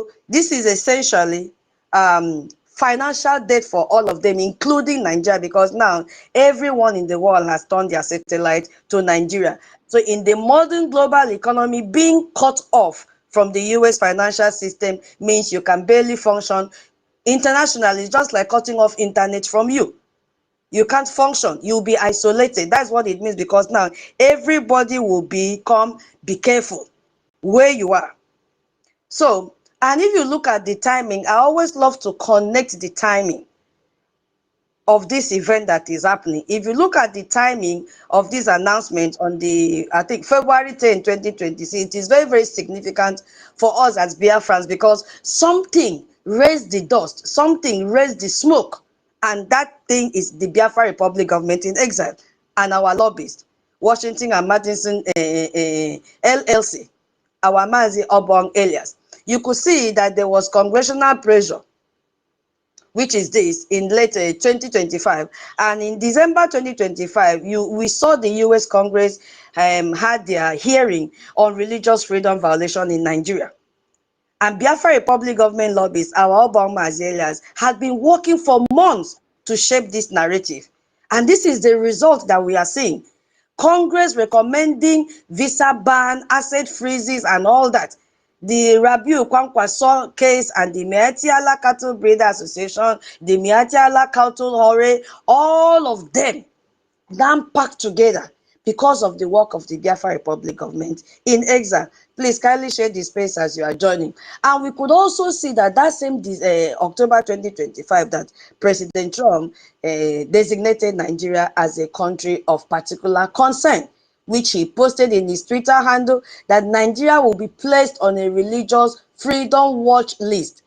So this is essentially financial debt for all of them, including Nigeria, because now everyone in the world has turned their satellite to Nigeria. So in the modern global economy, being cut off from the US financial system means you can barely function internationally. It's just like cutting off internet from you. You can't function. You'll be isolated. That's what it means, because now everybody will be careful where you are. So, and if you look at the timing, I always love to connect the timing of this event that is happening. If you look at the timing of this announcement on the, I think, February 10, 2026, it is very, very significant for us as Biafrans, because something raised the dust, something raised the smoke, and that thing is the Biafra Republic government in exile and our lobbyists, Washington and Madison LLC, our Mazi Obong alias. You could see that there was congressional pressure, which is this, in late 2025, and in December 2025, we saw the US Congress had their hearing on religious freedom violation in Nigeria. And Biafra Republic government lobbyists, our Obama Azelias, had been working for months to shape this narrative. And this is the result that we are seeing. Congress recommending visa ban, asset freezes, and all that. The Rabiu Kwankwaso case and the Miatiala Cattle Breeder Association, the Miatiala Cattle Hore, all of them now packed together because of the work of the Biafra Republic government in exile. Please kindly share the space as you are joining. And we could also see that same October 2025 that President Trump designated Nigeria as a country of particular concern, which he posted in his Twitter handle, that Nigeria will be placed on a religious freedom watch list,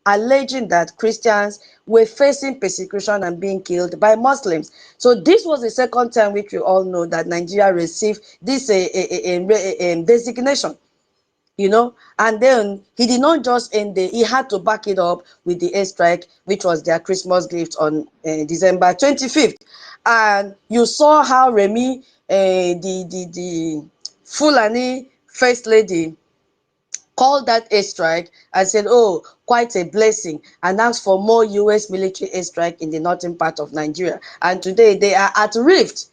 alleging that Christians were facing persecution and being killed by Muslims. So this was the second time, which we all know, that Nigeria received this designation, you know. And then he did not just end there, he had to back it up with the airstrike, which was their Christmas gift on December 25th. And you saw how Remi, the Fulani First Lady, called that airstrike and said, oh, quite a blessing, and asked for more US military airstrike in the northern part of Nigeria. And today they are at rift.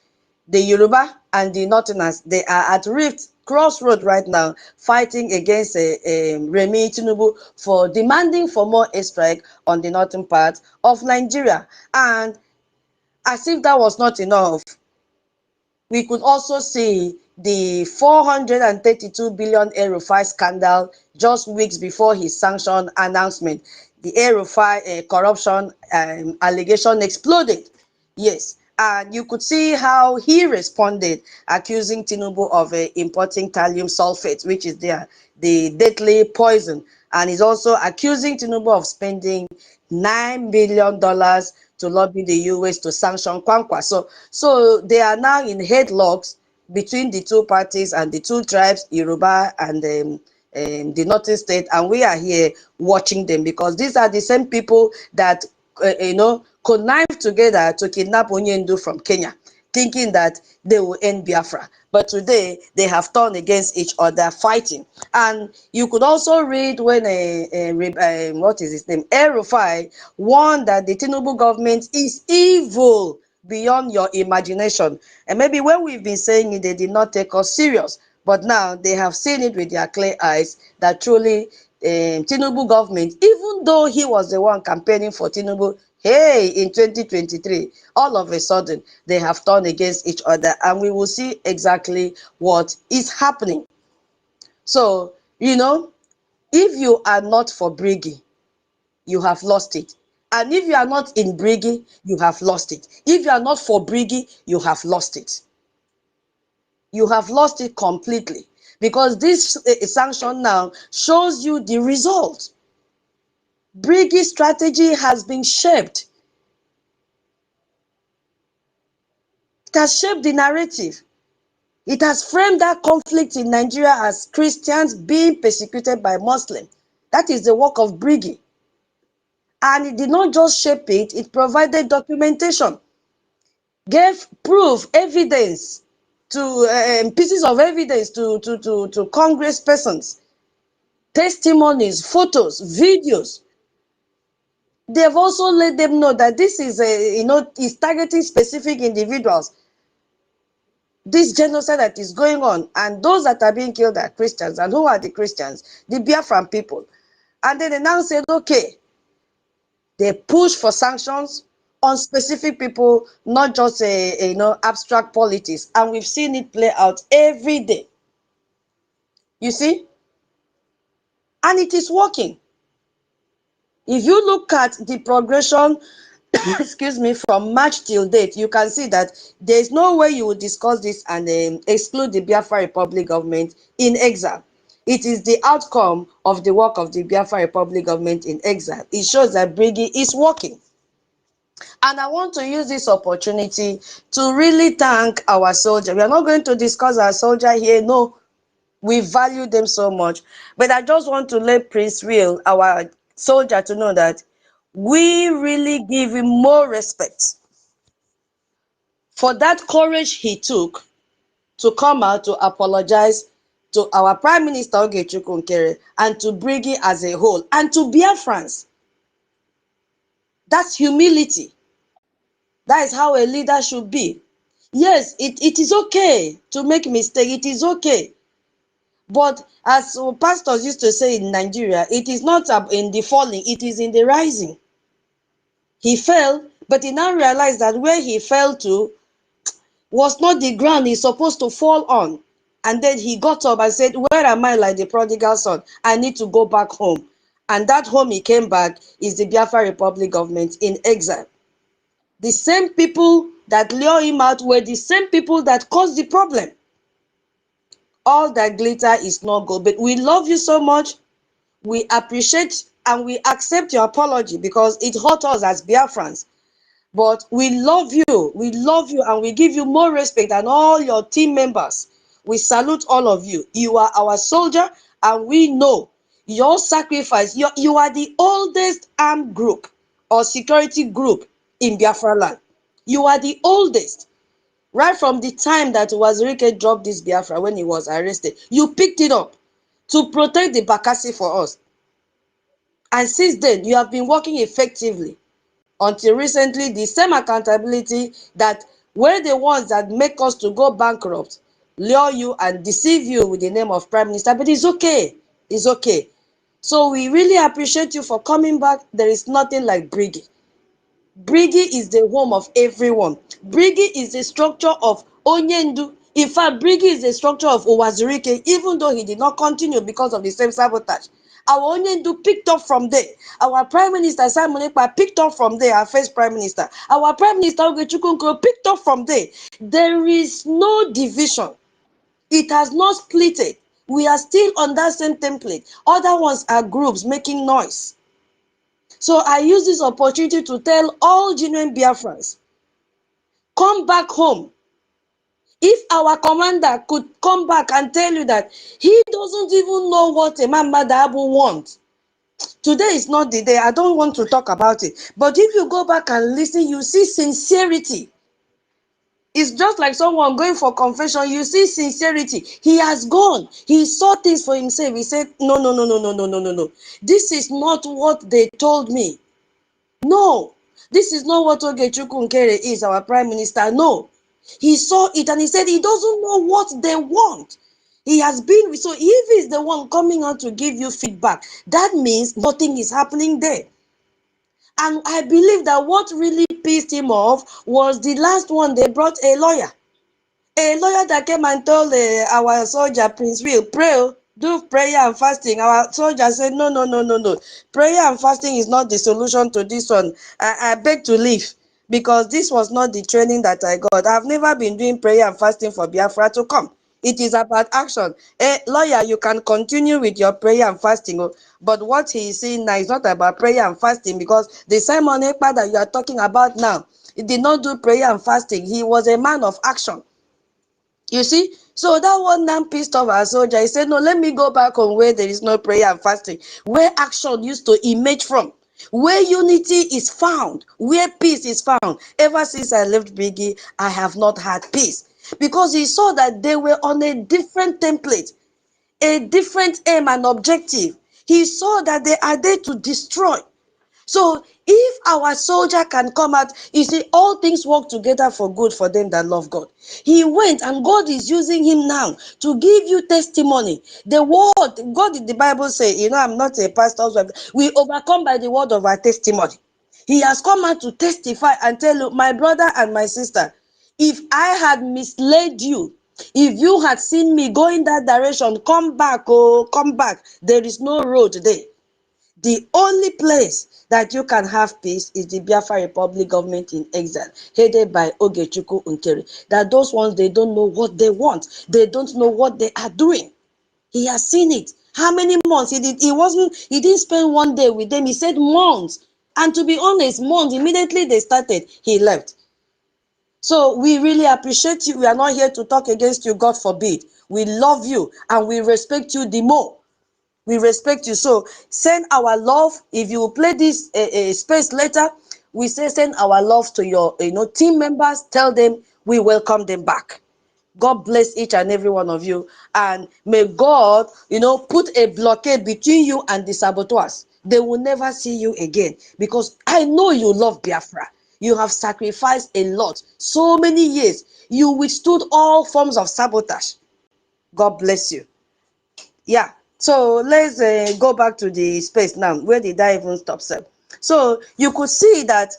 The Yoruba and the Northerners, they are at rift, crossroad right now, fighting against Remi Tinubu for demanding for more airstrike on the northern part of Nigeria. And as if that was not enough, we could also see the 432 billion Aerofy scandal just weeks before his sanction announcement. The Aerofy corruption allegation exploded. Yes, and you could see how he responded, accusing Tinubu of importing thallium sulfate, which is the deadly poison. And he's also accusing Tinubu of spending $9 billion to lobby the US to sanction Kwankwa. So they are now in headlocks between the two parties and the two tribes, Yoruba and the northern state, and we are here watching them, because these are the same people that connived together to kidnap Onyendu from Kenya, thinking that they will end Biafra. But today, they have turned against each other, fighting. And you could also read when, what is his name, Erufai, warned that the Tinubu government is evil beyond your imagination. And maybe when we've been saying it, they did not take us serious. But now they have seen it with their clear eyes that truly Tinubu government, even though he was the one campaigning for Tinubu, hey, in 2023, all of a sudden, they have turned against each other, and we will see exactly what is happening. So, if you are not for Briggy, you have lost it. And if you are not in Briggy, you have lost it. If you are not for Briggy, you have lost it. You have lost it completely, because this sanction now shows you the result. Briggy's strategy has been shaped. It has shaped the narrative. It has framed that conflict in Nigeria as Christians being persecuted by Muslims. That is the work of Briggy. And it did not just shape it, it provided documentation, gave proof, evidence, to pieces of evidence to Congress persons. testimonies, photos, videos. They've also let them know that this is is targeting specific individuals. This genocide that is going on, and those that are being killed are Christians. And who are the Christians? The Biafran people. And then they now said, okay, they push for sanctions on specific people, not just abstract politics. And we've seen it play out every day. You see? And it is working. If you look at the progression, excuse me, from March till date, you can see that there is no way you will discuss this and exclude the Biafra Republic government in exile. It is the outcome of the work of the Biafra Republic government in exile. It shows that Briggy is working. And I want to use this opportunity to really thank our soldiers. We are not going to discuss our soldier here. No, we value them so much. But I just want to let Prince Will, our soldier, to know that we really give him more respect for that courage he took to come out to apologize to our Prime Minister Ogechukwu Nkere and to Briggy as a whole and to Biafrans. That's humility. That is how a leader should be. Yes, it is okay to make mistake. It is okay. But as pastors used to say in Nigeria, it is not in the falling, it is in the rising. He fell, but he now realized that where he fell to was not the ground he's supposed to fall on. And then he got up and said, where am I like the prodigal son? I need to go back home. And that home he came back is the Biafra Republic government in exile. The same people that lure him out were the same people that caused the problem. All that glitter is not gold. But we love you so much. We appreciate and we accept your apology because it hurt us as Biafrans. But we love you, and we give you more respect than all your team members. We salute all of you. You are our soldier, and we know your sacrifice. You are the oldest armed group or security group in Biafra land. You are the oldest. Right from the time that Wazirike dropped this Biafra when he was arrested, you picked it up to protect the Bakassi for us. And since then, you have been working effectively. Until recently, the same accountability that were the ones that make us to go bankrupt, lure you and deceive you with the name of Prime Minister. But it's okay. It's okay. So we really appreciate you for coming back. There is nothing like Briggy. Briggy is the home of everyone. Briggy is the structure of Onyendu. In fact, Briggy is the structure of Owazirike, even though he did not continue because of the same sabotage. Our Onyendu picked up from there. Our Prime Minister Simon Ekpa picked up from there, our first Prime Minister. Our Prime Minister Ogechukwu Nkere picked up from there. There is no division. It has not split it. We are still on that same template. Other ones are groups making noise. So I use this opportunity to tell all genuine Biafrans, come back home. If our commander could come back and tell you that he doesn't even know what a man Madabu wants, today is not the day. I don't want to talk about it. But if you go back and listen, you see sincerity. It's just like someone going for confession. You see sincerity. He has gone. He saw things for himself. He said, no, no, no, no, no, no, no, no, no. This is not what they told me. No. This is not what Ogechukwu Nkere is, our Prime Minister. No. He saw it and he said he doesn't know what they want. He has been, so if he's the one coming out to give you feedback, that means nothing is happening there. And I believe that what really pissed him off was the last one. They brought a lawyer that came and told our soldier, Prince Will, pray, do prayer and fasting. Our soldier said, no, no, no, no, no. Prayer and fasting is not the solution to this one. I beg to leave because this was not the training that I got. I've never been doing prayer and fasting for Biafra to come. It is about action. Lawyer, you can continue with your prayer and fasting, but what he is saying now is not about prayer and fasting, because the Simon Ekpa that you are talking about now, he did not do prayer and fasting. He was a man of action. You see? So that one man pissed off our soldier. He said, no, let me go back home where there is no prayer and fasting, where action used to emerge from, where unity is found, where peace is found. Ever since I left Briggy, I have not had peace. Because he saw that they were on a different template, a different aim and objective. He saw that they are there to destroy. So if our soldier can come out, you see, all things work together for good for them that love God. He went, and God is using him now to give you testimony. The word, God in the Bible say, you know, I'm not a pastor's wife. We overcome by the word of our testimony. He has come out to testify and tell you, my brother and my sister, if I had misled you, if you had seen me go in that direction, come back, oh, come back. There is no road there. The only place that you can have peace is the Biafra Republic government in exile, headed by Ogechukwu NKERE. That those ones, they don't know what they want. They don't know what they are doing. He has seen it. How many months? He didn't spend one day with them. He said months. And to be honest, months, immediately they started, he left. So we really appreciate you. We are not here to talk against you, God forbid. We love you and we respect you the more. We respect you. So send our love. If you will play this space later, we say send our love to your team members. Tell them we welcome them back. God bless each and every one of you. And may God, put a blockade between you and the saboteurs. They will never see you again. Because I know you love Biafra. You have sacrificed a lot. So many years. You withstood all forms of sabotage. God bless you. Yeah. So let's go back to the space now. Where did I even stop, sir? So you could see that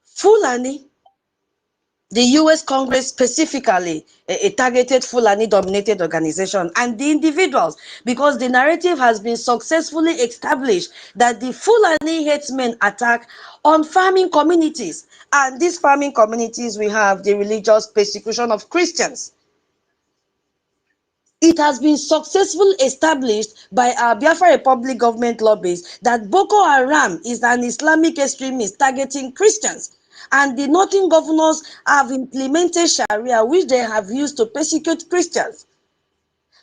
Fulani, the US Congress specifically, a targeted Fulani-dominated organization, and the individuals, because the narrative has been successfully established that the Fulani headsmen attack on farming communities. And these farming communities, we have the religious persecution of Christians. It has been successfully established by our Biafra Republic government lobbies that Boko Haram is an Islamic extremist targeting Christians. And the northern governors have implemented Sharia, which they have used to persecute Christians.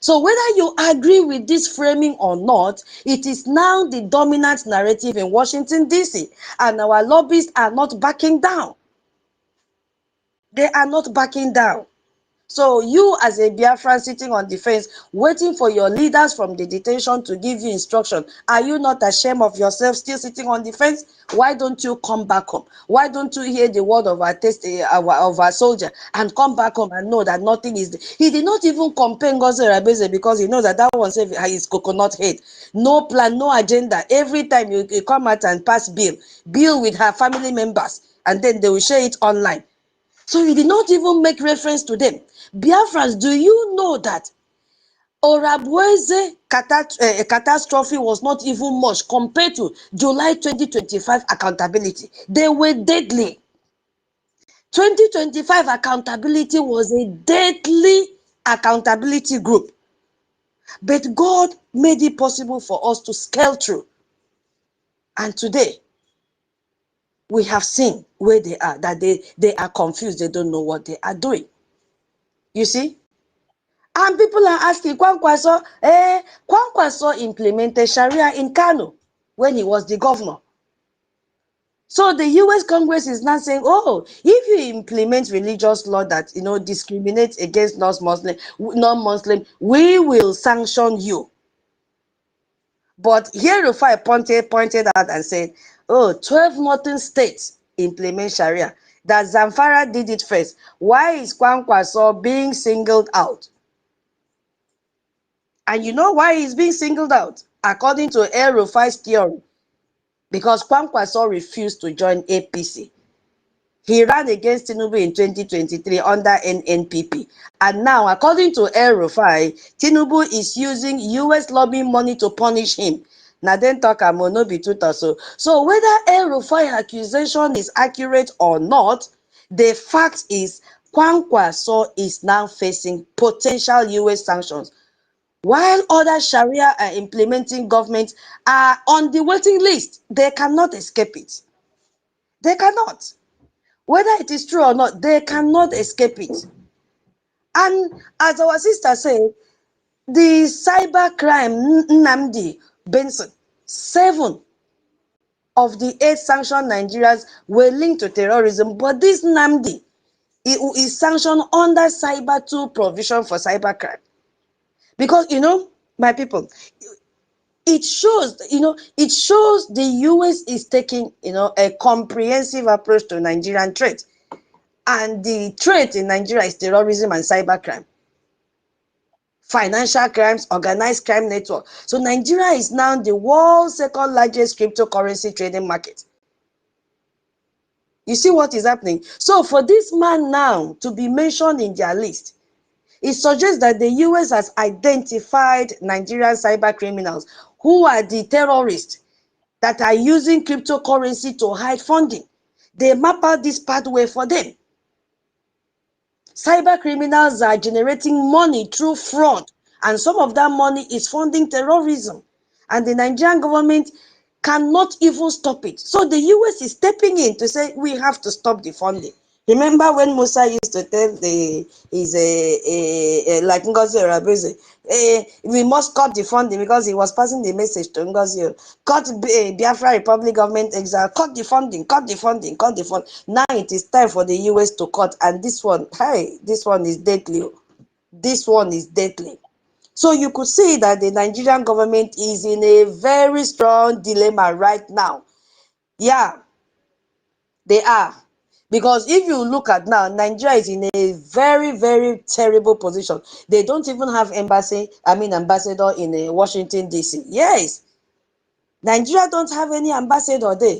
So whether you agree with this framing or not, it is now the dominant narrative in Washington, D.C. And our lobbyists are not backing down. They are not backing down. So you as a Biafran sitting on the fence, waiting for your leaders from the detention to give you instruction, are you not ashamed of yourself still sitting on the fence? Why don't you come back home? Why don't you hear the word of our soldier and come back home and know that nothing is there? He did not even compare Ngozi Rabeze because he knows that one is coconut head. No plan, no agenda. Every time you come out and pass bill with her family members, and then they will share it online. So he did not even make reference to them. Biafrans, do you know that Orabweze catastrophe was not even much compared to July 2025 accountability? They were deadly. 2025 accountability was a deadly accountability group. But God made it possible for us to scale through. And today, we have seen where they are, that they are confused. They don't know what they are doing. You see? And people are asking, Kwankwaso implemented Sharia in KANU when he was the governor. So the US Congress is now saying, oh, if you implement religious law that discriminates against non-Muslim, we will sanction you. But here Rufai pointed out and said, oh, 12 northern states implement Sharia. That Zamfara did it first. Why is Kwankwaso being singled out? And you know why he's being singled out? According to Rufai's theory, because Kwankwaso refused to join APC. He ran against Tinubu in 2023 under NNPP. And now, according to Rufai, Tinubu is using US lobbying money to punish him. Now then talk no be so. So whether Rufai accusation is accurate or not, the fact is Kwankwaso is now facing potential US sanctions. While other Sharia are implementing governments are on the waiting list, they cannot escape it. They cannot. Whether it is true or not, they cannot escape it. And as our sister said, the cybercrime NNAMDI Benson, 7 of the 8 sanctioned Nigerians were linked to terrorism, but this NNAMDI is sanctioned under Cyber 2 provision for cybercrime. Because, my people, It shows, it shows the US is taking, a comprehensive approach to Nigerian trade. And the trade in Nigeria is terrorism and cybercrime, financial crimes, organized crime network. So Nigeria is now the world's second largest cryptocurrency trading market. You see what is happening? So for this man now to be mentioned in their list, it suggests that the US has identified Nigerian cyber criminals who are the terrorists that are using cryptocurrency to hide funding. They map out this pathway for them. Cyber criminals are generating money through fraud, and some of that money is funding terrorism. And the Nigerian government cannot even stop it. So the US is stepping in to say, we have to stop the funding. Remember when Musa used to tell like Ngozi Orabueze, we must cut the funding, because he was passing the message to Ngozi, cut Biafra Republic government exile, cut the funding, cut the funding, cut the fund. Now it is time for the US to cut, and this one, hey, this one is deadly. This one is deadly. So you could see that the Nigerian government is in a very strong dilemma right now. Yeah, they are. Because if you look at now, Nigeria is in a very, very terrible position. They don't even have ambassador in Washington, D.C. Yes. Nigeria don't have any ambassador there.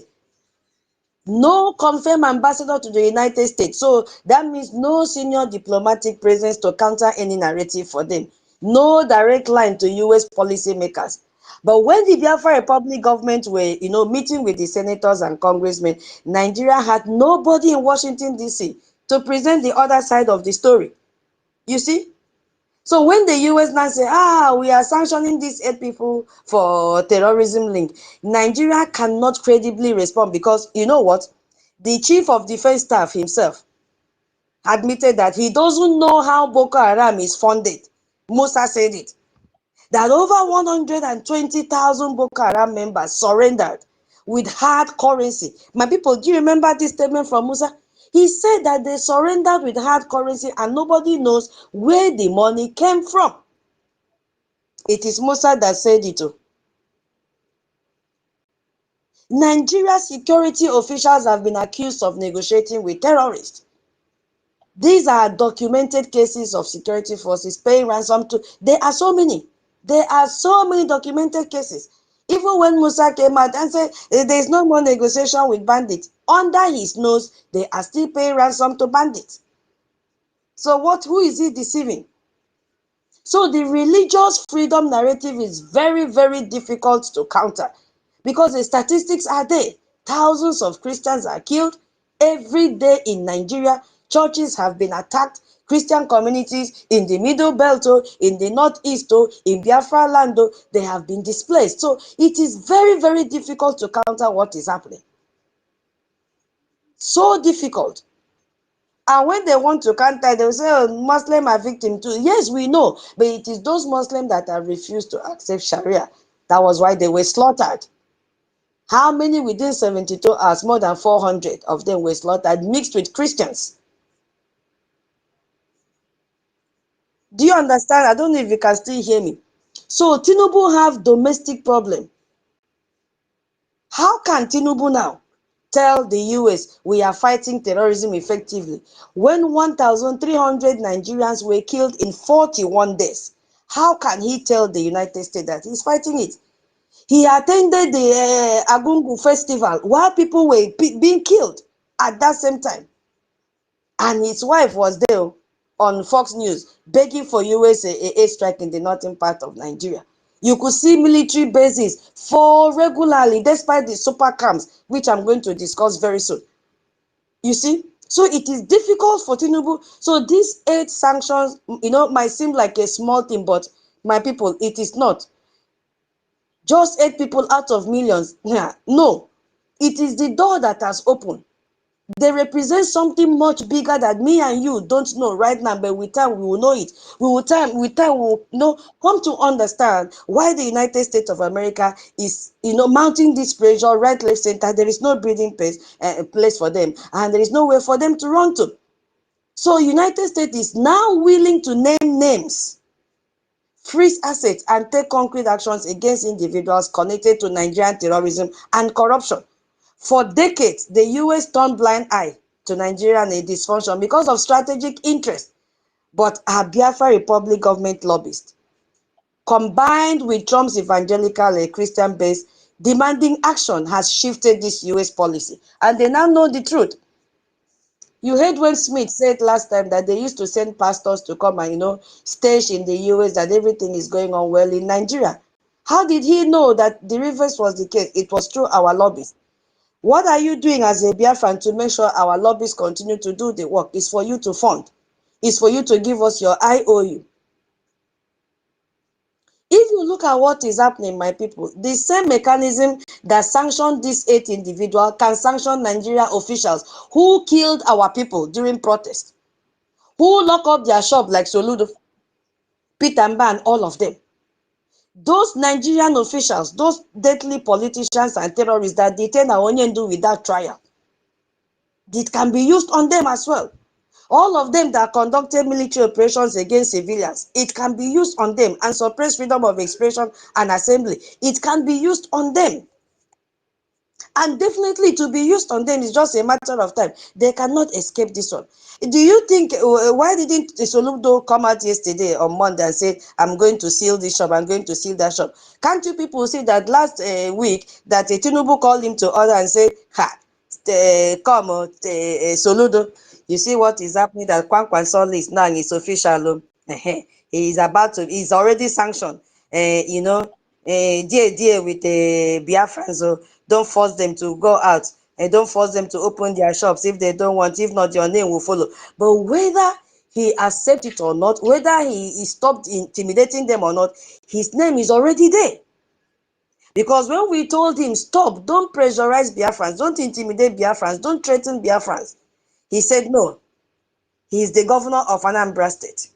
No confirmed ambassador to the United States. So that means no senior diplomatic presence to counter any narrative for them. No direct line to US policymakers. But when the Biafra Republic government were, meeting with the senators and congressmen, Nigeria had nobody in Washington, D.C. to present the other side of the story. You see? So when the US now say, we are sanctioning these 8 people for terrorism link, Nigeria cannot credibly respond, because you know what? The chief of defense staff himself admitted that he doesn't know how Boko Haram is funded. Musa said it. That over 120,000 Boko Haram members surrendered with hard currency. My people, do you remember this statement from Musa? He said that they surrendered with hard currency and nobody knows where the money came from. It is Musa that said it. Nigeria security officials have been accused of negotiating with terrorists. These are documented cases of security forces paying ransom to. There are so many. There are so many documented cases. Even when Musa came out and said there is no more negotiation with bandits, under his nose, they are still paying ransom to bandits. So who is he deceiving? So the religious freedom narrative is very, very difficult to counter, because the statistics are there. Thousands of Christians are killed every day in Nigeria. Churches have been attacked. Christian communities in the Middle Belt, in the Northeast, in Biafra land, they have been displaced. So it is very, very difficult to counter what is happening. So difficult. And when they want to counter, they will say, Muslims are victims too. Yes, we know, but it is those Muslims that have refused to accept Sharia. That was why they were slaughtered. How many within 72 hours? More than 400 of them were slaughtered, mixed with Christians. Do you understand? I don't know if you can still hear me. So Tinubu have domestic problem. How can Tinubu now tell the US we are fighting terrorism effectively when 1,300 Nigerians were killed in 41 days? How can he tell the United States that he's fighting it? He attended the Agungu festival while people were being killed at that same time. And his wife was there on Fox News begging for US airstrike in the northern part of Nigeria. You could see military bases fall regularly despite the super camps, which I'm going to discuss very soon. You see? So it is difficult for Tinubu. So these 8 sanctions, might seem like a small thing, but my people, it is not. Just 8 people out of millions. Yeah, no. It is the door that has opened. They represent something much bigger that me and you don't know right now, but with time we will know it. With time we will come to understand why the United States of America is mounting this pressure right, left, center. There is no breathing place for them, and there is no way for them to run to. So United States is now willing to name names freeze assets, and take concrete actions against individuals connected to Nigerian terrorism and corruption. For decades, the US turned blind eye to Nigeria and its dysfunction because of strategic interest. But our Biafra Republic government lobbyists, combined with Trump's evangelical Christian base demanding action, has shifted this US policy. And they now know the truth. You heard when Smith said last time that they used to send pastors to come and, stage in the US that everything is going on well in Nigeria. How did he know that the reverse was the case? It was through our lobbies. What are you doing as a Biafran to make sure our lobbies continue to do the work? It's for you to fund. It's for you to give us your IOU. If you look at what is happening, my people, the same mechanism that sanctioned these 8 individuals can sanction Nigeria officials who killed our people during protest, who lock up their shop like Soludo, Peter Mba, and all of them. Those Nigerian officials, those deadly politicians and terrorists that detain Aonyendu without trial, it can be used on them as well. All of them that conducted military operations against civilians, it can be used on them, and suppress freedom of expression and assembly. It can be used on them. And definitely to be used on them is just a matter of time. They cannot escape this one. Do you think, why didn't Soludo come out yesterday on Monday and say, I'm going to seal this shop, I'm going to seal that shop? Can't you people see that last week that Tinubu called him to order and say, come, Soludo, you see what is happening, that Kwankwan Soli is now, it's official. He's already sanctioned, dear with the Biafrans. So don't force them to go out, and don't force them to open their shops if they don't want. If not, your name will follow. But whether he accepts it or not, whether he stopped intimidating them or not, his name is already there. Because when we told him, stop, don't pressurize Biafrans, don't intimidate Biafrans, don't threaten Biafrans, he said no. He is the governor of Anambra State.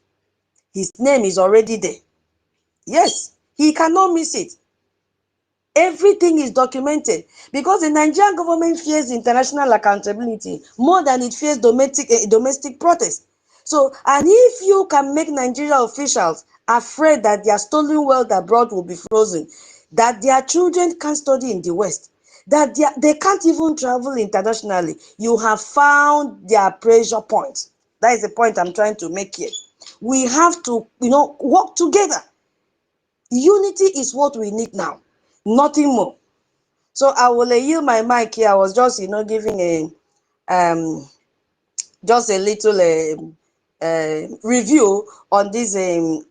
His name is already there. Yes, he cannot miss it. Everything is documented, because the Nigerian government fears international accountability more than it fears domestic protest. So, and if you can make Nigeria officials afraid that their stolen wealth abroad will be frozen, that their children can't study in the West, that they can't even travel internationally, you have found their pressure point. That is the point I'm trying to make here. We have to, work together. Unity is what we need now, nothing more. So I will yield my mic here. I was just, giving just a little review on these 8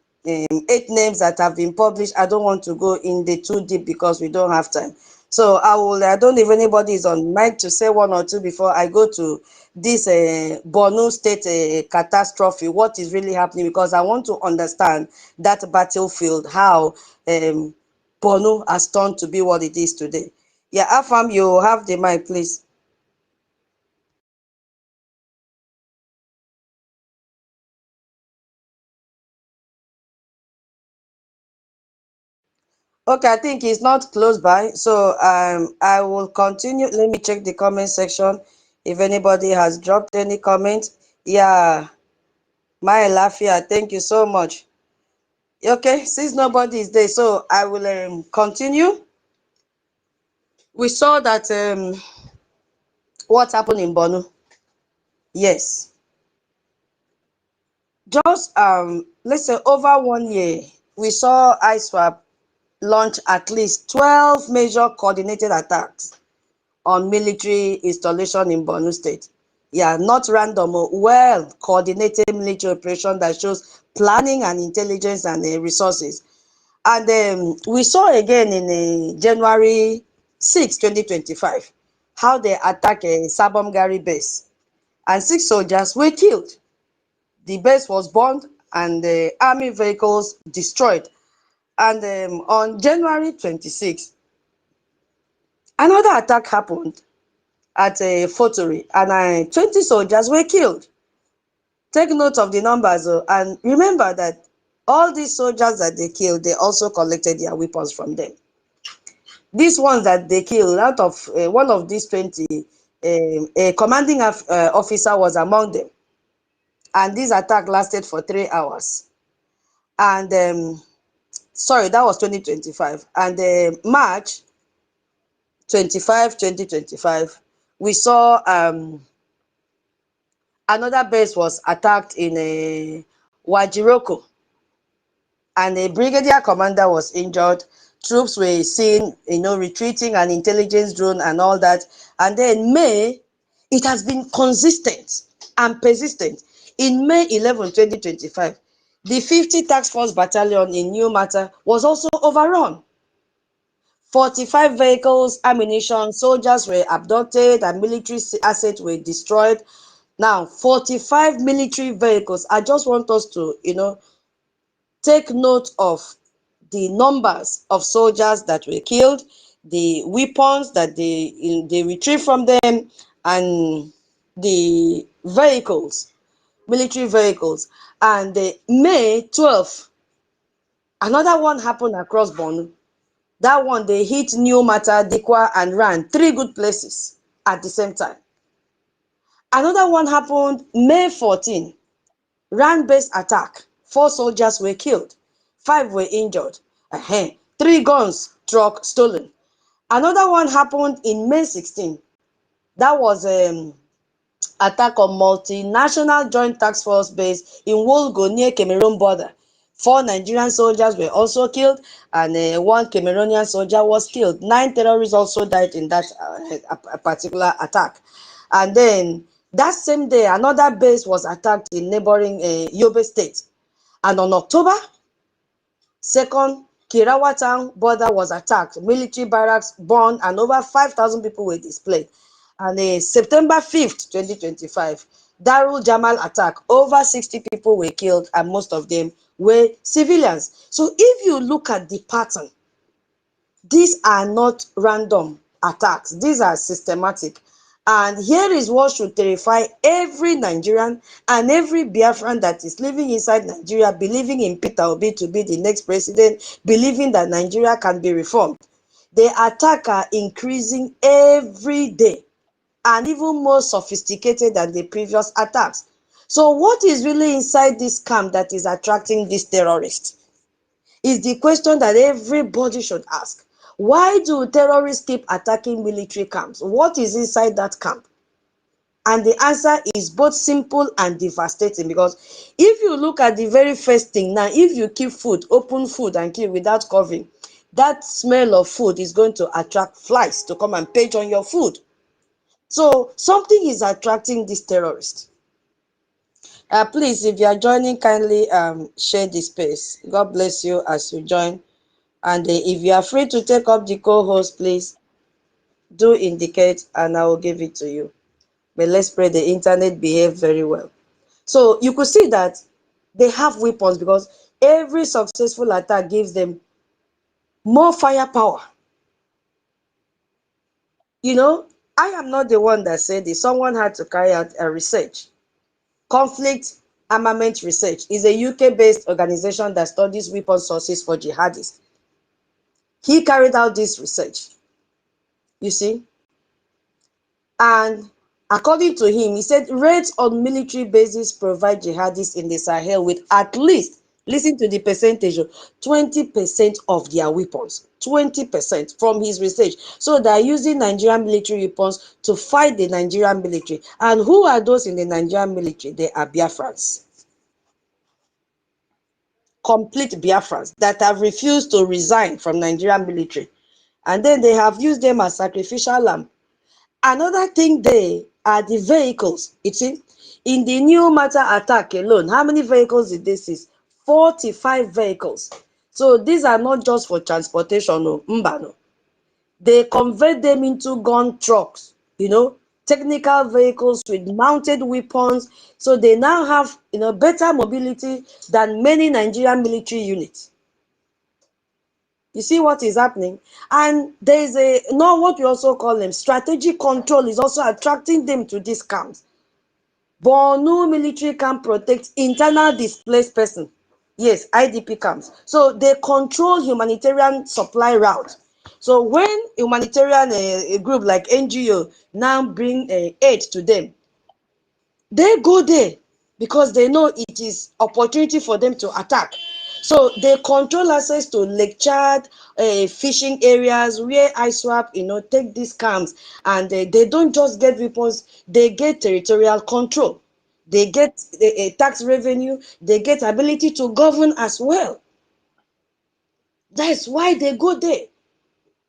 names that have been published. I don't want to go in the too deep because we don't have time. So I don't know if anybody is on mic to say 1 or 2 before I go to this Borno State catastrophe, what is really happening, because I want to understand that battlefield, how Borno has turned to be what it is today. Yeah, Afam, you have the mic, please. Okay, I think it's not close by, so I will continue. Let me check the comment section if anybody has dropped any comment. Yeah, my Lafia, thank you so much. Okay, since nobody is there, so I will continue. We saw that what happened in Borno. Yes, just let's say over 1 year, we saw ISWAP launch at least 12 major coordinated attacks on military installation in Borno State. Yeah, not random, well coordinated military operation that shows planning and intelligence and resources. And we saw again in January 6, 2025, how they attacked a Sabom Gari base, and 6 soldiers were killed. The base was bombed and the army vehicles destroyed. And on January 26, another attack happened at a Fotori, and 20 soldiers were killed. Take note of the numbers, and remember that all these soldiers that they killed, they also collected their weapons from them. These ones that they killed, out of one of these 20, a commanding officer was among them. And this attack lasted for 3 hours. And sorry, that was 2025. And March 25, 2025, we saw another base was attacked in Wajiroko, and a brigadier commander was injured. Troops were seen, retreating, an intelligence drone and all that. And then May, it has been consistent and persistent. In May 11, 2025, the 50 Task Force Battalion in New Matter was also overrun. 45 vehicles, ammunition, soldiers were abducted, and military assets were destroyed. Now, 45 military vehicles. I just want us to, take note of the numbers of soldiers that were killed, the weapons that they retrieved from them, and the vehicles, military vehicles. And May 12th, another one happened across Borno. That one, they hit New Matter, Dikwa, and ran 3 good places at the same time. Another one happened May 14, land-based attack. 4 soldiers were killed, 5 were injured. 3 guns, truck stolen. Another one happened in May 16. That was attack on multinational joint task force base in Wolgo near Cameroon border. 4 Nigerian soldiers were also killed, and 1 Cameroonian soldier was killed. 9 terrorists also died in that particular attack. And then that same day, another base was attacked in neighboring Yobe State. And on October 2nd, Kirawa town border was attacked. Military barracks burned, and over 5,000 people were displaced. And September 5th, 2025, Darul Jamal attack. Over 60 people were killed, and most of them were civilians. So if you look at the pattern, these are not random attacks. These are systematic. And here is what should terrify every Nigerian and every Biafran that is living inside Nigeria, believing in Peter Obi to be the next president, believing that Nigeria can be reformed. The attacks are increasing every day, and even more sophisticated than the previous attacks. So what is really inside this camp that is attracting these terrorists? Is the question that everybody should ask. Why do terrorists keep attacking military camps? What is inside that camp? And the answer is both simple and devastating, because if you look at the very first thing now, if you keep food, open food and keep without covering, that smell of food is going to attract flies to come and perch on your food. So something is attracting these terrorists. Please, if you are joining, kindly share the space. God bless you as you join. And if you are free to take up the co-host, please do indicate and I will give it to you. But let's pray the internet behave very well. So you could see that they have weapons, because every successful attack gives them more firepower. I am not the one that said this. Someone had to carry out a research. Conflict Armament Research is a UK-based organization that studies weapon sources for jihadists. He carried out this research, you see. And according to him, he said raids on military bases provide jihadists in the Sahel with at least, listen to the percentage, 20% of their weapons. 20% from his research. So they're using Nigerian military weapons to fight the Nigerian military. And who are those in the Nigerian military? They are Biafrans. Complete Biafrans that have refused to resign from Nigerian military. And then they have used them as sacrificial lamb. Another thing there are the vehicles. You see, in the New Matter attack alone, how many vehicles did they seize? 45 vehicles. So these are not just for transportation, no, mbano. They convert them into gun trucks, technical vehicles with mounted weapons. So they now have, better mobility than many Nigerian military units. You see what is happening? And there is what we also call them, strategic control is also attracting them to these camps. Borno military camp protects internal displaced person. Yes, IDP camps. So they control humanitarian supply route. So when humanitarian a group like NGO now bring aid to them, they go there because they know it is opportunity for them to attack. So they control access to Lake Chad, fishing areas where ISWAP, take these camps, and they don't just get weapons, they get territorial control. They get a tax revenue, they get ability to govern as well. That's why they go there.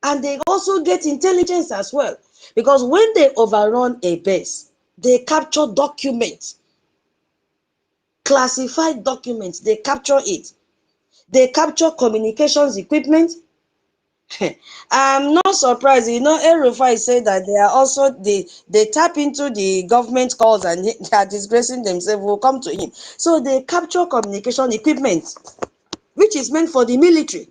And they also get intelligence as well. Because when they overrun a base, they capture documents, classified documents, they capture it. They capture communications equipment. I'm not surprised. El-Rufai said that they are also, they tap into the government calls and they are disgracing themselves, will come to him. So they capture communication equipment, which is meant for the military.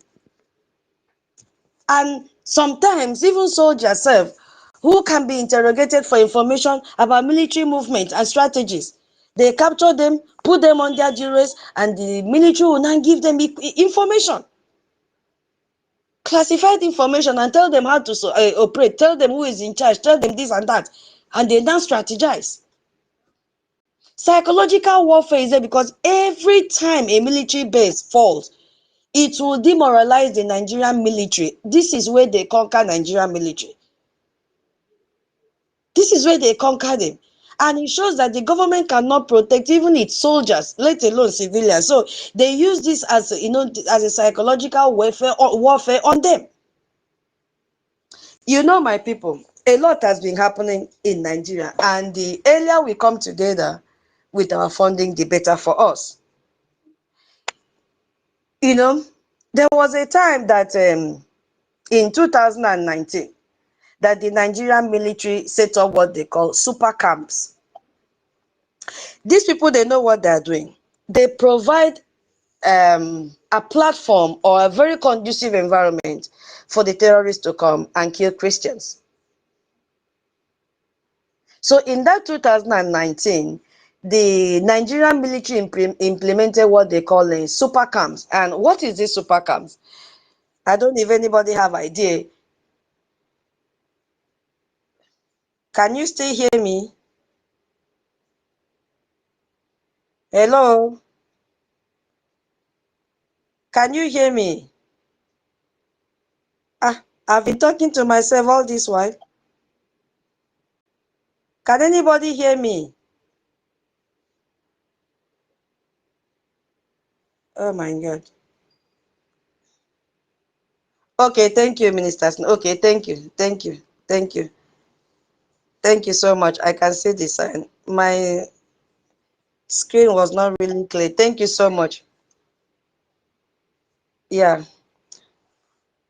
And sometimes even soldiers self, who can be interrogated for information about military movement and strategies. They capture them, put them on their duress, and the military will now give them information. Classified information, and tell them how to operate, tell them who is in charge, tell them this and that, and they now strategize. Psychological warfare is there because every time a military base falls, it will demoralize the Nigerian military. This is where they conquer Nigerian military. This is where they conquer them. And it shows that the government cannot protect even its soldiers, let alone civilians. So they use this as as a psychological warfare on them. My people, a lot has been happening in Nigeria, and the earlier we come together with our funding, the better for us. There was a time that in 2019 that the Nigerian military set up what they call super camps. These people, they know what they are doing. They provide a platform or a very conducive environment for the terrorists to come and kill Christians. So in that 2019, the Nigerian military implemented what they call super camps. And what is this super camps? I don't know if anybody have idea. Can you still hear me? Hello? Can you hear me? I've been talking to myself all this while. Can anybody hear me? Oh my God. Okay, thank you, Minister. Okay, thank you. Thank you. Thank you. Thank you so much. I can see the sign. My screen was not really clear. Thank you so much. Yeah.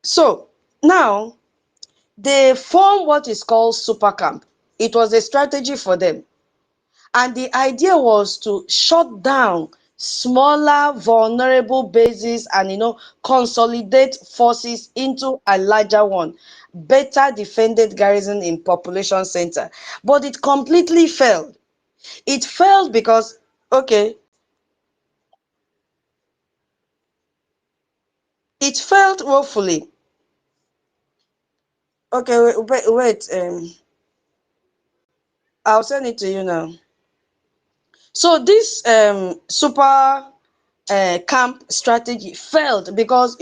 So now they form what is called super camp. It was a strategy for them. And the idea was to shut down smaller, vulnerable bases and, consolidate forces into a larger one, better defended garrison in population center. But it completely failed. It failed because, okay, it failed woefully. Okay, wait, I'll send it to you now. So this super camp strategy failed because,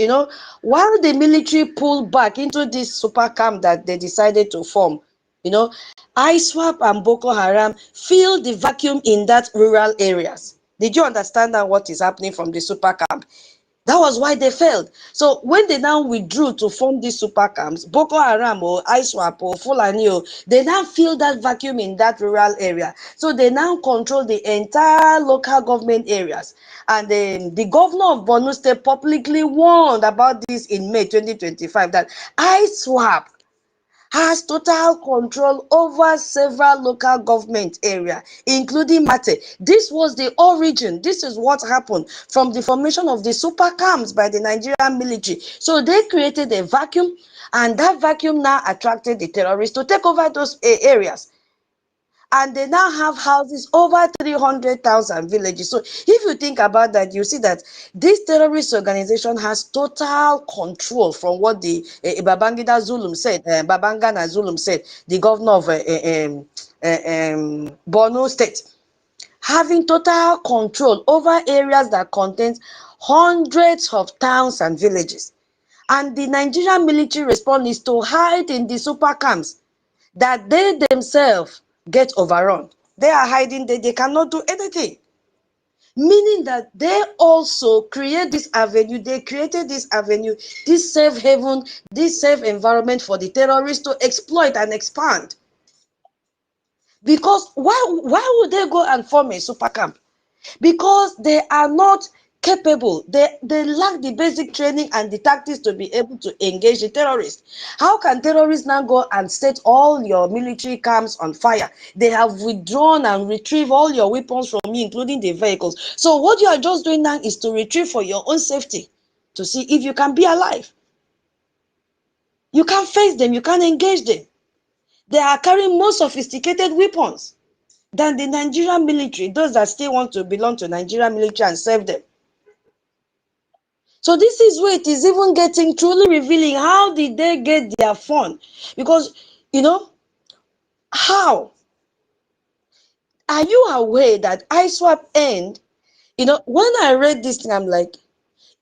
while the military pulled back into this super camp that they decided to form, ISWAP and Boko Haram fill the vacuum in that rural areas. Did you understand that what is happening from the super camp? That was why they failed. So when they now withdrew to form these super camps, Boko Haram or ISWAP or Fulani, they now fill that vacuum in that rural area. So they now control the entire local government areas. And the governor of Borno State publicly warned about this in May 2025, that ISWAP has total control over several local government areas, including Mate. This was the origin. This is what happened from the formation of the super camps by the Nigerian military. So they created a vacuum, and that vacuum now attracted the terrorists to take over those areas. And they now have houses over 300,000 villages. So if you think about that, you see that this terrorist organization has total control from what the Babangida Zulum said, Babangana Zulum said, the governor of Borno State, having total control over areas that contains hundreds of towns and villages. And the Nigerian military response is to hide in the super camps that they themselves get overrun. They are hiding there, they cannot do anything. Meaning that they also create this avenue, they created this avenue, this safe haven, this safe environment for the terrorists to exploit and expand. Because why would they go and form a super camp? Because they are not capable. They lack the basic training and the tactics to be able to engage the terrorists. How can terrorists now go and set all your military camps on fire? They have withdrawn and retrieved all your weapons from you, including the vehicles. So what you are just doing now is to retrieve for your own safety, to see if you can be alive. You can't face them, you can't engage them. They are carrying more sophisticated weapons than the Nigerian military, those that still want to belong to Nigerian military and serve them. So this is where it is even getting truly revealing. How did they get their fund? Because, how? Are you aware that ISWAP end? When I read this thing, I'm like,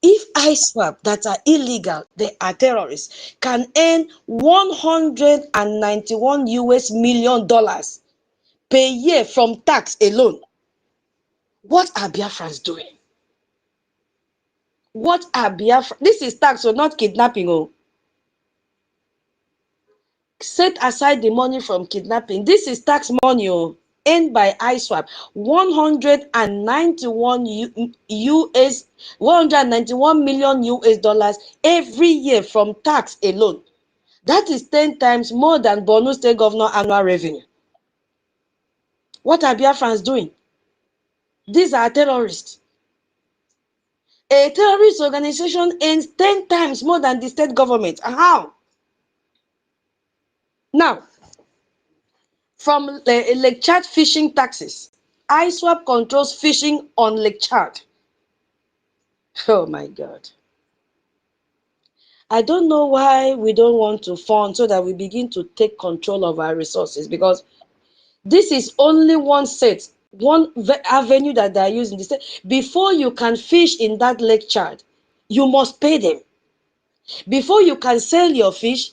if ISWAP that are illegal, they are terrorists, can earn $191 million per year from tax alone, what are Biafrans doing? What are Biafra? This is tax, so not kidnapping. Oh, set aside the money from kidnapping. This is tax money. Oh, earned by ISWAP. 191 million US dollars every year from tax alone. That is 10 times more than Borno State Governor annual revenue. What are Biafrans doing? These are terrorists. A terrorist organization earns 10 times more than the state government. How? Now, from Lake Chad fishing taxes, ISWAP controls fishing on Lake Chad. Oh my God. I don't know why we don't want to fund so that we begin to take control of our resources, because this is only one avenue that they are using. Before you can fish in that Lake Chad, you must pay them. Before you can sell your fish,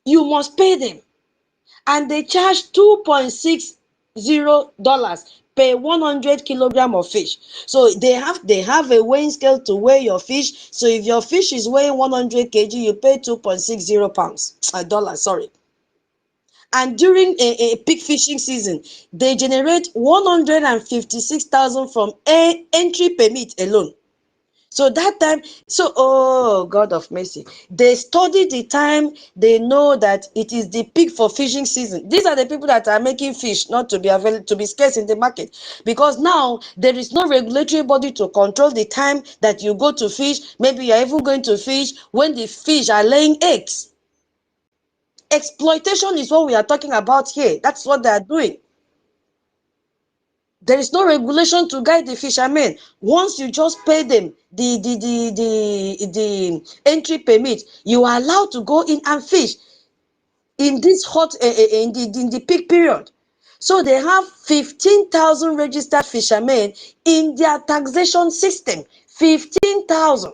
you must pay them. And they charge $2.60 per 100 kilogram of fish. So they have a weighing scale to weigh your fish. So if your fish is weighing 100 kg, you pay 2.60 pounds, dollars, sorry. And during a peak fishing season, they generate 156,000 from entry permit alone. So that time, oh God of mercy, they study the time, they know that it is the peak for fishing season. These are the people that are making fish not to be available, to be scarce in the market, because now there is no regulatory body to control the time that you go to fish. Maybe you're even going to fish when the fish are laying eggs. Exploitation is what we are talking about here. That's what they are doing. There is no regulation to guide the fishermen. Once you just pay them the entry permit, you are allowed to go in and fish in this hot in the peak period. So they have 15,000 registered fishermen in their taxation system. 15,000.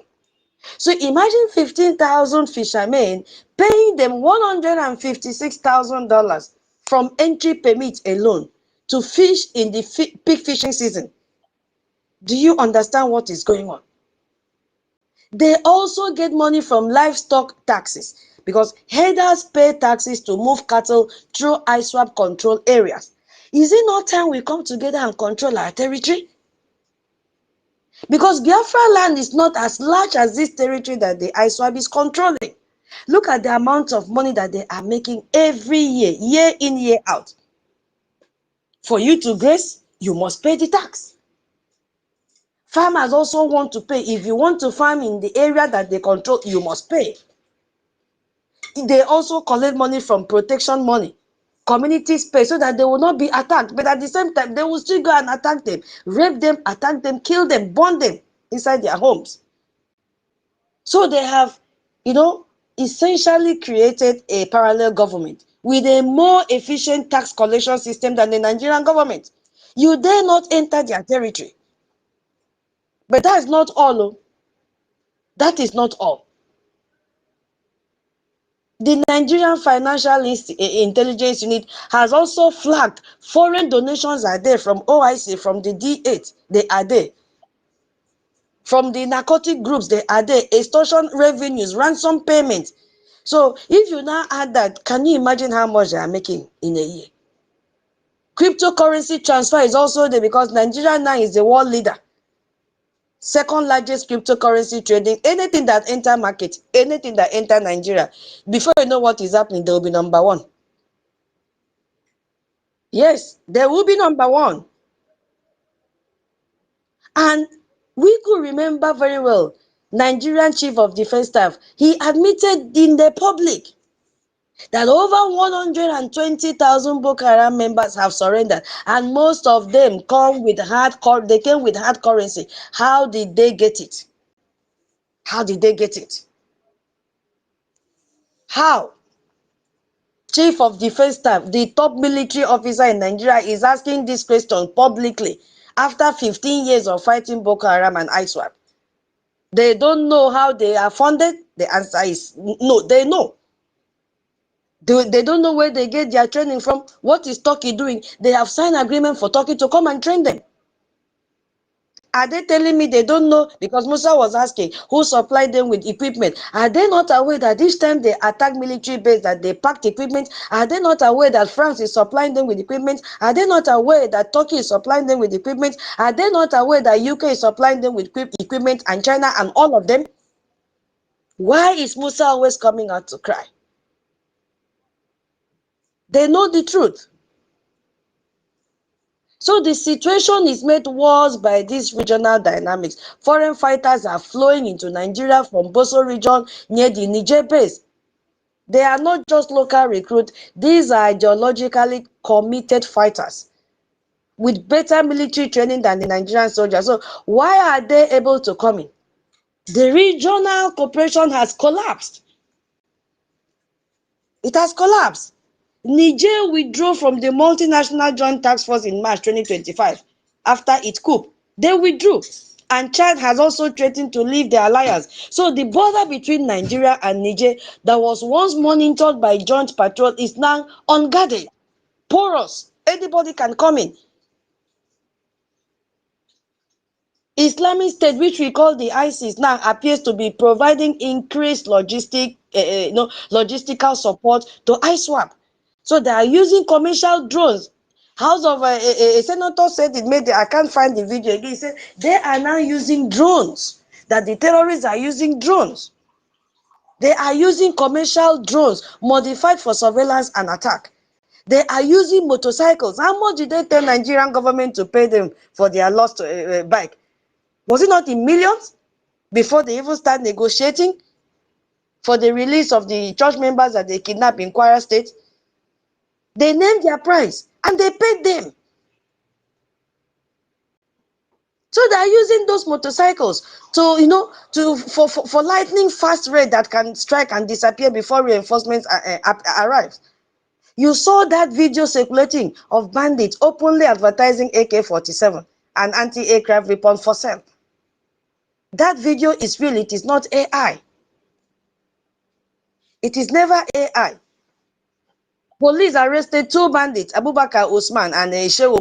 So imagine 15,000 fishermen paying them $156,000 from entry permit alone to fish in the peak fishing season. Do you understand what is going on? They also get money from livestock taxes, because herders pay taxes to move cattle through ISWAP control areas. Is it not time we come together and control our territory? Because Biafra land is not as large as this territory that the ISWAP is controlling. Look at the amount of money that they are making every year, year in, year out. For you to graze, you must pay the tax. Farmers also want to pay. If you want to farm in the area that they control, you must pay. They also collect money from protection money. Communities pay so that they will not be attacked. But at the same time, they will still go and attack them, rape them, attack them, kill them, burn them inside their homes. So they have, essentially created a parallel government with a more efficient tax collection system than the Nigerian government. You dare not enter their territory. But that's not all. That is not all. The Nigerian Financial Intelligence Unit has also flagged foreign donations are there from OIC, from the D8, they are there. From the narcotic groups, they are there. Extortion revenues, ransom payments. So if you now add that, can you imagine how much they are making in a year? Cryptocurrency transfer is also there because Nigeria now is the world leader. Second largest cryptocurrency trading. Anything that enter market, anything that enter Nigeria, before you know what is happening, they will be number one. Yes, they will be number one. And we could remember very well, Nigerian Chief of Defense Staff, he admitted in the public that over 120,000 Boko Haram members have surrendered, and most of them come with they came with hard currency. How did they get it? How did they get it? How? Chief of Defense Staff, the top military officer in Nigeria, is asking this question publicly after 15 years of fighting Boko Haram and ISWAP. They don't know how they are funded. The answer is no, they know. They don't know where they get their training from. What is Turkey doing? They have signed agreement for Turkey to come and train them. Are they telling me they don't know? Because Musa was asking who supplied them with equipment. Are they not aware that each time they attack military base that they packed equipment? Are they not aware that France is supplying them with equipment? Are they not aware that Turkey is supplying them with equipment? Are they not aware that UK is supplying them with equipment, and China and all of them? Why is Musa always coming out to cry? They know the truth. So the situation is made worse by these regional dynamics. Foreign fighters are flowing into Nigeria from Boso region near the Niger base. They are not just local recruits. These are ideologically committed fighters with better military training than the Nigerian soldiers. So why are they able to come in? The regional cooperation has collapsed. It has collapsed. Niger withdrew from the multinational joint task force in March 2025 after its coup. They withdrew, and Chad has also threatened to leave the alliance. So the border between Nigeria and Niger that was once monitored by joint patrol is now unguarded, porous. Anybody can come in. Islamic State, which we call the ISIS, now appears to be providing increased logistical support to ISWAP. So they are using commercial drones. House of a senator said it made I can't find the video again. He said they are now using drones, that the terrorists are using drones. They are using commercial drones modified for surveillance and attack. They are using motorcycles. How much did they tell Nigerian government to pay them for their lost bike? Was it not in millions before they even start negotiating for the release of the church members that they kidnapped in Kwara State? They named their price and they paid them. So they are using those motorcycles for lightning fast raid that can strike and disappear before reinforcements arrive. You saw that video circulating of bandits openly advertising AK-47 and anti-aircraft weapons for sale. That video is real. It is not AI. It is never AI. Police arrested 2 bandits, Abubakar Usman and Shehu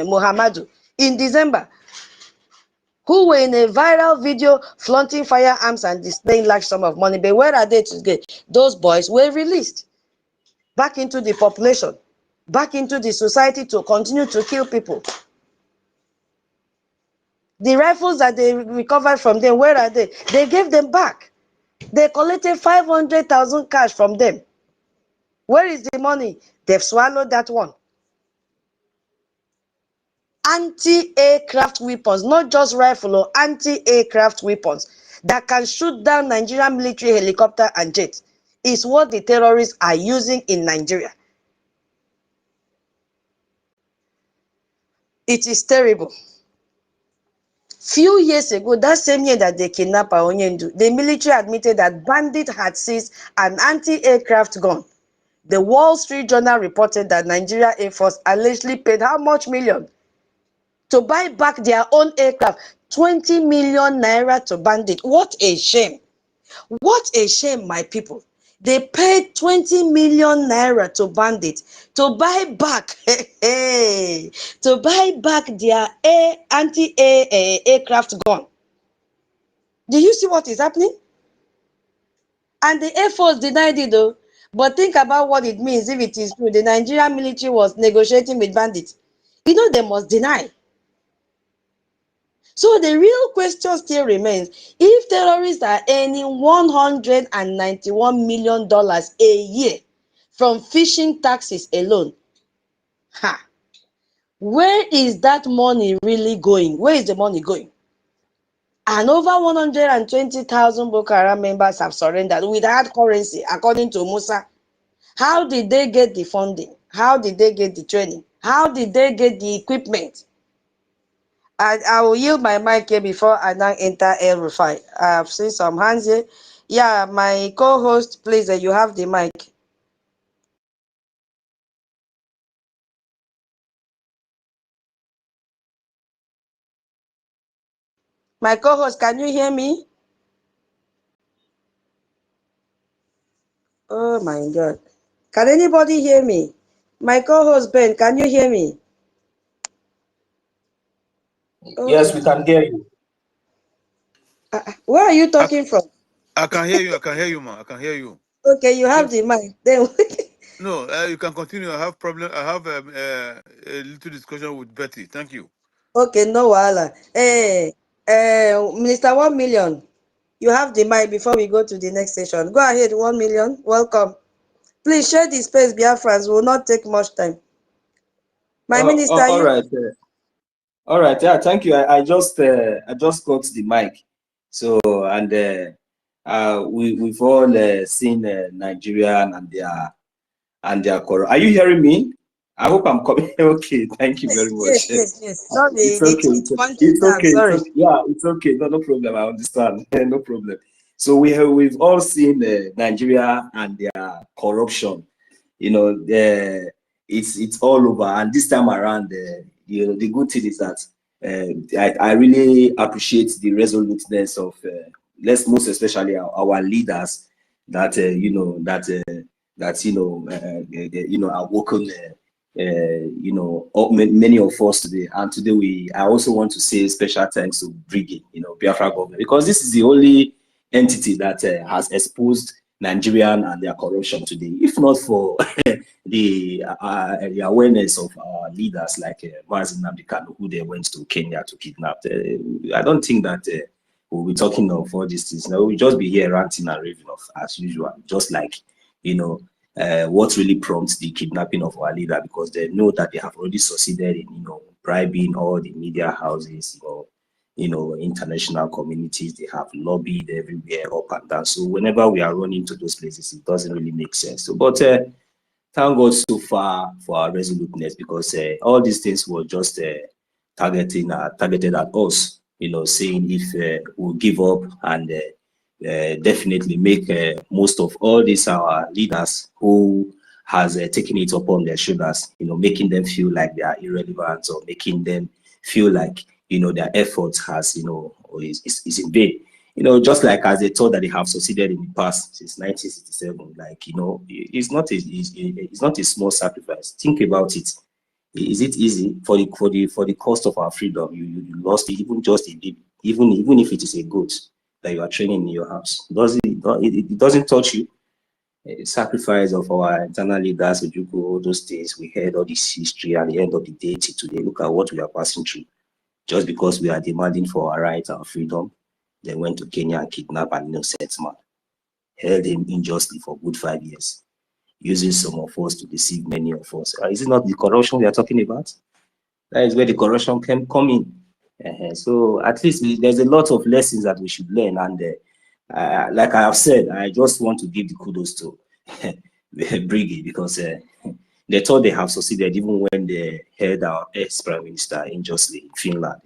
Muhammadu, in December, who were in a viral video flaunting firearms and displaying large sum of money. But where are they today? Those boys were released back into the population, back into the society to continue to kill people. The rifles that they recovered from them, where are they? They gave them back. They collected 500,000 cash from them. Where is the money? They've swallowed that one. Anti-aircraft weapons, not just rifle, or anti-aircraft weapons that can shoot down Nigerian military helicopter and jets is what the terrorists are using in Nigeria. It is terrible. Few years ago, that same year that they kidnapped Onyendu, the military admitted that bandits had seized an anti-aircraft gun. The Wall Street Journal reported that Nigeria Air Force allegedly paid how much million to buy back their own aircraft, 20 million naira to bandit. What a shame. What a shame, my people. They paid 20 million naira to bandits to buy back, to buy back their anti-aircraft gun. Do you see what is happening? And the Air Force denied it though. But think about what it means if it is true. The Nigerian military was negotiating with bandits. You know they must deny. So the real question still remains, if terrorists are earning $191 million a year from fishing taxes alone, where is that money really going? Where is the money going? And over 120,000 Boko Haram members have surrendered with hard currency, according to Musa. How did they get the funding? How did they get the training? How did they get the equipment? I will yield my mic here before I now enter El-Rufai. I've seen some hands here. Yeah, my co-host, please, you have the mic. My co-host, can you hear me? Oh my God. Can anybody hear me? My co-host, Ben, can you hear me? Yes, we can hear you. Where are you talking from? I can hear you. I can hear you, man. I can hear you. Okay, you have the mic. Then no, you can continue. I have problem. I have a little discussion with Betty. Thank you. Okay, no wahala. Hey, Minister 1 million, you have the mic before we go to the next session. Go ahead, 1 million. Welcome. Please share the space, Biafrans. Will not take much time. My minister, all right. All right. Yeah, thank you. I just got the mic. So and we've all seen Nigeria and their corruption. Are you hearing me? I hope I'm coming. Okay, thank you very much. Yes. Sorry, it's okay. it's okay. Sorry. Yeah, it's okay. No problem. I understand. No problem. So we've all seen Nigeria and their corruption. You know, it's all over. And this time around, the good thing is that I really appreciate the resoluteness of most especially our leaders that are working. Many of us today, and today I also want to say special thanks to Brigade, Biafra government, because this is the only entity that has exposed Nigerian and their corruption today. If not for the awareness of our leaders like NNAMDI KANU, who they went to Kenya to kidnap, I don't think that we'll be talking of all these things. Now we'll just be here ranting and raving off as usual, just like what really prompts the kidnapping of our leader, because they know that they have already succeeded in bribing all the media houses, international communities. They have lobbied everywhere up and down. So whenever we are running to those places, it doesn't really make sense. So, but thank God so far for our resoluteness, because all these things were just targeted at us, saying if we'll give up and definitely make most of all these our leaders who has taken it upon their shoulders, making them feel like they are irrelevant, or making them feel like their efforts has is in vain. Just like as they thought that they have succeeded in the past since 1967, like it's not a small sacrifice. Think about it. Is it easy for the cost of our freedom? You lost even just a baby, even if it is a goat that you are training in your house. It doesn't touch you. Sacrifice of our internal leaders, all those things. We heard all this history, at the end of the day today, look at what we are passing through. Just because we are demanding for our rights and freedom, they went to Kenya and kidnapped an innocent man, held him unjustly for good 5 years, using some of us to deceive many of us. Is it not the corruption we are talking about? That is where the corruption can come in. So at least there's a lot of lessons that we should learn. And like I have said, I just want to give the kudos to Brigade, because they thought they have succeeded even when they held our ex-prime minister unjustly in Finland.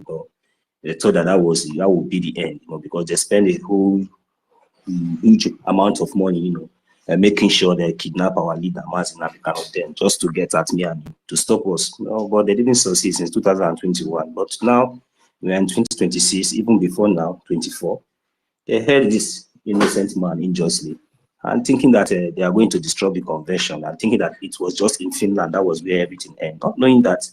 They thought that would be the end, because they spent a whole huge amount of money, making sure they kidnap our leader, them, just to get at me and to stop us. But they didn't succeed since 2021. But now We are in 2026, even before now, 24. They held this innocent man unjustly and thinking that they are going to destroy the convention and thinking that it was just in Finland, that was where everything ended, not knowing that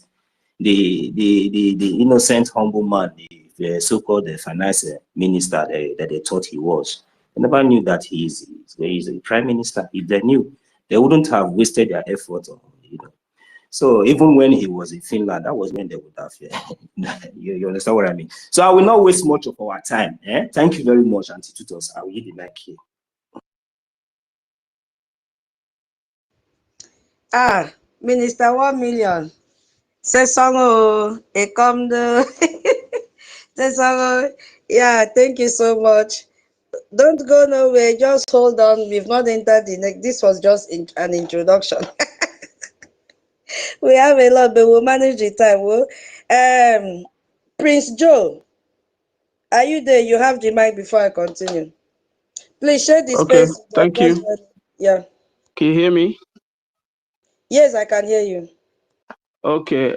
the innocent, humble man, the so-called finance minister that they thought he was, they never knew that he is a prime minister. If they knew, they wouldn't have wasted their effort, So even when he was in Finland, that was when they would have, you understand what I mean? So I will not waste much of our time. Thank you very much, Auntie Tutos. I will give the mic here. Minister 1 million. Say song, it come the say song. Yeah, thank you so much. Don't go nowhere, just hold on. We've not entered the next. This was just an introduction. We have a lot, but we'll manage the time. Prince Joe, are you there? You have the mic before I continue. Please share the Okay, space. thank you. Yeah. Can you hear me? Yes, I can hear you. Okay,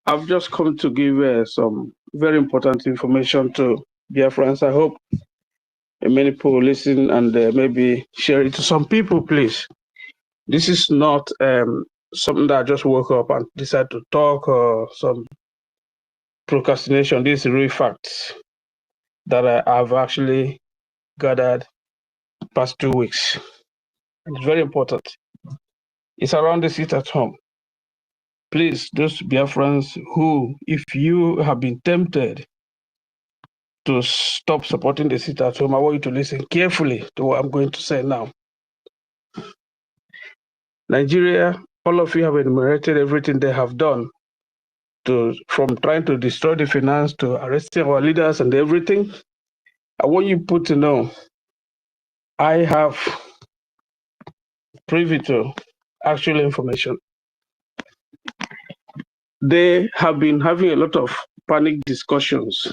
I've just come to give some very important information to dear friends. I hope many people listen and maybe share it to some people, please. This is not something that I just woke up and decided to talk or some procrastination. This is real facts that I've actually gathered past 2 weeks. It's very important. It's around the seat at home. Please, those Biafrans who, if you have been tempted to stop supporting the sit at home, I want you to listen carefully to what I'm going to say now. Nigeria, all of you have enumerated everything they have done from trying to destroy the finance to arresting our leaders and everything. I want you people to know, I have privy to actual information. They have been having a lot of panic discussions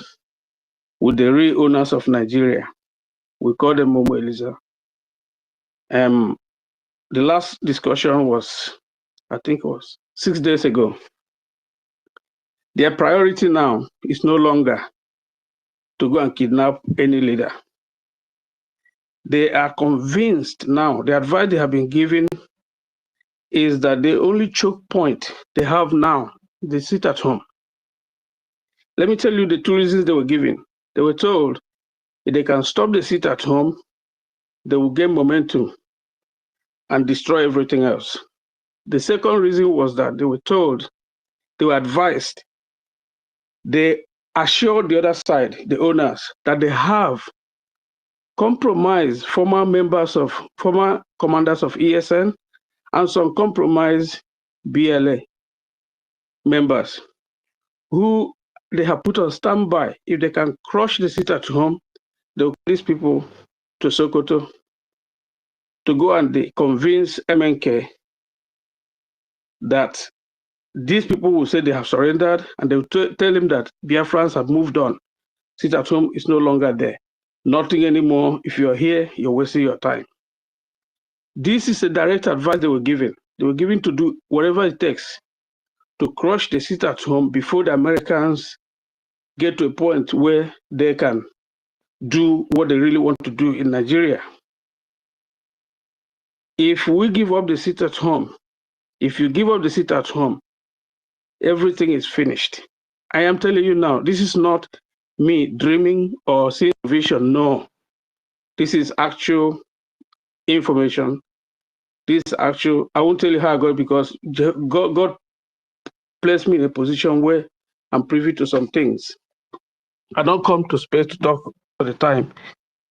with the real owners of Nigeria. We call them Momo Eliza. The last discussion was, I think it was 6 days ago. Their priority now is no longer to go and kidnap any leader. They are convinced now, the advice they have been given is that the only choke point they have now, they sit at home. Let me tell you the 2 reasons they were given. They were told if they can stop the sit at home, they will gain momentum and destroy everything else. The second reason was that they were told, they were advised, they assured the other side, the owners, that they have compromised former commanders of ESN and some compromised BLA members who they have put on standby. If they can crush the seat at home, they'll these people to Sokoto to go and convince MNK that these people will say they have surrendered, and they will tell him that Biafrans have moved on. Sit at home is no longer there. Nothing anymore. If you're here, you're wasting your time. This is a direct advice they were given. They were given to do whatever it takes to crush the sit at home before the Americans get to a point where they can do what they really want to do in Nigeria. If we give up the sit at home, if you give up the sit at home, everything is finished. I am telling you now, this is not me dreaming or seeing vision. No, this is actual information. This actual, I won't tell you how I got it because God placed me in a position where I'm privy to some things. I don't come to space to talk all the time.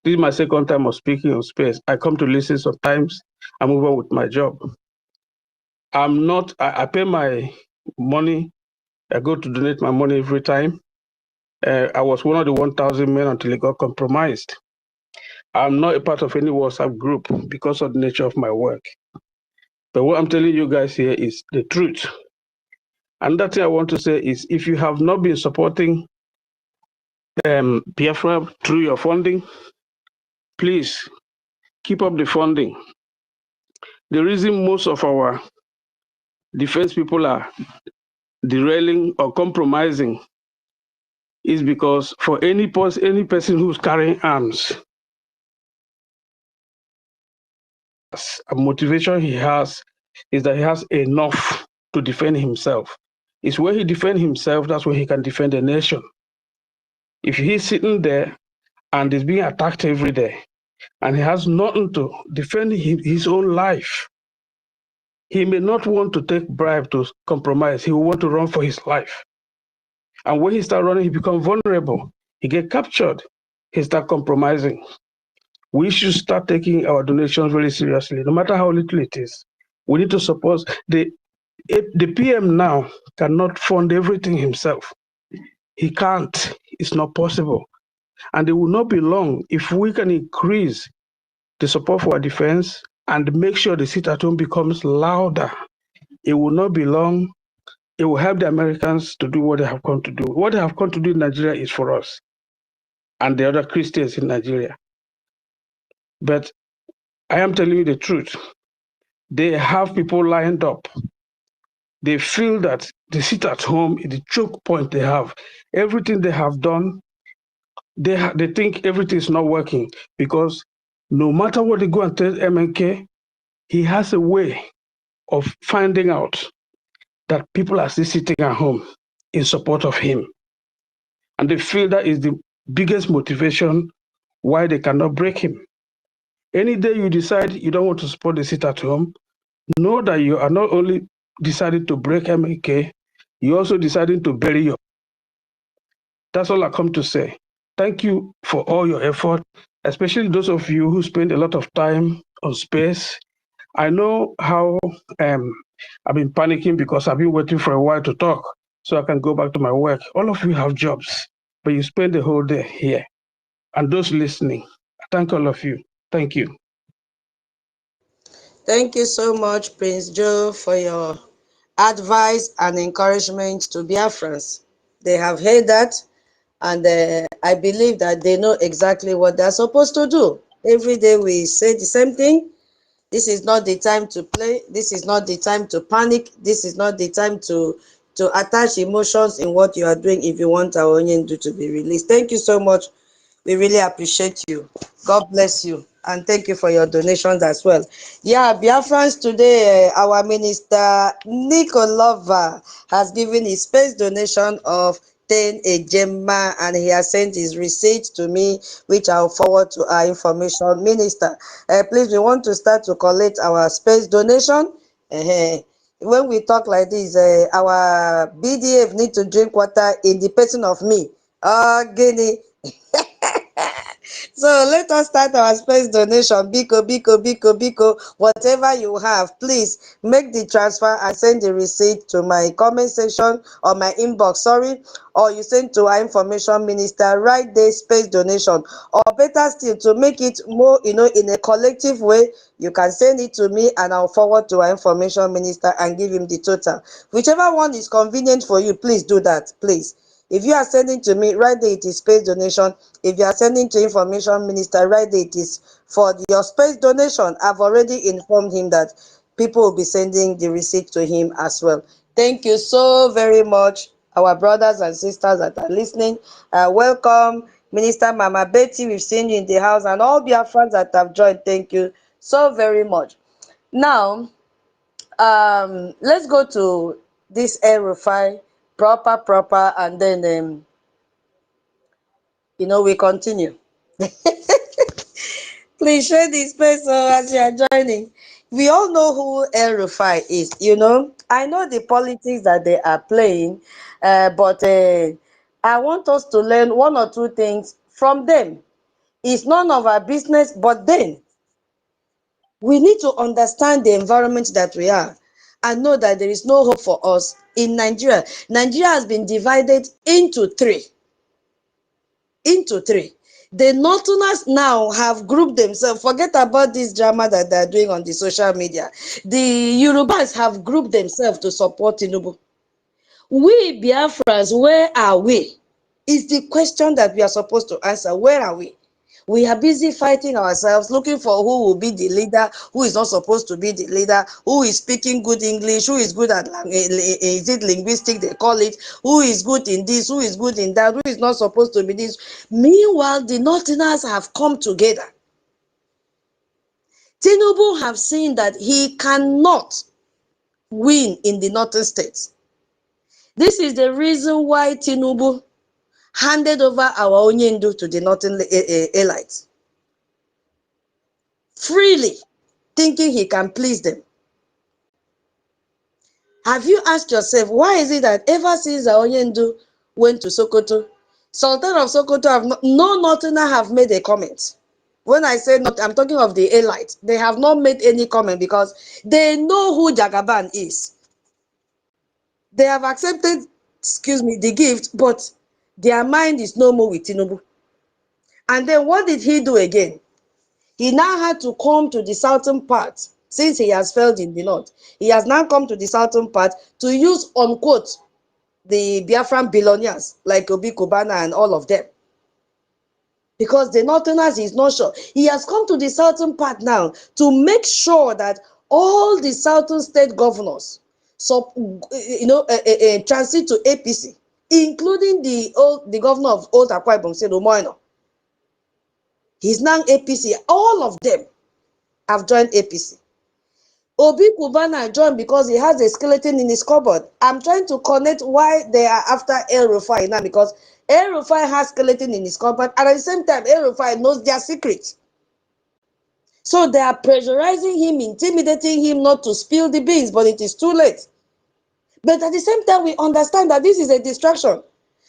This is my second time of speaking on space. I come to listen sometimes. I move on with my job. I'm not, I pay my money. I go to donate my money every time. I was one of the 1,000 men until it got compromised. I'm not a part of any WhatsApp group because of the nature of my work. But what I'm telling you guys here is the truth. Another thing I want to say is if you have not been supporting Biafra through your funding, please keep up the funding. The reason most of our defense people are derailing or compromising is because for any person who's carrying arms, a motivation he has is that he has enough to defend himself. It's where he defends himself, that's where he can defend the nation. If he's sitting there and is being attacked every day, and he has nothing to defend his own life, he may not want to take bribe to compromise. He will want to run for his life. And when he starts running, he becomes vulnerable. He gets captured. He starts compromising. We should start taking our donations very seriously, no matter how little it is. We need to support. The PM now cannot fund everything himself. He can't. It's not possible. And it will not be long if we can increase the support for our defense and make sure the sit-at-home becomes louder. It will not be long. It will help the Americans to do what they have come to do. What they have come to do in Nigeria is for us and the other Christians in Nigeria. But I am telling you the truth. They have people lined up. They feel that the sit-at-home is the choke point they have. Everything they have done, they think everything is not working because no matter what they go and tell MNK, he has a way of finding out that people are still sitting at home in support of him. And they feel that is the biggest motivation why they cannot break him. Any day you decide you don't want to support the sit-at-home, know that you are not only deciding to break MNK, you're also deciding to bury your. That's all I come to say. Thank you for all your effort, especially those of you who spend a lot of time on space. I know how I've been panicking because I've been waiting for a while to talk so I can go back to my work. All of you have jobs, but you spend the whole day here. And those listening, I thank all of you. Thank you. Thank you so much, Prince Joe, for your advice and encouragement to Biafrans. They have heard that, and I believe that they know exactly what they're supposed to do. Every day we say the same thing. This is not the time to play. This is not the time to panic. This is not the time to attach emotions in what you are doing if you want our Onyendu to be released. Thank you so much. We really appreciate you. God bless you. And thank you for your donations as well. Yeah, Biafrans today, our minister, Nikolova, has given his space donation of 10 Ejema, and he has sent his receipt to me, which I'll forward to our information minister. Please, we want to start to collect our space donation. When we talk like this, our BDF need to drink water in the person of me. Guinea. So let us start our space donation. Biko. Whatever you have, please make the transfer and send the receipt to my comment section or my inbox, or you send to our information minister, right there, space donation. Or better still, to make it more, in a collective way, you can send it to me and I'll forward to our information minister and give him the total. Whichever one is convenient for you, please do that, please. If you are sending to me, right there it is space donation. If you are sending to information minister, right there it is for your space donation. I've already informed him that people will be sending the receipt to him as well. Thank you so very much, our brothers and sisters that are listening. Welcome, Minister Mama Betty. We've seen you in the house, and all Biafrans that have joined. Thank you so very much. Now, let's go to this air proper, and then we continue. Please share this space as you are joining. We all know who El Rufai is. I know the politics that they are playing, but I want us to learn one or two things from them. It's none of our business, but then we need to understand the environment that we are and know that there is no hope for us in Nigeria. Nigeria has been divided into three. The Northerners now have grouped themselves. Forget about this drama that they're doing on the social media. The Yorubas have grouped themselves to support Tinubu. We Biafrans, where are we? Is the question that we are supposed to answer. Where are we? We are busy fighting ourselves, looking for who will be the leader, who is not supposed to be the leader, who is speaking good English, who is good at is it linguistic they call it, who is good in this, who is good in that, who is not supposed to be this. Meanwhile, the Northerners have come together. Tinubu have seen that he cannot win in the Northern states. This is the reason why Tinubu handed over our Onyendu to the Northern elites freely, thinking he can please them. Have you asked yourself, why is it that ever since Onyendu went to Sokoto, Sultan of Sokoto no Northerner have made a comment? When I say not, I'm talking of the elite. They have not made any comment because they know who Jagaban is. They have accepted, the gift, but their mind is no more with Tinubu. And then what did he do again? He now had to come to the southern part, since he has failed in the north. He has now come to the southern part to use, unquote, the Biafran billionaires like Obi Kubana and all of them. Because the northerners is not sure. He has come to the southern part now to make sure that all the southern state governors, transit to APC, including the governor of Old Akwa Ibom, Sedo Moino. He's now APC. All of them have joined APC. Obi Kubana joined because he has a skeleton in his cupboard. I'm trying to connect why they are after El Rufai now, because El Rufai has skeleton in his cupboard, and at the same time, El Rufai knows their secret. So they are pressurizing him, intimidating him not to spill the beans, but it is too late. But at the same time, we understand that this is a distraction,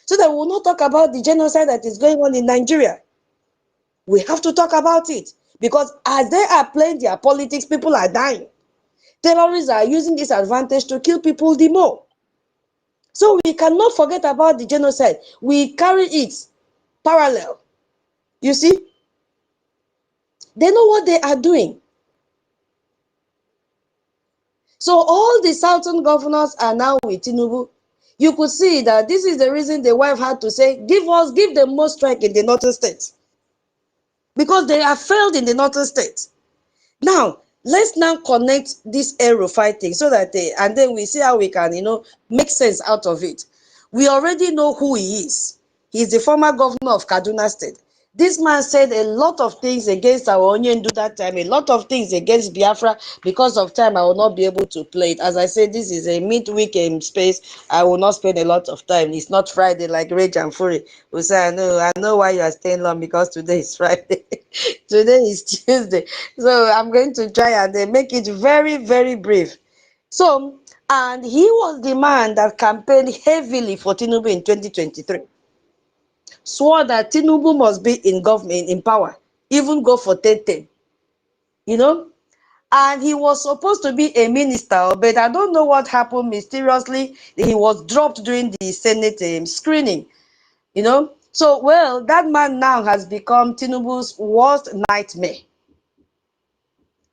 so that we will not talk about the genocide that is going on in Nigeria. We have to talk about it, because as they are playing their politics, people are dying. Terrorists are using this advantage to kill people the more. So we cannot forget about the genocide. We carry it parallel. You see? They know what they are doing. So all the southern governors are now with Tinubu. You could see that this is the reason the wife had to say, give them more strike in the northern states. Because they have failed in the northern states. Now, let's now connect this aero fighting so that and then we see how we can, make sense out of it. We already know who he is. He's the former governor of Kaduna State. This man said a lot of things against our Onyendu that time, a lot of things against Biafra. Because of time, I will not be able to play it. As I said, this is a midweek space. I will not spend a lot of time. It's not Friday like Rage and Fury. We say, I know why you are staying long, because today is Friday. Today is Tuesday. So I'm going to try and make it very, very brief. So, and he was the man that campaigned heavily for Tinubu in 2023. Swore that Tinubu must be in government, in power, even go for 10-10. And he was supposed to be a minister, but I don't know what happened mysteriously. He was dropped during the Senate screening, So, well, that man now has become Tinubu's worst nightmare.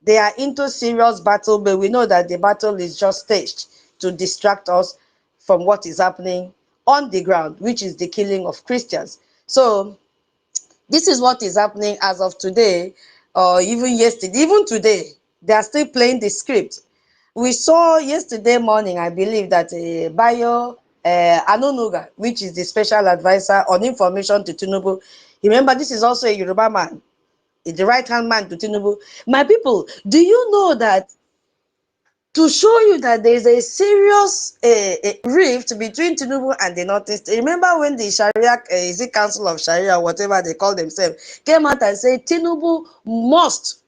They are into serious battle, but we know that the battle is just staged to distract us from what is happening on the ground, which is the killing of Christians. So this is what is happening as of today, or even yesterday, even today, they are still playing the script. We saw yesterday morning, I believe, that Bayo Anunuga, which is the special advisor on information to Tinubu, remember, this is also a Yoruba man, the right-hand man to Tinubu. My people, do you know that to show you that there is a serious rift between Tinubu and the Northeast? Remember when the Sharia, is it Council of Sharia, whatever they call themselves, came out and said Tinubu must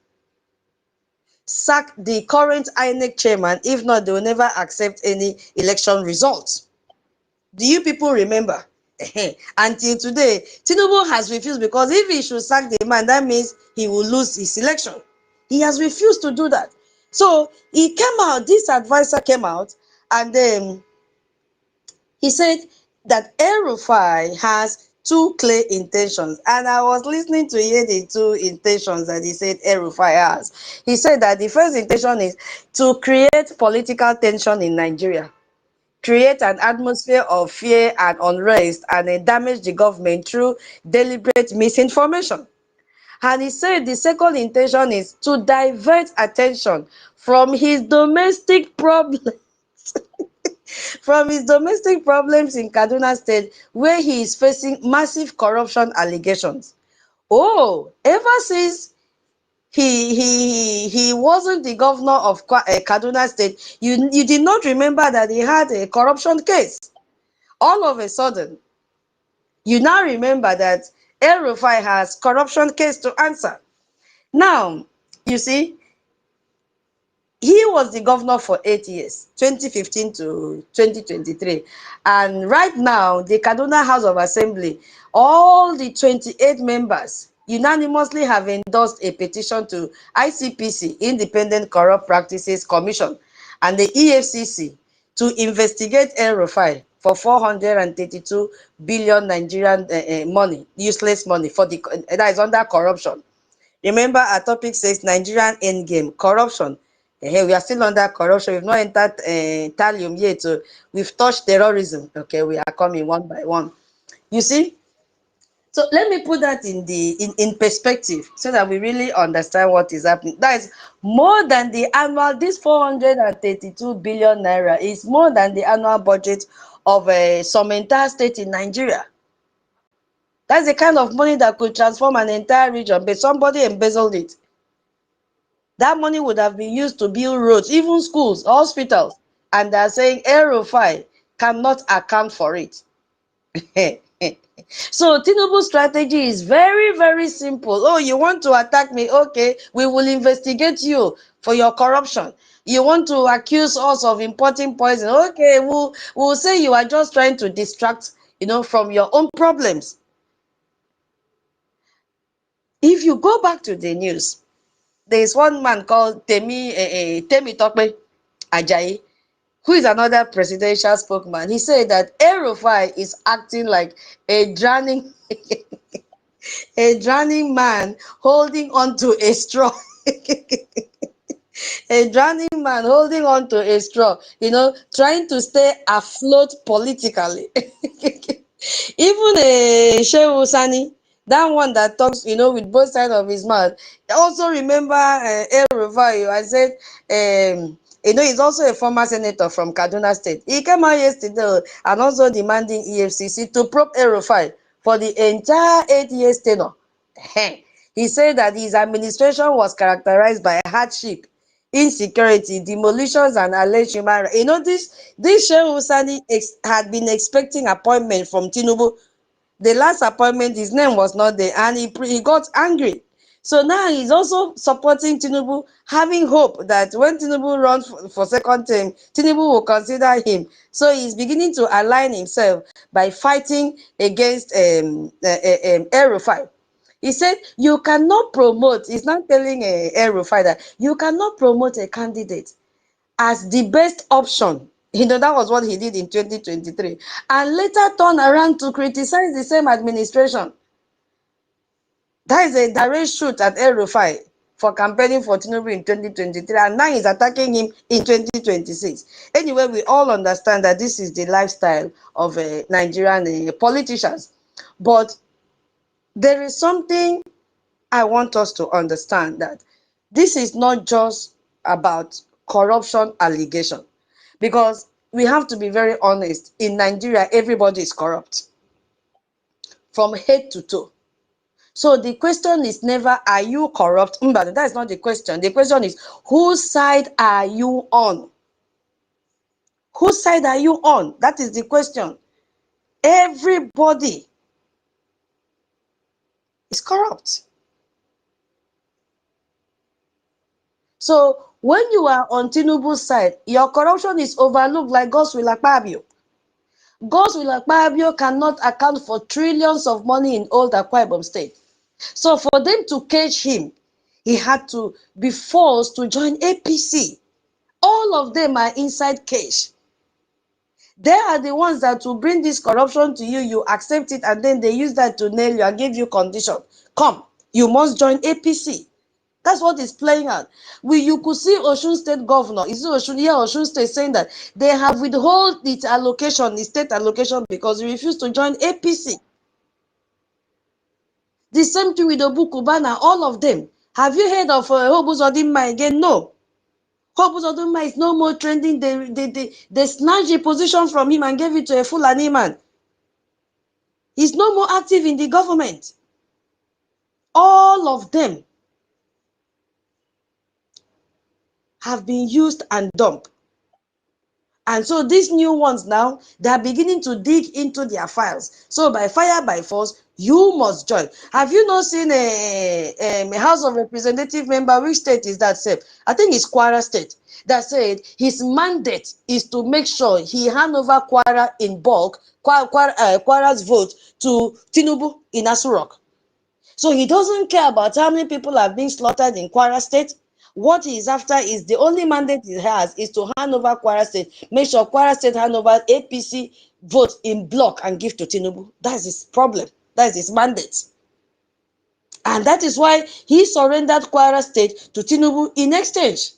sack the current INEC chairman, if not, they will never accept any election results. Do you people remember? Until today, Tinubu has refused, because if he should sack the man, that means he will lose his election. He has refused to do that. So he came out, this advisor came out, and then he said that El-Rufai has two clear intentions. And I was listening to hear the two intentions that he said El-Rufai has. He said that the first intention is to create political tension in Nigeria, create an atmosphere of fear and unrest, and then damage the government through deliberate misinformation. And he said the second intention is to divert attention from his domestic problems from his domestic problems in Kaduna State, where he is facing massive corruption allegations. Oh, ever since he wasn't the governor of Kaduna State, you did not remember that he had a corruption case. All of a sudden, you now remember that El-Rufai has corruption case to answer. Now, you see, he was the governor for 8 years, 2015 to 2023. And right now, the Kaduna House of Assembly, all the 28 members unanimously have endorsed a petition to ICPC, Independent Corrupt Practices Commission, and the EFCC to investigate El-Rufai for 432 billion Nigerian money, useless money, for the that is under corruption. Remember, our topic says Nigerian endgame, corruption. Hey, we are still under corruption. We've not entered thallium yet. So we've touched terrorism. Okay, we are coming one by one. You see? So let me put that in perspective so that we really understand what is happening. That is more than the annual, this 432 billion naira is more than the annual budget of some entire state in Nigeria. That's the kind of money that could transform an entire region, but somebody embezzled it. That money would have been used to build roads, even schools, hospitals. And they're saying El-Rufai cannot account for it. So Tinubu's strategy is very, very simple. Oh, you want to attack me? Okay, we will investigate you for your corruption. You want to accuse us of importing poison? Okay, we'll say you are just trying to distract, from your own problems. If you go back to the news, there is one man called Temitope Ajayi, who is another presidential spokesman. He said that El-Rufai is acting like a drowning man holding on to a straw. A drowning man holding on to a straw, trying to stay afloat politically. Even Shehu Sani, that one that talks, with both sides of his mouth. Also remember El-Rufai. I said, he's also a former senator from Kaduna State. He came out yesterday and also demanding EFCC to probe El-Rufai for the entire 8 years tenure. He said that his administration was characterized by hardship, insecurity, demolitions, and alleged human rights. This Shehu Sani had been expecting appointment from Tinubu. The last appointment, his name was not there, and he got angry. So now he's also supporting Tinubu, having hope that when Tinubu runs for second term, Tinubu will consider him. So he's beginning to align himself by fighting against El-Rufai. He said, you cannot promote, he's not telling El-Rufai that you cannot promote a candidate as the best option. That was what he did in 2023. And later turn around to criticize the same administration. That is a direct shoot at El-Rufai for campaigning for Tinubu in 2023. And now he's attacking him in 2026. Anyway, we all understand that this is the lifestyle of Nigerian politicians. But there is something I want us to understand, that this is not just about corruption allegation. Because we have to be very honest, in Nigeria, everybody is corrupt from head to toe. So the question is never, are you corrupt? But that is not the question. The question is, whose side are you on? Whose side are you on? That is the question. Everybody is corrupt. So when you are on Tinubu's side, your corruption is overlooked like Godswill Akpabio. Godswill Akpabio cannot account for trillions of money in old Akwa Ibom State. So for them to cage him, he had to be forced to join APC. All of them are inside cage. They are the ones that will bring this corruption to you. You accept it, and then they use that to nail you and give you condition. Come, you must join APC. That's what is playing out. You could see Osun State Governor, Osun State, saying that they have withheld its allocation, its state allocation, because he refused to join APC. The same thing with Obu Kubana, all of them. Have you heard of Hobuzodinma again? No. Hobuzodinma is no more trending. They snatched the position from him and gave it to a Fulani man. He's no more active in the government. All of them have been used and dumped. And so these new ones now, they are beginning to dig into their files. So by fire, by force, you must join. Have you not seen a House of Representative member? Which state is that, safe? I think it's Kwara State. That said his mandate is to make sure he hand over Kwara in bulk, Kwara's vote to Tinubu in Asurok. So he doesn't care about how many people are being slaughtered in Kwara State. What he is after is the only mandate he has is to hand over Kwara State, make sure Kwara State hand over APC vote in block and give to Tinubu. That's his problem. That's his mandate. And that is why he surrendered Kwara State to Tinubu in exchange.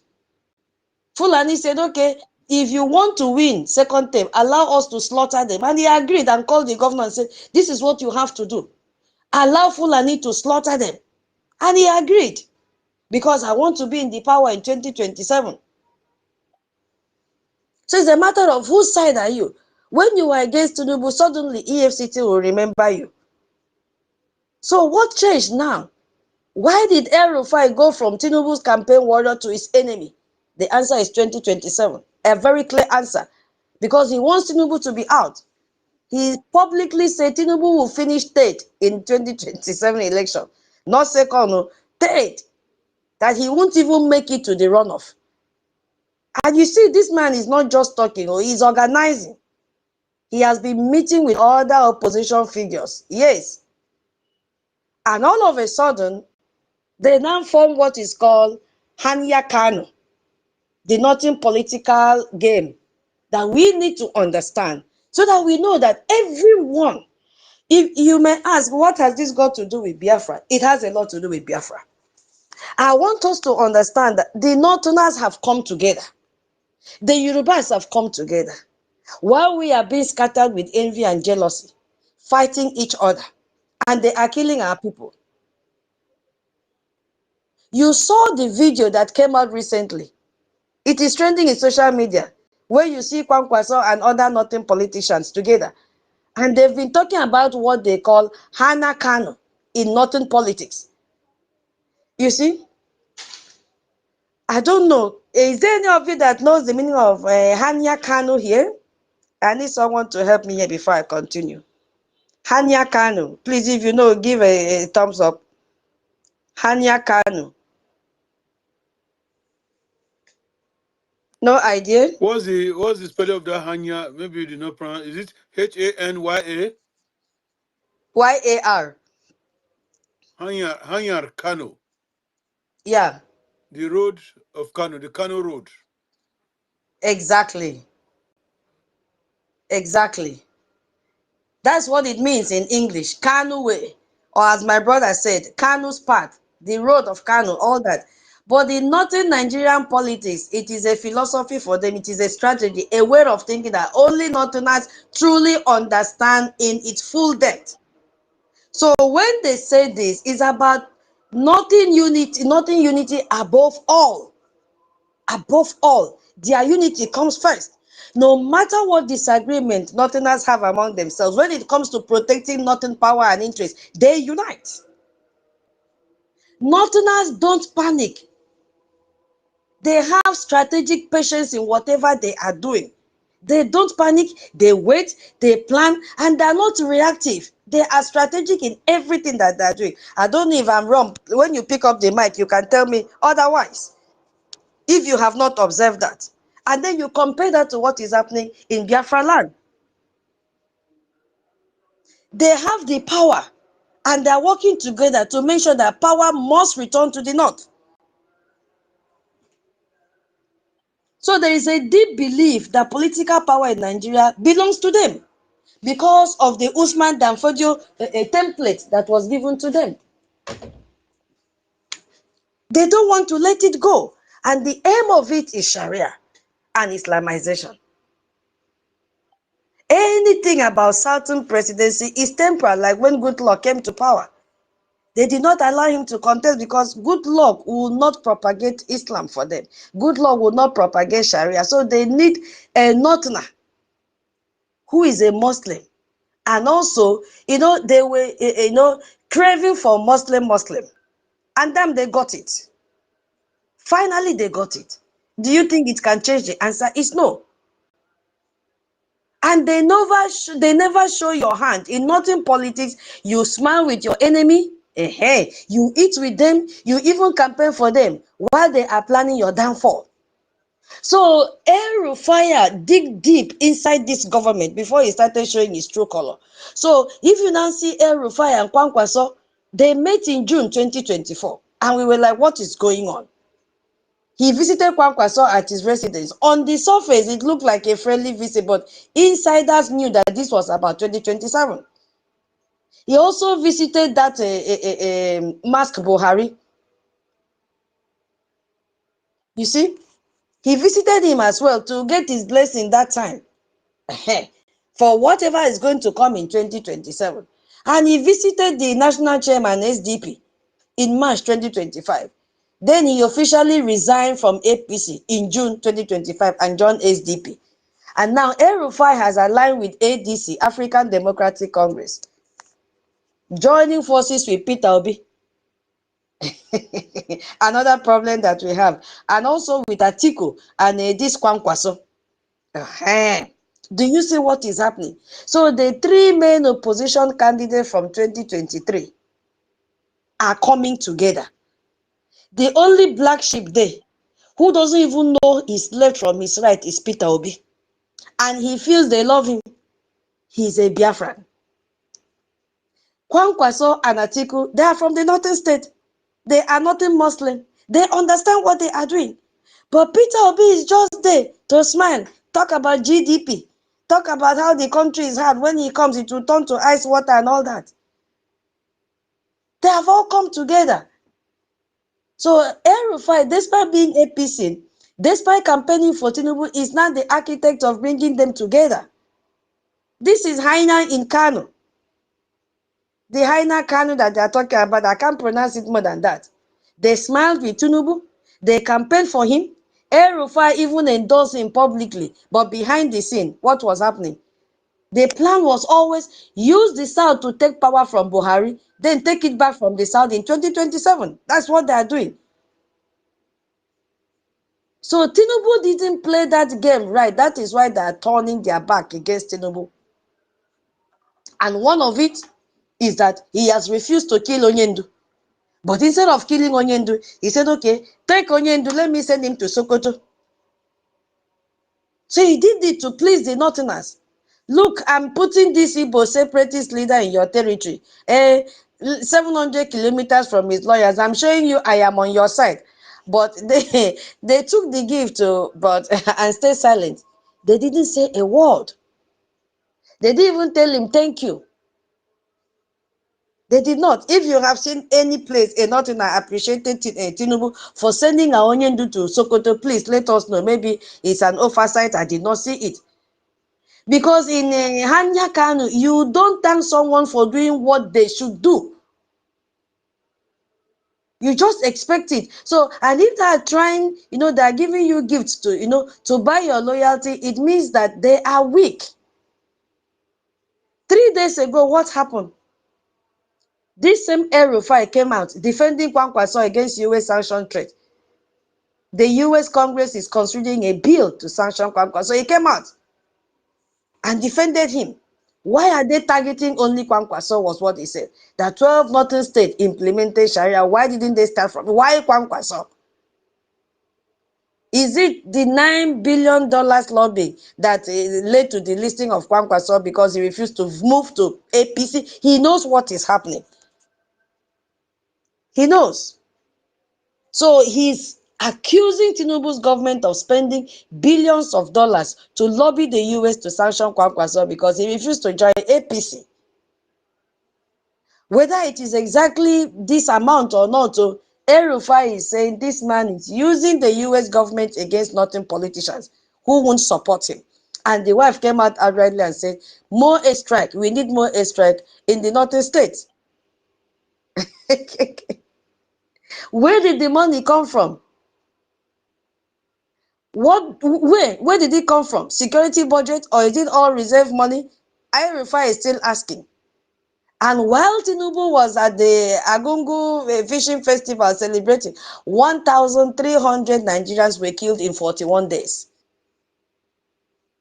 Fulani said, okay, if you want to win second term, allow us to slaughter them. And he agreed and called the governor and said, this is what you have to do. Allow Fulani to slaughter them. And he agreed. Because I want to be in the power in 2027. So it's a matter of whose side are you. When you are against Tinubu, suddenly EFCT will remember you. So what changed now? Why did El-Rufai go from Tinubu's campaign warrior to his enemy? The answer is 2027. A very clear answer. Because he wants Tinubu to be out. He publicly said Tinubu will finish third in 2027 election. Not second, no, third. That he won't even make it to the runoff. And you see, this man is not just talking, he's organizing. He has been meeting with other opposition figures. Yes. And all of a sudden, they now form what is called KANU, the Northern political game that we need to understand so that we know that everyone, if you may ask, what has this got to do with Biafra? It has a lot to do with Biafra. I want us to understand that the Northerners have come together. The Yorubas have come together. While we are being scattered with envy and jealousy, fighting each other, and they are killing our people. You saw the video that came out recently. It is trending in social media, where you see Kwankwaso and other Northern politicians together. And they've been talking about what they call KANU in Northern politics. You see? I don't know. Is there any of you that knows the meaning of KANU here? I need someone to help me here before I continue. KANU. Please, if you know, give a thumbs up. KANU. No idea? What's the spelling of that Hanya? Maybe you did not pronounce. Is it Hanya? YAR. Hanyar Kano. Yeah. The road of Kano, the Kano road. Exactly. Exactly. That's what it means in English. Kanu way. Or as my brother said, Kanu's path. The road of Kanu, all that. But in Northern Nigerian politics, it is a philosophy for them. It is a strategy, a way of thinking that only Northerners truly understand in its full depth. So when they say this, it's about Northern unity above all. Above all, their unity comes first. No matter what disagreement Northerners have among themselves, when it comes to protecting Northern power and interest, they unite. Northerners don't panic. They have strategic patience in whatever they are doing. They don't panic, they wait, they plan, and they're not reactive. They are strategic in everything that they're doing. I don't know if I'm wrong. When you pick up the mic, you can tell me otherwise, if you have not observed that. And then you compare that to what is happening in Biafra land. They have the power, and they're working together to make sure that power must return to the north. So there is a deep belief that political power in Nigeria belongs to them because of the Usman Danfodio template that was given to them. They don't want to let it go. And the aim of it is Sharia and Islamization. Anything about Southern presidency is temporal, like when Goodluck came to power. They did not allow him to contest because good luck will not propagate Islam for them. Good luck will not propagate Sharia. So they need a Northerner who is a Muslim. And also, they were, craving for Muslim. And then they got it. Finally, they got it. Do you think it can change? The answer is no. And they never show your hand. In nothing politics, you smile with your enemy. You eat with them. You even campaign for them while they are planning your downfall. So El-Rufai dig deep inside this government before he started showing his true color. So if you now see El-Rufai and Kwankwaso, they met in June 2024. And we were like, what is going on? He visited Kwankwaso at his residence. On the surface, it looked like a friendly visit, but insiders knew that this was about 2027. He also visited that Mask Buhari. You see, he visited him as well to get his blessing that time for whatever is going to come in 2027. And he visited the national chairman SDP in March 2025. Then he officially resigned from APC in June 2025 and joined SDP. And now El-Rufai has aligned with ADC, African Democratic Congress, joining forces with Peter Obi. Another problem that we have. And also with Atiku and this Kwankwaso. Do you see what is happening? So the three main opposition candidates from 2023 are coming together. The only black sheep there who doesn't even know his left from his right is Peter Obi. And he feels they love him. He's a Biafran. Kwankwaso and Atiku, they are from the northern state. They are not Muslim. They understand what they are doing. But Peter Obi is just there to smile, talk about GDP, talk about how the country is hard. When he comes, it will turn to ice water and all that. They have all come together. So El-Rufai, despite being APC, despite campaigning for Tinubu, is not the architect of bringing them together. This is Haina in KANU. The Haina KANU that they are talking about, I can't pronounce it more than that. They smiled with Tinubu. They campaigned for him. El-Rufai even endorsed him publicly. But behind the scene, what was happening? The plan was always use the South to take power from Buhari, then take it back from the South in 2027. That's what they are doing. So Tinubu didn't play that game right. That is why they are turning their back against Tinubu. And one of it is that he has refused to kill Onyendu. But instead of killing Onyendu, he said, okay, take Onyendu, let me send him to Sokoto. So he did it to please the Northerners. Look, I'm putting this Igbo separatist leader in your territory. 700 kilometers from his lawyers. I'm showing you I am on your side. But they took the gift and stayed silent. They didn't say a word. They didn't even tell him thank you. They did not. If you have seen any place, a Northerner appreciated Tinubu for sending Onyendu to Sokoto, please let us know. Maybe it's an oversight. I did not see it. Because in Hanya KANU, you don't thank someone for doing what they should do. You just expect it. So, and if they are trying, they are giving you gifts to buy your loyalty, it means that they are weak. 3 days ago, what happened? This same El-Rufai came out defending Kwankwaso against US sanction trade. The US Congress is considering a bill to sanction Kwankwaso. So he came out and defended him. Why are they targeting only Kwankwaso was what he said. That 12 northern states implemented Sharia. Why didn't they start from? Why Kwankwaso? Is it the $9 billion lobby that led to the listing of Kwankwaso because he refused to move to APC? He knows what is happening. He knows. So he's accusing Tinubu's government of spending billions of dollars to lobby the US to sanction Kwankwaso because he refused to join APC. Whether it is exactly this amount or not, El-Rufai is saying this man is using the US government against northern politicians who won't support him. And the wife came out outrightly and said, more airstrike. We need more airstrike in the northern states. Where did the money come from? Where did it come from? Security budget, or is it all reserve money? IRFI is still asking. And while Tinubu was at the Agungu Fishing Festival celebrating, 1,300 Nigerians were killed in 41 days.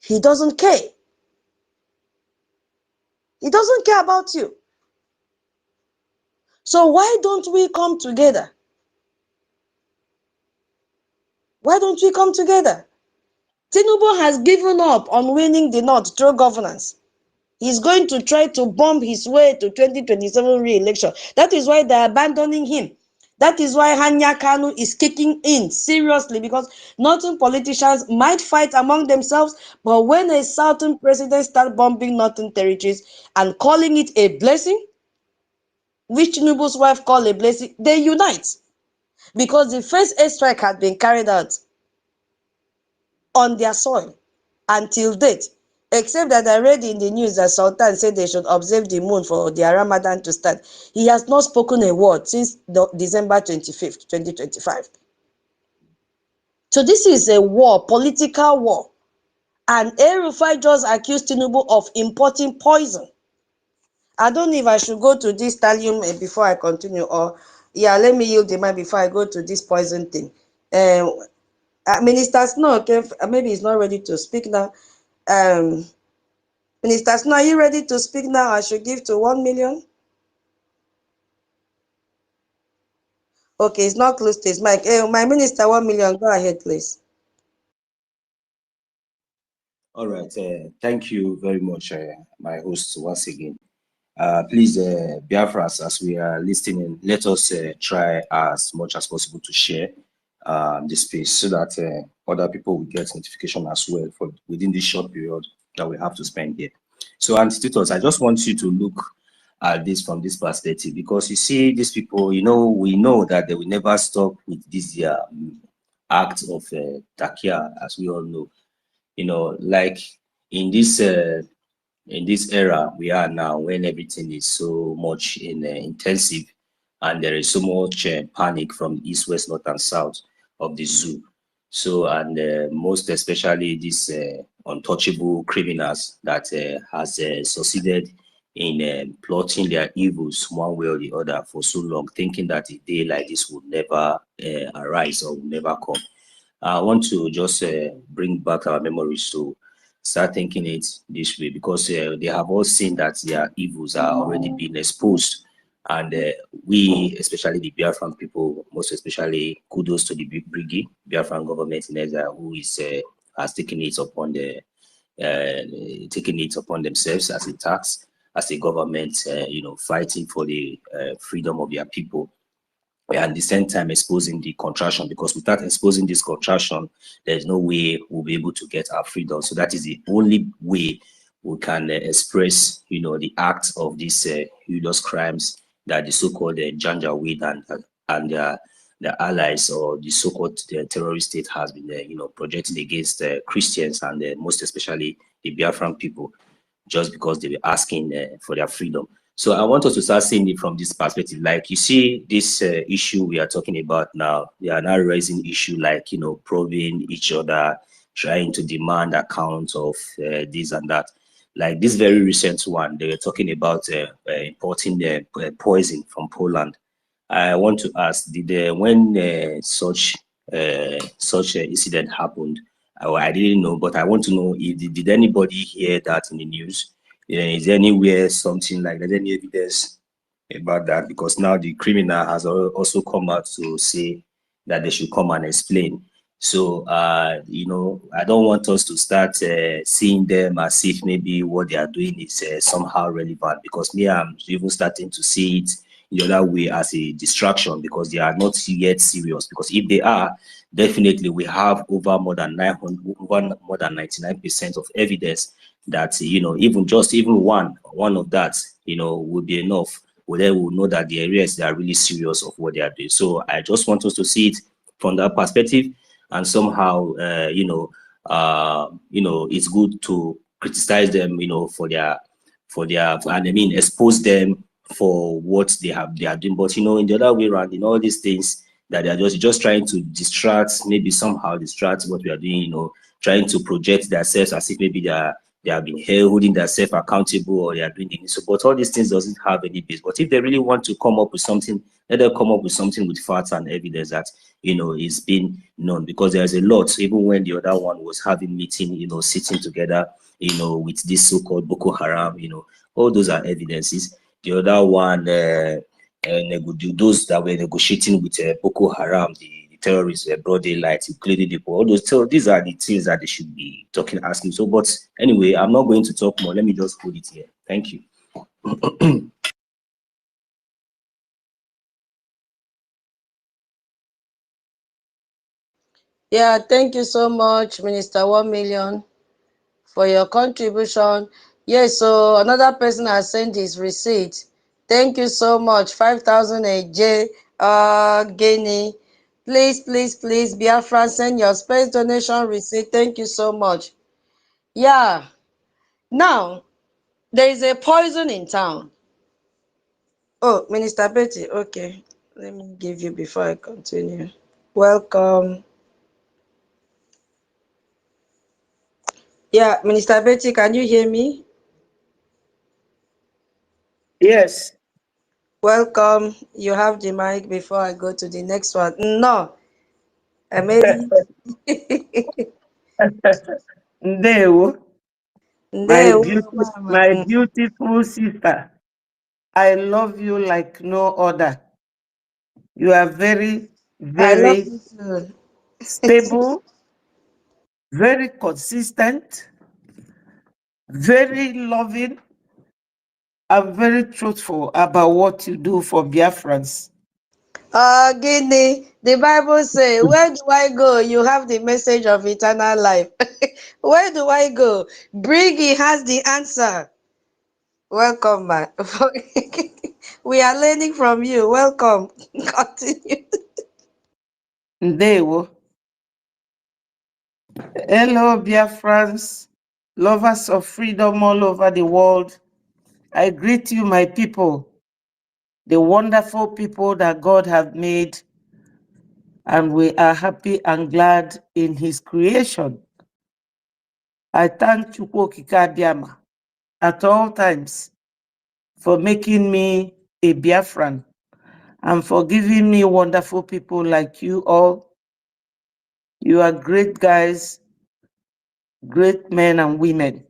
He doesn't care. He doesn't care about you. So why don't we come together? Why don't we come together? Tinubu has given up on winning the North through governance. He's going to try to bomb his way to 2027 re-election. That is why they're abandoning him. That is why KANU is kicking in seriously, because northern politicians might fight among themselves, but when a southern president starts bombing northern territories and calling it a blessing, which Tinubu's wife called a blessing, they unite. Because the first airstrike had been carried out on their soil until date, except that I read in the news that Sultan said they should observe the moon for their Ramadan to start. He has not spoken a word since December 25th, 2025. So this is a war, political war. And El-Rufai just accused Tinubu of importing poison. I don't know if I should go to this thallium before I continue, or yeah, let me yield the mic before I go to this poison thing. Minister Snow, okay, maybe he's not ready to speak now. Minister Snow, are you ready to speak now? I should give to 1 million. Okay, it's not close to his mic. My minister, 1 million. Go ahead, please. All right. Thank you very much, my host, once again. Please, Biafras, as we are listening, let us try as much as possible to share the space so that other people will get notification as well for within this short period that we have to spend here. So, Antithetos, I just want you to look at this from this perspective, because you see, these people, we know that they will never stop with this act of Takia, as we all know. Like in this era we are now, when everything is so much intensive and there is so much panic from east, west, north, and south of the zoo. So, and most especially these untouchable criminals that has succeeded in plotting their evils one way or the other for so long, thinking that a day like this would never arise or will never come. I want to just bring back our memories to start thinking it this way, because they have all seen that their evils are already being exposed. And we, especially the Biafran people, most especially kudos to the Brigade, Biafran government in exile, who is has taken it upon themselves as a tax, as a government, fighting for the freedom of their people. And at the same time exposing the contraction, because without exposing this contraction, there's no way we'll be able to get our freedom. So that is the only way we can express, the acts of these heinous crimes that the so-called Janjaweed and the allies, or the so-called terrorist state, has been, projecting against Christians, and most especially the Biafran people, just because they were asking for their freedom. So I want us to start seeing it from this perspective. Like, you see, this issue we are talking about now, they are now raising issue like, probing each other, trying to demand accounts of this and that. Like this very recent one, they were talking about importing poison from Poland. I want to ask, when such incident happened, I didn't know, but I want to know, did anybody hear that in the news? Is there anywhere something like that, any evidence about that? Because now the criminal has also come out to say that they should come and explain. So, I don't want us to start seeing them as if maybe what they are doing is somehow relevant, because me, I'm even starting to see it in the other way as a distraction, because they are not yet serious. Because if they are, definitely we have over more than 99% of evidence that, even one of that, would be enough. Well, they will know that the areas, they are really serious of what they are doing. So I just want us to see it from that perspective, and somehow, it's good to criticize them, for their, and I mean, expose them for what they are doing. But in the other way around, in all these things that they are just trying to distract, maybe somehow distract what we are doing, trying to project themselves as if maybe they have been holding themselves accountable, or they are doing this. So, but all these things doesn't have any base. But if they really want to come up with something, let them come up with something with facts and evidence that is being known, because there's a lot. Even when the other one was having meeting, sitting together, with this so-called Boko Haram, all those are evidences. The other one, those that were negotiating with Boko Haram, the terrorists, broad daylight, including the all those. So these are the things that they should be asking. So, but anyway, I'm not going to talk more. Let me just hold it here. Thank you. Yeah, thank you so much, Minister 1 million, for your contribution. Yes, so another person has sent his receipt. Thank you so much. 5,000 AJ, Guinea. Please, Biafra, send your space donation receipt. Thank you so much. Yeah. Now, there is a poison in town. Oh, Minister Betty, okay. Let me give you before I continue. Welcome. Yeah, Minister Betty, can you hear me? Yes. Welcome. You have the mic before I go to the next one. No. Amazing. Ndeo, my beautiful sister. I love you like no other. You are very, I love very you too. stable, very consistent, very loving, and very truthful about what you do for Biafrans. Guinea, the Bible says, where do I go? You have the message of eternal life. Where do I go? Briggy has the answer. Welcome, man. We are learning from you. Welcome. Continue. Ndeo. Hello, Biafrans, lovers of freedom all over the world. I greet you, my people, the wonderful people that God has made, and we are happy and glad in his creation. I thank Chukwu Okike Abiama at all times for making me a Biafran and for giving me wonderful people like you all. You are great guys, great men and women.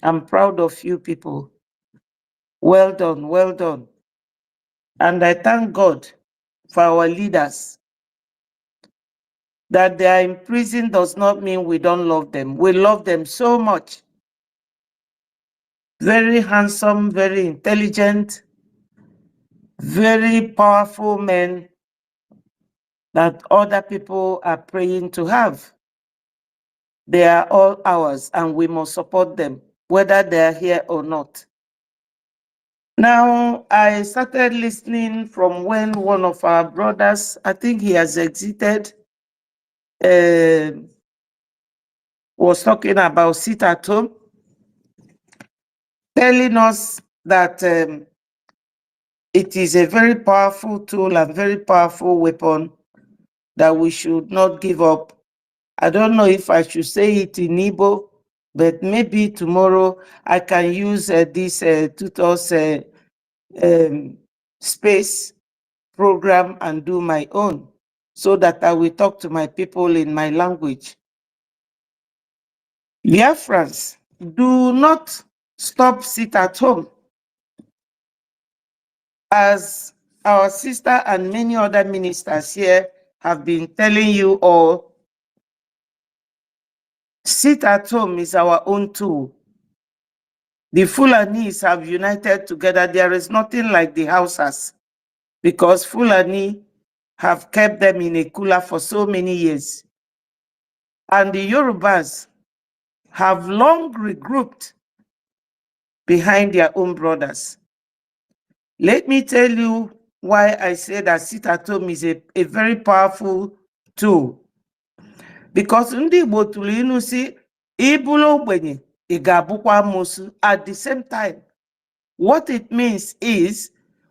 I'm proud of you people. Well done, well done. And I thank God for our leaders. That they are in prison does not mean we don't love them. We love them so much. Very handsome, very intelligent, very powerful men that other people are praying to have. They are all ours and we must support them, whether they are here or not. Now, I started listening from when one of our brothers, I think he has exited, was talking about sit at home, telling us that it is a very powerful tool and very powerful weapon that we should not give up. I don't know if I should say it in Igbo, but maybe tomorrow I can use this tutors space program and do my own so that I will talk to my people in my language. Biafrans, do not stop sit at home. As our sister and many other ministers here have been telling you all, sit at home is our own tool. The Fulanis have united together. There is nothing like the Hausas because Fulani have kept them in a cooler for so many years. And the Yorubas have long regrouped behind their own brothers. Let me tell you why I say that sit at home is a very powerful tool. Because ndị Igbo tụrụ inu si ibulu ogbenye ị ga-abụkwa amosu. At the same time, what it means is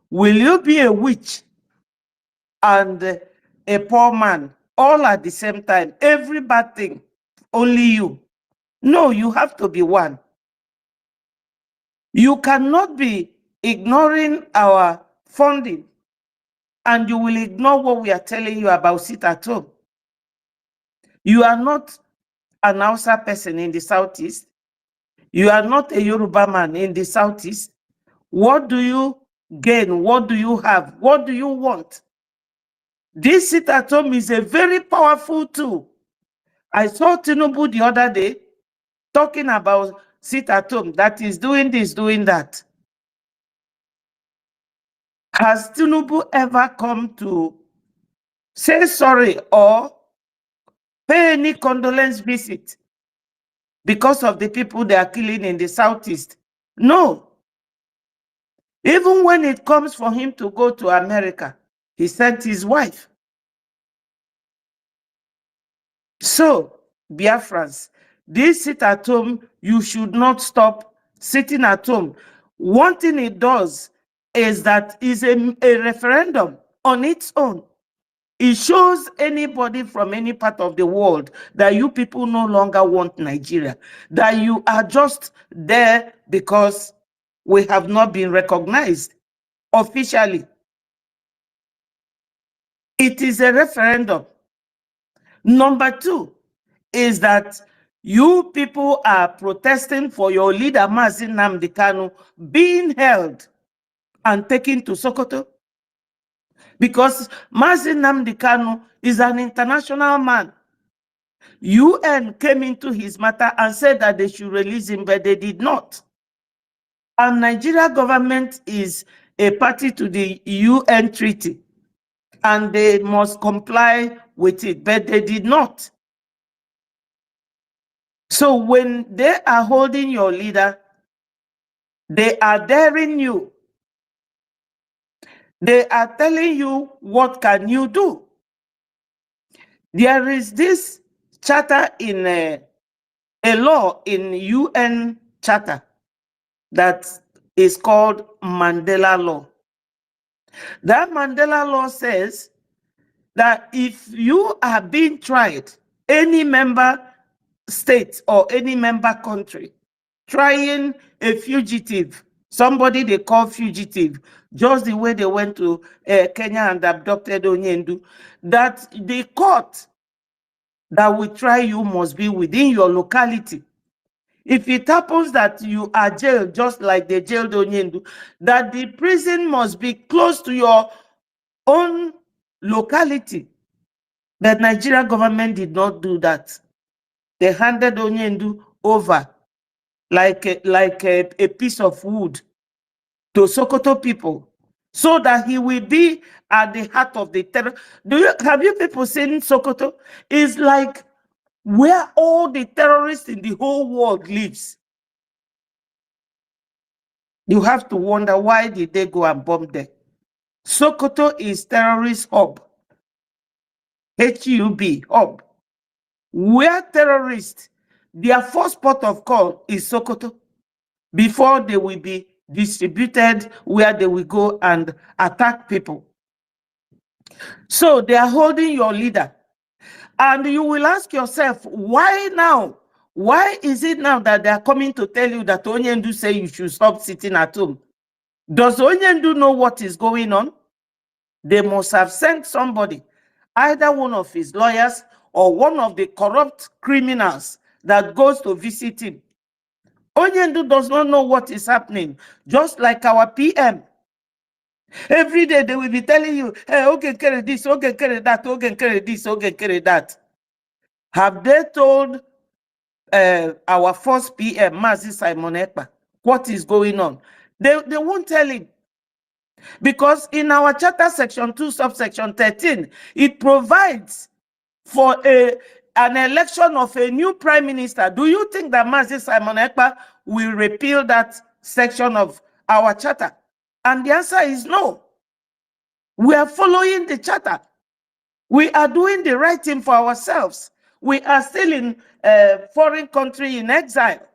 Will you be a witch and a poor man all at the same time? Every bad thing, only you. No, you have to be one. You cannot be ignoring our funding and you will ignore what we are telling you about sit at home. You are not an Hausa person in the Southeast. You are not a Yoruba man in the Southeast. What do you gain? What do you have? What do you want? This sit at home is a very powerful tool. I saw Tinubu the other day talking about sit at home, that is doing this, doing that. Has Tinubu ever come to say sorry or pay any condolence visit because of the people they are killing in the Southeast? No. Even when it comes for him to go to America, he sent his wife. So, Biafrans, this sit at home, you should not stop sitting at home. One thing it does is that is a referendum on its own. It shows anybody from any part of the world that you people no longer want Nigeria, that you are just there because we have not been recognized officially. It is a referendum. Number two is that you people are protesting for your leader, NNAMDI KANU, being held and taken to Sokoto. Because NNAMDI KANU is an international man. UN came into his matter and said that they should release him, but they did not. And Nigeria government is a party to the UN treaty, and they must comply with it, but they did not. So when they are holding your leader, they are daring you. They are telling you, what can you do? There is this charter in a law in UN charter that is called Mandela Law. That Mandela Law says that if you are being tried, any member state or any member country trying a fugitive, somebody they call fugitive, just the way they went to Kenya and abducted Onyendu, that the court that will try you must be within your locality. If it happens that you are jailed, just like they jailed Onyendu, that the prison must be close to your own locality. The Nigerian government did not do that. They handed Onyendu over like a piece of wood to Sokoto people, so that he will be at the heart of the terror. Have you people seen Sokoto? It's like where all the terrorists in the whole world lives. You have to wonder, why did they go and bomb there? Sokoto is terrorist hub. HUB, hub. Where terrorists, their first port of call is Sokoto, before they will be distributed where they will go and attack people. So they are holding your leader. And you will ask yourself, why now? Why is it now that they are coming to tell you that Onyendu say you should stop sitting at home? Does Onyendu know what is going on? They must have sent somebody, either one of his lawyers or one of the corrupt criminals that goes to visit him. Onyendu does not know what is happening, just like our PM. Every day they will be telling you, hey, okay, carry this, okay, carry that, okay, carry this, okay, carry that. Have they told our first PM, Mazi Simon Ekpa, what is going on? They won't tell him. Because in our charter section 2, subsection 13, it provides for an election of a new prime minister. Do you think that Mazi Simon Ekpa will repeal that section of our charter? And the answer is no. We are following the charter. We are doing the right thing for ourselves. We are still in a foreign country in exile,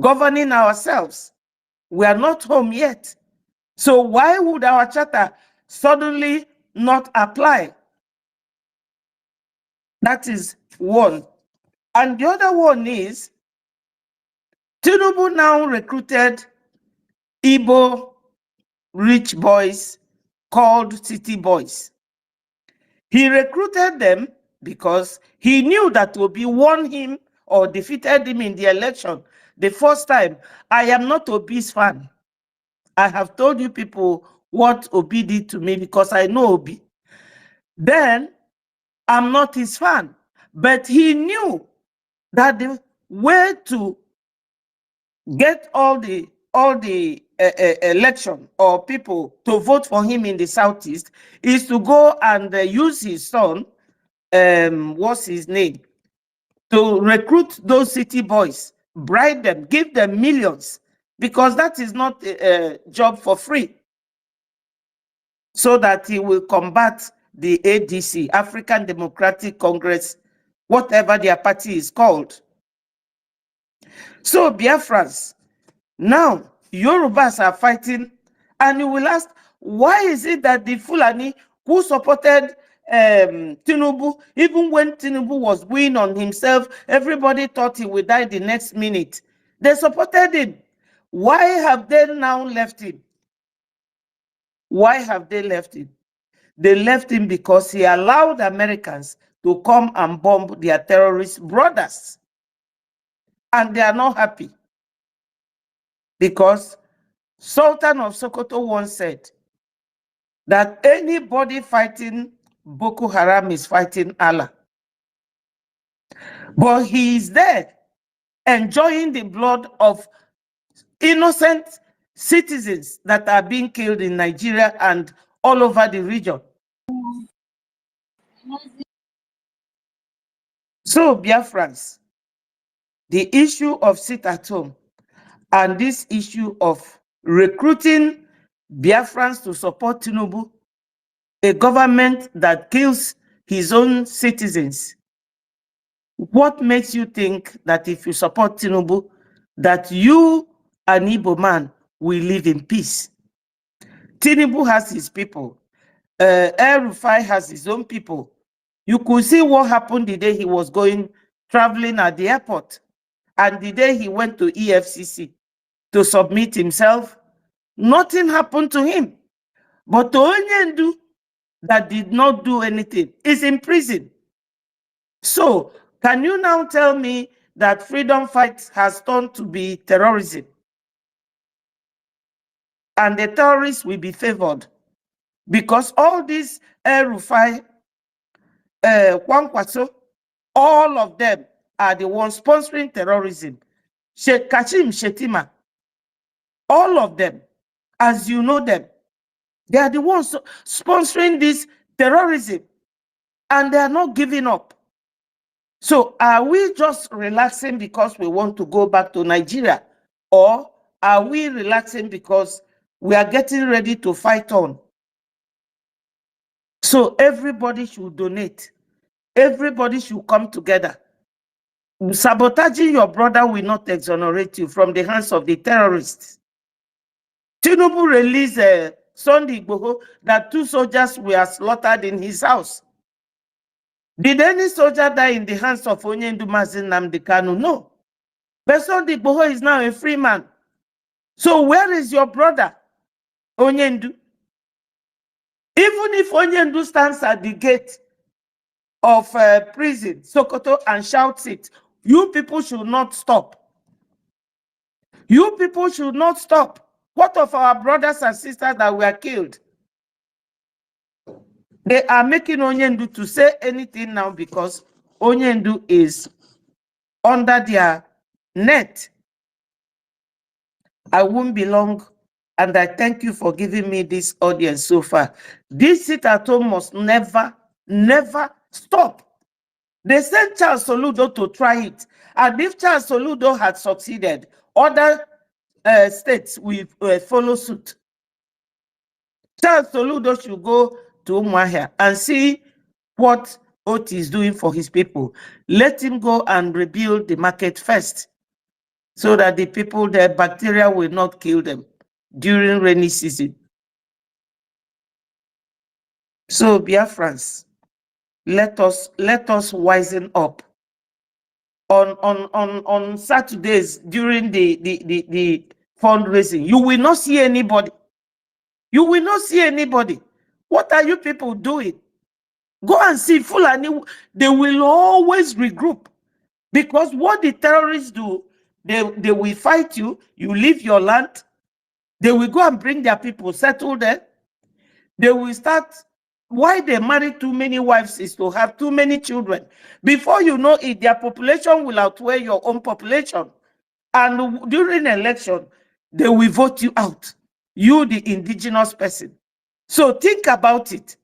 governing ourselves. We are not home yet. So why would our charter suddenly not apply? That is one. And the other one is, Tinubu now recruited Igbo rich boys called city boys. He recruited them because he knew that Obi won him or defeated him in the election the first time. I am not Obi's fan. I have told you people what Obi did to me because I know Obi. Then I'm not his fan. But he knew that the way to get all the election or people to vote for him in the Southeast is to go and use his son, what's his name, to recruit those city boys, bribe them, give them millions, because that is not a job for free, so that he will combat the ADC, African Democratic Congress, whatever their party is called. So Biafrans, now Yorubas are fighting, and you will ask, why is it that the Fulani who supported Tinubu, even when Tinubu was winning on himself, everybody thought he would die the next minute. They supported him. Why have they now left him? Why have they left him? They left him because he allowed Americans to come and bomb their terrorist brothers. And they are not happy. Because Sultan of Sokoto once said that anybody fighting Boko Haram is fighting Allah. But he is there enjoying the blood of innocent citizens that are being killed in Nigeria and all over the region. So, Biafrans, the issue of sit at home and this issue of recruiting Biafrans to support Tinubu, a government that kills his own citizens, what makes you think that if you support Tinubu, that you, an Igbo man, will live in peace? Tinubu has his people. El-Rufai has his own people. You could see what happened the day he was traveling at the airport, and the day he went to EFCC to submit himself, nothing happened to him. But Onyendu, that did not do anything, is in prison. So, can you now tell me that freedom fight has turned to be terrorism? And the terrorists will be favored because all these El-Rufai, Kwankwaso, all of them are the ones sponsoring terrorism. Sheikh Kashim Shetima, all of them, as you know them, they are the ones sponsoring this terrorism, and they are not giving up. So are we just relaxing because we want to go back to Nigeria? Or are we relaxing because we are getting ready to fight on? So everybody should donate. Everybody should come together. Sabotaging your brother will not exonerate you from the hands of the terrorists. Tinubu released Sunday Igboho that 2 soldiers were slaughtered in his house. Did any soldier die in the hands of Onyendu NNAMDI KANU? No. But Sunday Igboho is now a free man. So where is your brother, Onyendu? Even if Onyendu stands at the gate of prison, Sokoto, and shouts it, you people should not stop. You people should not stop. What of our brothers and sisters that were killed? They are making Onyendu to say anything now because Onyendu is under their net. I won't be long, and I thank you for giving me this audience so far. This sit at home must never, never stop. They sent Charles Soludo to try it, and if Charles Soludo had succeeded, other states will follow suit. Charles Soludo should go to Umuahia and see what Oti is doing for his people. Let him go and rebuild the market first, so that the people, the bacteria will not kill them during rainy season. So, Biafrans, let us wisen up. On Saturdays during the fundraising, you will not see anybody. You will not see anybody. What are you people doing? Go and see Fulani. They will always regroup, because what the terrorists do, they will fight you. You leave your land. They will go and bring their people, settle there. They will start. Why they marry too many wives is to have too many children. Before you know it, their population will outweigh your own population. And during election, they will vote you out. You, the indigenous person. So think about it.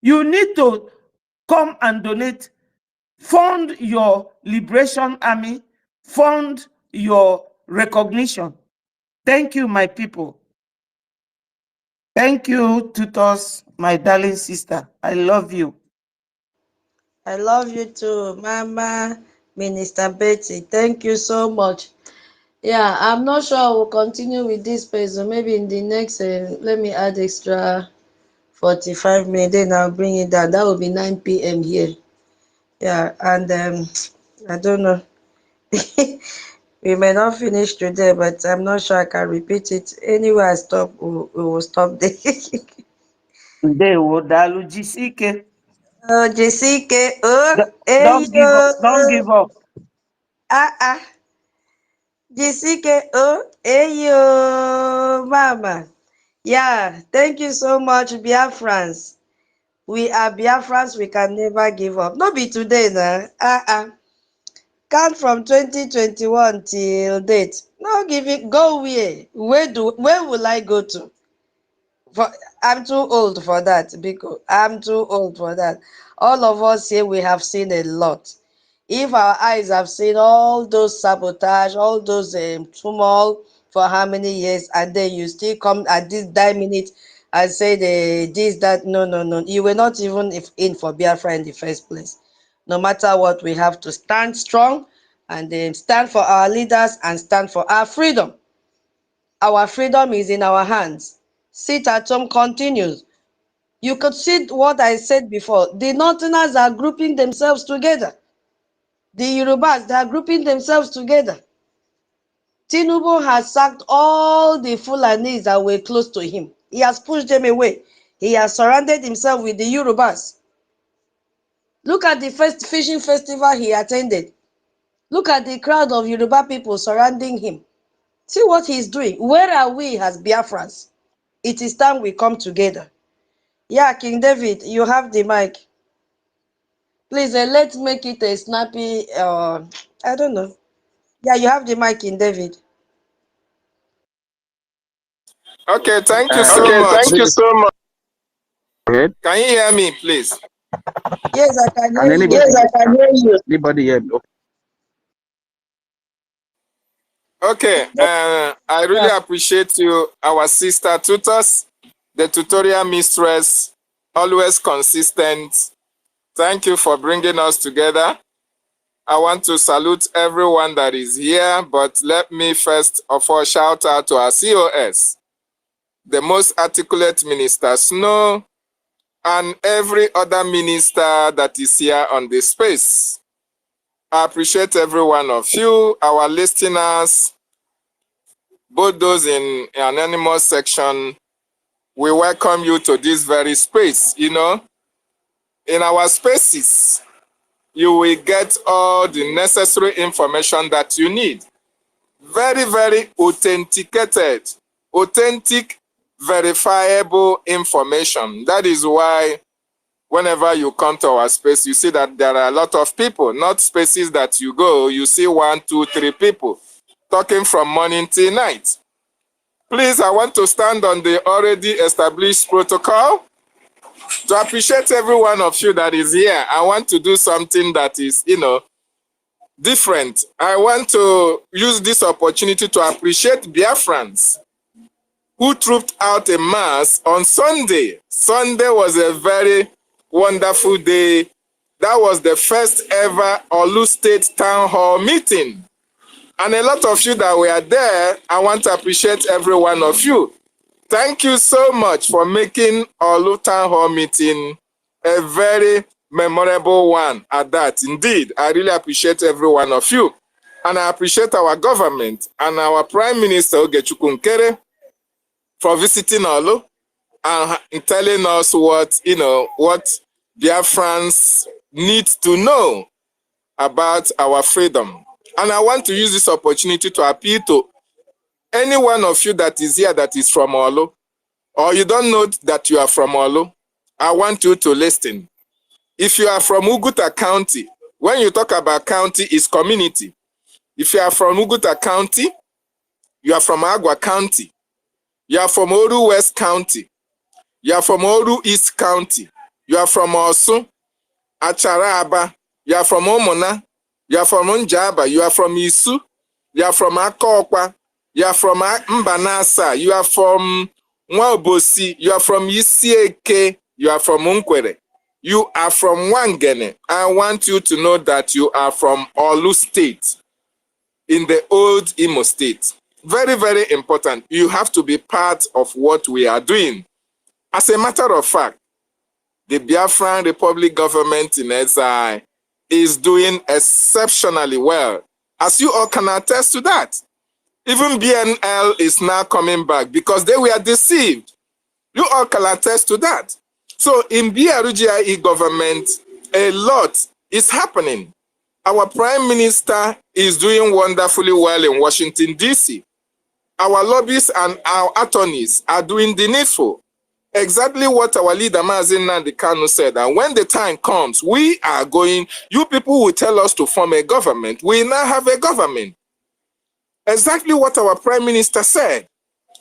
You need to come and donate, fund your liberation army, fund your recognition. Thank you, my people. Thank you, tutors, my darling sister. I love you. I love you too, Mama, Minister Betty. Thank you so much. Yeah, I'm not sure I will continue with this pace. So maybe in the next, let me add extra 45 minutes, then I'll bring it down. That will be 9 p.m. here. Yeah, and I don't know. We may not finish today, but I'm not sure I can repeat it. Anyway, I stop, we will stop there. Ndewo, dalu jisike. Oh, Jessica, oh, hey, Don't give up. Don't give up. Jessica, oh, hey, yo, Mama. Yeah, thank you so much, Biafrans. We are Biafrans, we can never give up. Not be today, nah. Count from 2021 till date. No give it, go where? Where will I go to? I'm too old for that, because I'm too old for that. All of us here, we have seen a lot. If our eyes have seen all those sabotage, all those tumult for how many years, and then you still come at this minute and say this, that, no. You were not even in for Biafra in the first place. No matter what, we have to stand strong and then stand for our leaders and stand for our freedom. Our freedom is in our hands. Sit at home continues. You could see what I said before. The Northerners are grouping themselves together. The Yorubas, they are grouping themselves together. Tinubu has sacked all the Fulanis that were close to him. He has pushed them away. He has surrounded himself with the Yorubas. Look at the first fishing festival he attended. Look at the crowd of Yoruba people surrounding him. See what he's doing. Where are we as Biafrans? It is time we come together. Yeah, King David, you have the mic. Please, let's make it a snappy, I don't know. Yeah, you have the mic, King David. Okay, thank you so much. Thank you so much. Can you hear me, please? Yes, I can hear you. Yes, I can hear you. Anybody hear me? Okay, I really appreciate you, our sister tutors, the tutorial mistress, always consistent. Thank you for bringing us together. I want to salute everyone that is here, but let me first of all shout out to our COS, the most articulate Minister Snow, and every other minister that is here on this space. I appreciate every one of you, our listeners, both those in anonymous section. We welcome you to this very space. You know, in our spaces, you will get all the necessary information that you need. Very, very authenticated, authentic, verifiable information. That is why whenever you come to our space, you see that there are a lot of people, not spaces that you go, you see 1, 2, 3 people talking from morning till night. Please, I want to stand on the already established protocol to appreciate every one of you that is here. I want to do something that is, different. I want to use this opportunity to appreciate Biafrans who trooped out en masse on Sunday. Sunday was a very wonderful day. That was the first ever Olu State Town Hall meeting. And a lot of you that were there, I want to appreciate every one of you. Thank you so much for making our town hall meeting a very memorable one at that. Indeed, I really appreciate every one of you. And I appreciate our government and our Prime Minister, Ogechukwu NKERE, for visiting Olu and telling us what, what Biafrans need to know about our freedom. And I want to use this opportunity to appeal to any one of you that is here that is from Olu, or you don't know that you are from Olu, I want you to listen. If you are from Uguta County, when you talk about county, it's community. If you are from Uguta County, you are from Agua County, you are from Oru West County, you are from Oru East County, you are from Osun, Acharaba, you are from Omona, you are from Njaba, you are from Isu, you are from Akokwa, you are from Mbanasa, you are from Mwabosi, you are from Isieke, you are from NKERE, you are from Wangene. I want you to know that you are from Olu State, in the old Imo State. Very, very important. You have to be part of what we are doing. As a matter of fact, the Biafran Republic government in exile is doing exceptionally well, as you all can attest to that. Even BNL is now coming back because they were deceived. You all can attest to that. So in BRGIE government, a lot is happening. Our Prime Minister is doing wonderfully well in Washington, D.C. Our lobbyists and our attorneys are doing the needful. Exactly what our leader, NNAMDI KANU, said. And when the time comes, we are going, you people will tell us to form a government. We now have a government. Exactly what our Prime Minister said,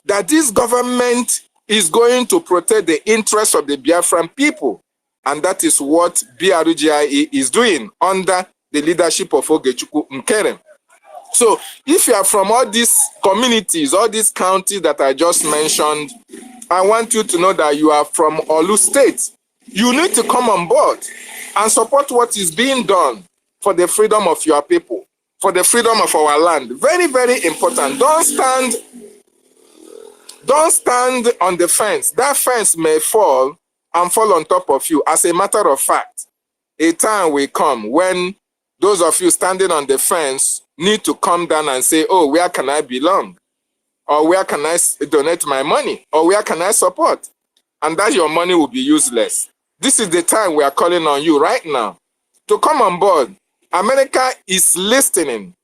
that this government is going to protect the interests of the Biafran people. And that is what BRGIE is doing under the leadership of Ogechukwu NKERE. So if you are from all these communities, all these counties that I just mentioned, I want you to know that you are from Olu State. You need to come on board and support what is being done for the freedom of your people, for the freedom of our land. Very, very important. Don't stand on the fence. That fence may fall and fall on top of you. As a matter of fact, a time will come when those of you standing on the fence need to come down and say, oh, where can I belong? Or where can I donate my money? Or where can I support? And that your money will be useless. This is the time we are calling on you right now to come on board. America is listening.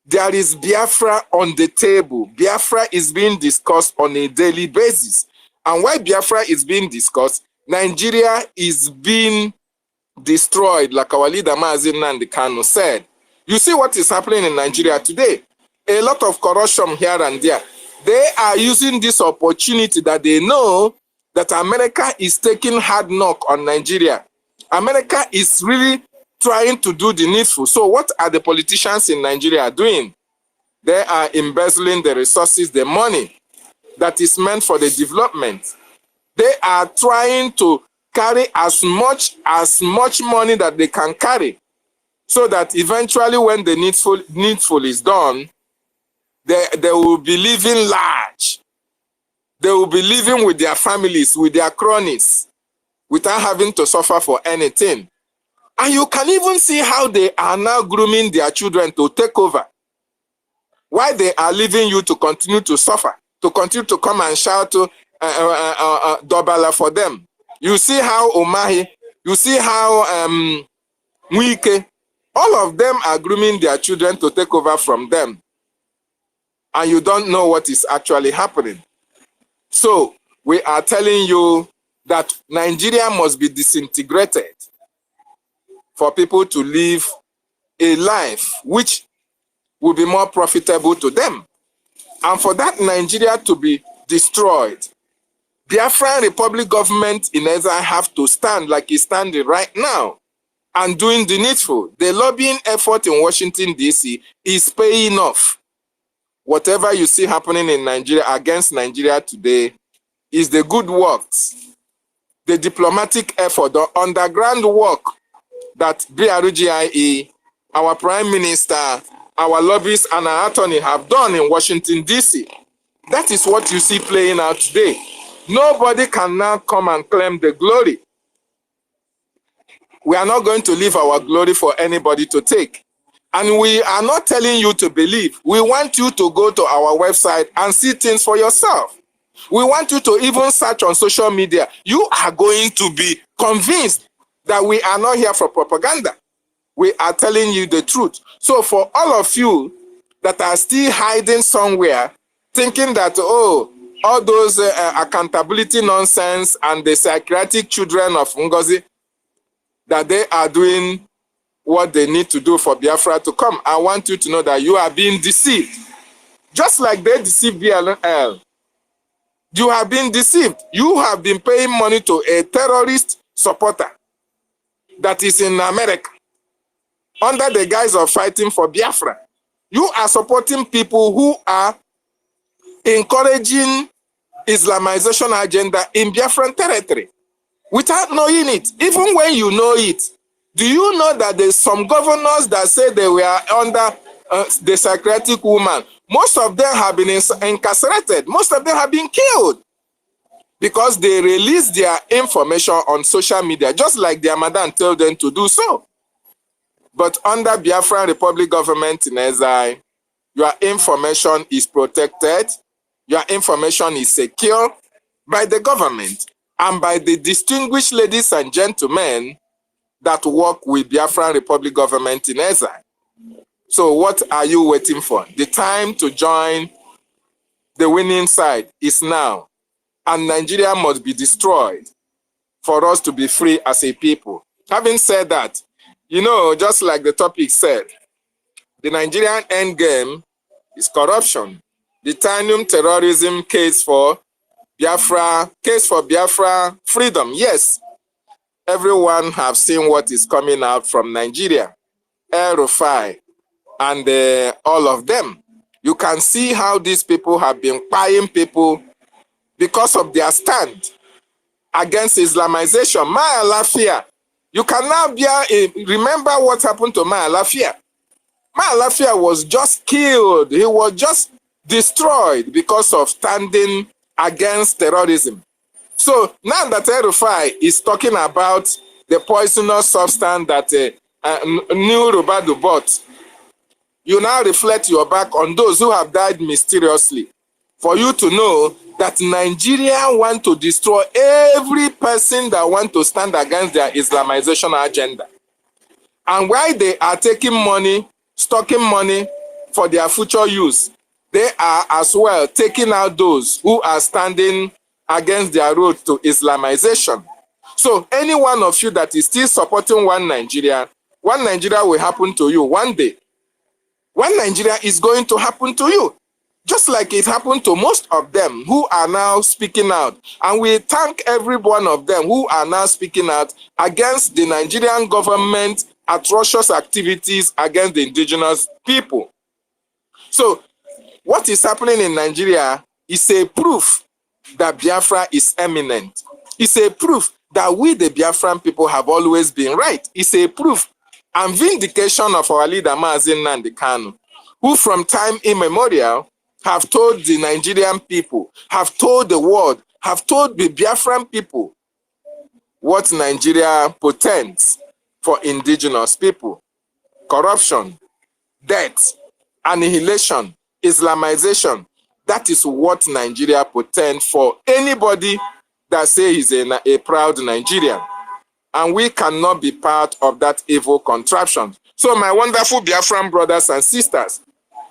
There is Biafra on the table. Biafra is being discussed on a daily basis. And while Biafra is being discussed, Nigeria is being destroyed, like our leader NNAMDI KANU said. You see what is happening in Nigeria today? A lot of corruption here and there. They are using this opportunity that they know that America is taking hard knock on Nigeria. America is really trying to do the needful. So what are the politicians in Nigeria doing? They are embezzling the resources, the money that is meant for the development. They are trying to carry as much money that they can carry, so that eventually when the needful is done, they will be living large. They will be living with their families, with their cronies, without having to suffer for anything. And you can even see how they are now grooming their children to take over. Why they are leaving you to continue to suffer, to continue to come and shout Dobala for them. You see how Omahi, you see how Mwike, all of them are grooming their children to take over from them. And you don't know what is actually happening. So we are telling you that Nigeria must be disintegrated for people to live a life which will be more profitable to them. And for that Nigeria to be destroyed, Biafran Republic government in exile have to stand like it's standing right now and doing the needful. The lobbying effort in Washington, D.C. is paying off. Whatever you see happening in Nigeria against Nigeria today is the good works, the diplomatic effort, the underground work that BRGIE, our Prime Minister, our lobbyists and our attorney have done in Washington, D.C. That is what you see playing out today. Nobody can now come and claim the glory. We are not going to leave our glory for anybody to take. And we are not telling you to believe. We want you to go to our website and see things for yourself. We want you to even search on social media. You are going to be convinced that we are not here for propaganda. We are telling you the truth. So for all of you that are still hiding somewhere, thinking that, oh, all those accountability nonsense and the psychiatric children of Ngozi, that they are doing what they need to do for Biafra to come, I want you to know that you are being deceived. Just like they deceived BLL. You have been deceived. You have been paying money to a terrorist supporter that is in America under the guise of fighting for Biafra. You are supporting people who are encouraging Islamization agenda in Biafran territory without knowing it. Even when you know it, do you know that there's some governors that say they were under the psychiatric woman? Most of them have been incarcerated. Most of them have been killed because they released their information on social media, just like their madam told them to do so. But under Biafran Republic government in exile, your information is protected, your information is secure by the government and by the distinguished ladies and gentlemen that work with Biafran Republic government in exile. So what are you waiting for? The time to join the winning side is now. And Nigeria must be destroyed for us to be free as a people. Having said that, you know, just like the topic said, the Nigerian endgame is corruption. The titanium terrorism case for Biafra freedom. Yes, everyone have seen what is coming out from Nigeria, El-Rufai, and all of them. You can see how these people have been buying people because of their stand against Islamization. Maya Lafia, you can now remember what happened to Maya Lafia. Maya Lafia was just killed. He was just destroyed because of standing against terrorism. So now that El-Rufai is talking about the poisonous substance that New Robado bought, you now reflect your back on those who have died mysteriously, for you to know that Nigeria want to destroy every person that want to stand against their Islamization agenda. And while they are taking money, stocking money for their future use, they are as well taking out those who are standing against their road to Islamization. So any one of you that is still supporting one Nigeria will happen to you one day. One Nigeria is going to happen to you, just like it happened to most of them who are now speaking out. And we thank every one of them who are now speaking out against the Nigerian government atrocious activities against the indigenous people. So what is happening in Nigeria is a proof that Biafra is eminent. It's a proof that we, the Biafran people, have always been right. It's a proof and vindication of our leader, NNAMDI KANU, who from time immemorial have told the Nigerian people, have told the world, have told the Biafran people what Nigeria portends for indigenous people. Corruption, death, annihilation, Islamization. That is what Nigeria portends for anybody that says he's a proud Nigerian. And we cannot be part of that evil contraption. So my wonderful Biafran brothers and sisters,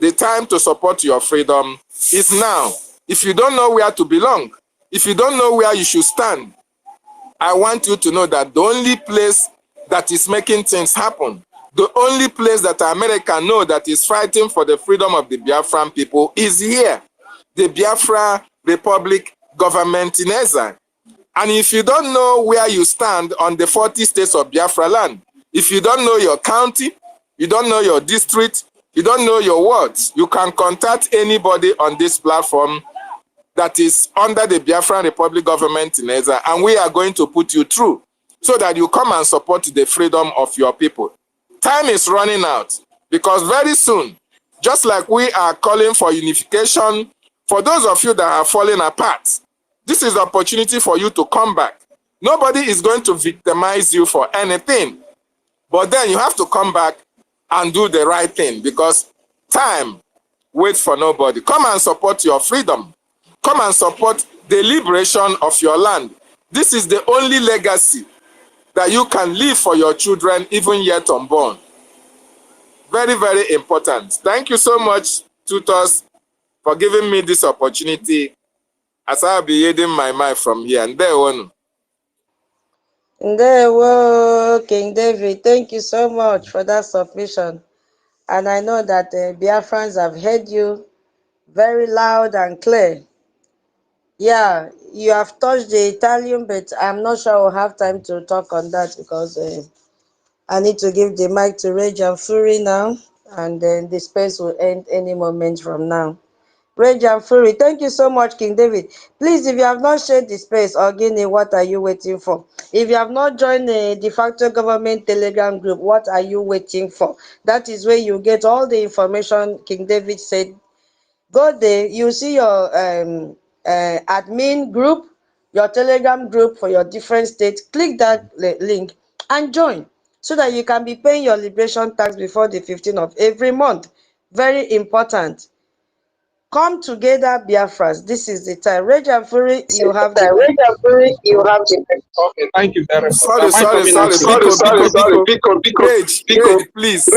the time to support your freedom is now. If you don't know where to belong, if you don't know where you should stand, I want you to know that the only place that is making things happen, the only place that America knows that is fighting for the freedom of the Biafran people is here, the Biafra Republic government in exile. And if you don't know where you stand on the 40 states of Biafra land, if you don't know your county, you don't know your district, you don't know your wards, you can contact anybody on this platform that is under the Biafran Republic government in exile, and we are going to put you through so that you come and support the freedom of your people. Time is running out because very soon, just like we are calling for unification For those of you that are falling apart, this is the opportunity for you to come back. Nobody is going to victimize you for anything. But then you have to come back and do the right thing, because time waits for nobody. Come and support your freedom. Come and support the liberation of your land. This is the only legacy that you can leave for your children, even yet unborn. Very, very important. Thank you so much, tutors, for giving me this opportunity, as I'll be yielding my mind from here. And there one. King David, thank you so much for that submission. And I know that Biafrans have heard you very loud and clear. Yeah, you have touched the Italian, but I'm not sure we'll have time to talk on that, because I need to give the mic to Rage and Fury now, and then the space will end any moment from now. Rage and Fury, thank you so much, King David. Please, if you have not shared the space, or Guinea, what are you waiting for? If you have not joined the de facto government Telegram group, what are you waiting for? That is where you get all the information King David said. Go there, you see your admin group, your Telegram group for your different states. Click that link and join, so that you can be paying your liberation tax before the 15th of every month. Very important. Come together, Biafras. This is the time. Rage and Fury, you have the mic. Okay, thank you very much. Sorry. Rage, please.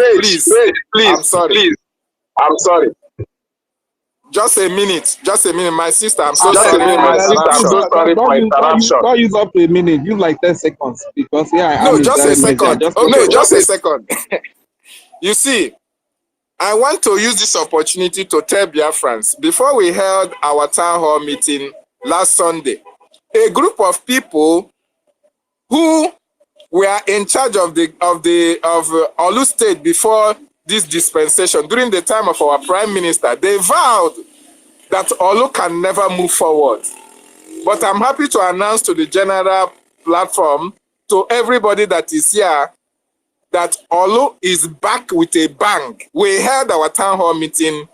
I'm sorry. Just a minute. My sister, I'm so sorry for my interruption. Don't use up a minute. Use like 10 seconds. Because No, just a second. Okay, just a second. You see, I want to use this opportunity to tell Biafrans, before we held our town hall meeting last Sunday, a group of people who were in charge of Olu State before this dispensation, during the time of our Prime Minister, they vowed that Olu can never move forward. But I'm happy to announce to the general platform, to everybody that is here, that Olu is back with a bang. We held our town hall meeting,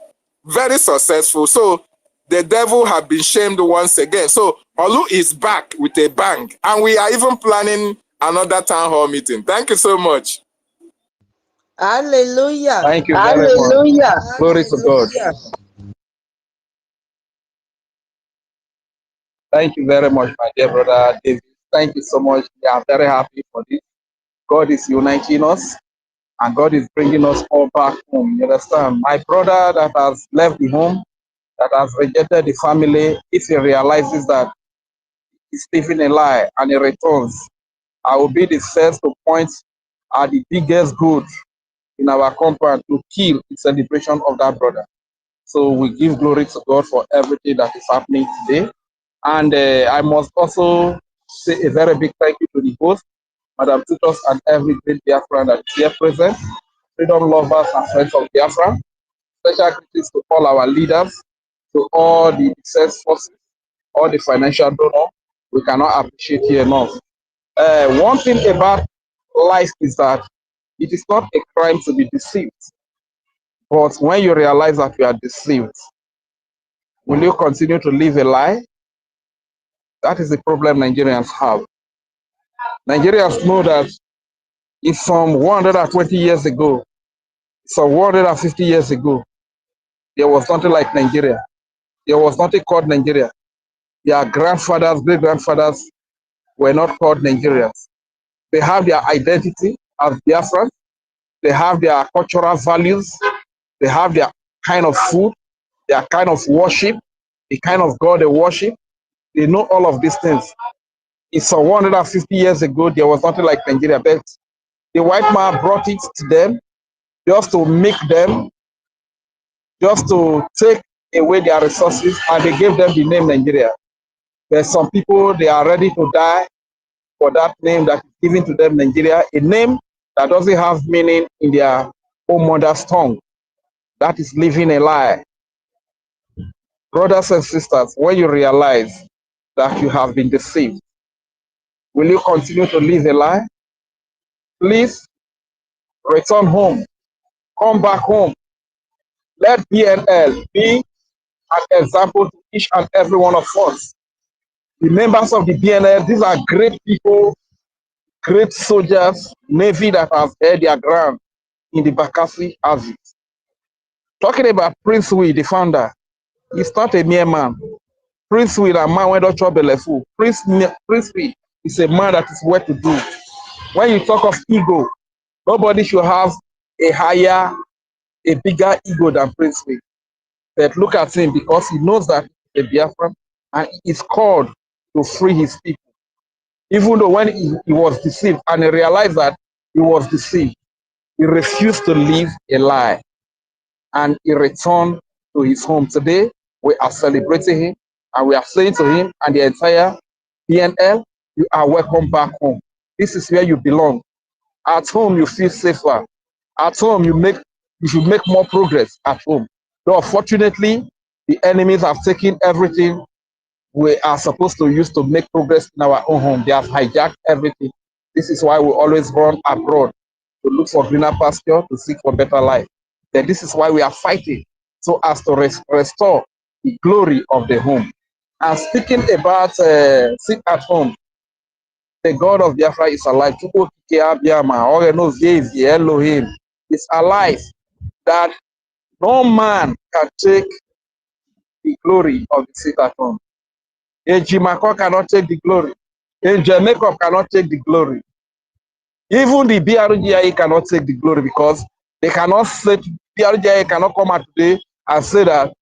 very successful. So the devil have been shamed once again. So Olu is back with a bang. And we are even planning another town hall meeting. Thank you so much. Hallelujah. Thank you very much. Glory to God. Thank you very much, my dear brother David. Thank you so much. We are very happy for this. God is uniting us, and God is bringing us all back home. You understand? My brother that has left the home, that has rejected the family, if he realizes that he's living a lie and he returns, I will be the first to point at the biggest good in our compound to kill the celebration of that brother. So we give glory to God for everything that is happening today. And I must also say a very big thank you to the host, Madam Tutos, and every great Biafran that is here present, freedom lovers and friends of Biafra. Special greetings to all our leaders, to all the defense forces, all the financial donors. We cannot appreciate here enough. One thing about life is that it is not a crime to be deceived. But when you realize that you are deceived, will you continue to live a lie? That is the problem Nigerians have. Nigerians know that if from 120 years ago, some 150 years ago, there was nothing like Nigeria. There was nothing called Nigeria. Their grandfathers, great-grandfathers were not called Nigerians. They have their identity as Biafrans. They have their cultural values. They have their kind of food, their kind of worship, the kind of God they worship. They know all of these things. It's 150 years ago, there was nothing like Nigeria, but the white man brought it to them just to make them, just to take away their resources, and they gave them the name Nigeria. There's some people, they are ready to die for that name that is given to them, Nigeria, a name that doesn't have meaning in their own mother's tongue. That is living a lie. Brothers and sisters, when you realize that you have been deceived, will you continue to live a lie? Please return home. Come back home. Let BNL be an example to each and every one of us. The members of the BNL, these are great people, great soldiers, Navy that has held their ground in the Bakassi Aziz. Talking about Prince Louis, the founder, he's not a mere man. Prince Louis, a man went to trouble. Prince Louis is a man that is well to do. When you talk of ego, nobody should have a bigger ego than Prince Louis. But look at him, because he knows that he's a Biafran and he is called to free his people. Even though when he was deceived and he realized that he was deceived, he refused to live a lie and he returned to his home. Today, we are celebrating him and we are saying to him and the entire BNL, you are welcome back home. This is where you belong. At home, you feel safer. At home, you should make more progress at home. Though unfortunately, the enemies have taken everything we are supposed to use to make progress in our own home. They have hijacked everything. This is why we always run abroad to look for greener pasture, to seek for better life. Then this is why we are fighting so as to restore the glory of the home. And speaking about sit at home, the God of Biafra is alive. Elohim is alive. That no man can take the glory of the sit at home. Ejimako cannot take the glory. Jacob cannot take the glory. Even the BRGIA cannot take the glory, because they cannot say, BRGIA cannot come out today and say that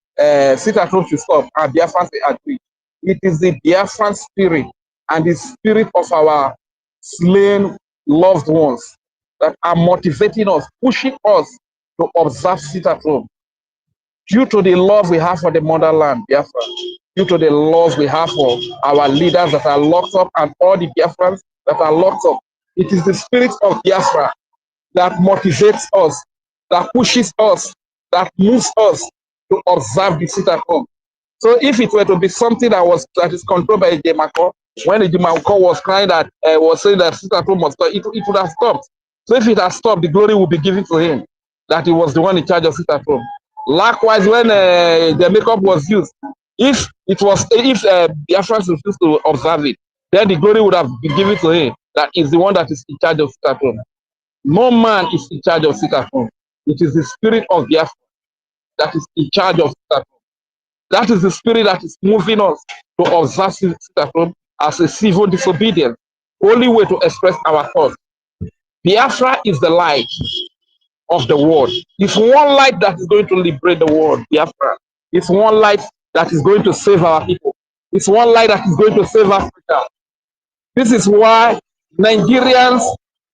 sit at home should stop and Biafran agree. It is the Biafran spirit and the spirit of our slain loved ones that are motivating us, pushing us to observe sit at home. Due to the love we have for the motherland, Biafra, due to the love we have for our leaders that are locked up and all the Biafrans that are locked up, it is the spirit of Biafra that motivates us, that pushes us, that moves us to observe the sit at home. So if it were to be something that is controlled by Ejimako, when Ejimako was crying that was saying that sit at home must stop, it would have stopped. So if it has stopped, the glory will be given to him, that he was the one in charge of sit at home. Likewise, when the makeup was used, if Biafrans refused to observe it, then the glory would have been given to him, that is the one that is in charge of sit at home. No man is in charge of sit at home. It is the spirit of Biafra that is in charge of sit at home. That is the spirit that is moving us to observe sit at home as a civil disobedience. Only way to express our thoughts. Biafra is the light of the world. It's one light that is going to liberate the world, Biafra. It's one light that is going to save our people. It's one light that is going to save Africa. This is why Nigerians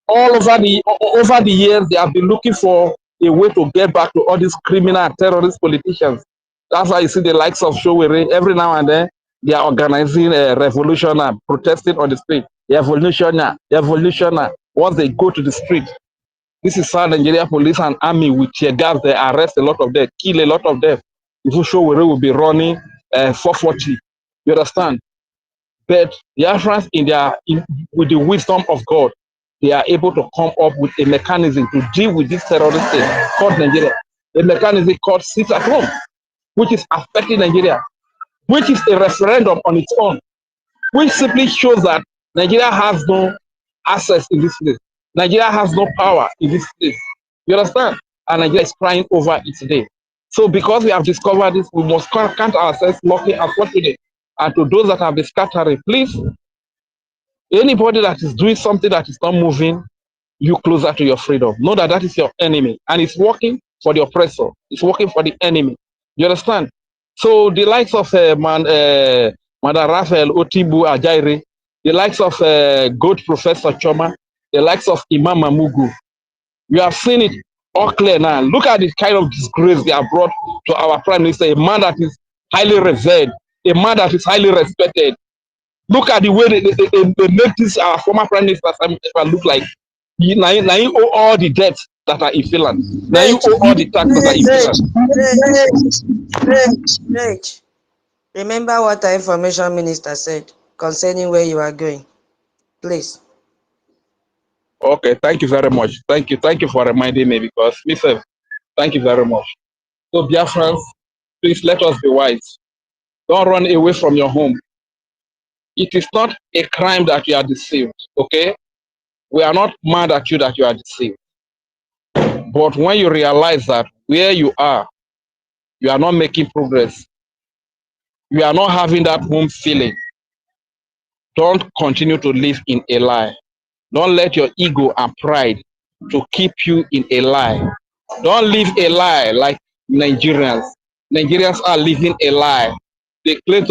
all over the years, they have been looking for a way to get back to all these criminal and terrorist politicians. That's why you see the likes of Showere, every now and then, they are organizing a revolution and protesting on the street. The revolutionary. Once they go to the street, this is how Nigeria police and army with tear gas, they arrest a lot of them, kill a lot of them. If you show where will be running 440, you understand? But the Africans with the wisdom of God, they are able to come up with a mechanism to deal with this terrorist state called Nigeria. A mechanism called sit at home, which is affecting Nigeria, which is a referendum on its own, which simply shows that Nigeria has no access in this place. Nigeria has no power in this place. You understand? And Nigeria is crying over it today. So because we have discovered this, we must count ourselves lucky and fortunate. And to those that have been scattering, please, anybody that is doing something that is not moving you closer to your freedom, know that that is your enemy. And it's working for the oppressor. It's working for the enemy. You understand? So the likes of Madam Raphael Otibu Ajaire, the likes of Gold Professor Choma, the likes of Imam Mamugu, you have seen it all clear now. Look at the kind of disgrace they have brought to our Prime Minister, a man that is highly revered, a man that is highly respected. Look at the way they make this our former Prime Minister look like. Now you owe all the debts that are in Finland. Now you owe all the taxes that are in Finland. Remember what the information minister said concerning where you are going, please. Okay, thank you very much. Thank you for reminding me, because myself, thank you very much. So Biafrans, Please let us be wise. Don't run away from your home. It is not a crime that you are deceived, okay? We are not mad at you that you are deceived. But when you realize that where you are not making progress, you are not having that home feeling, don't continue to live in a lie. Don't let your ego and pride to keep you in a lie. Don't live a lie like Nigerians. Nigerians are living a lie. They claim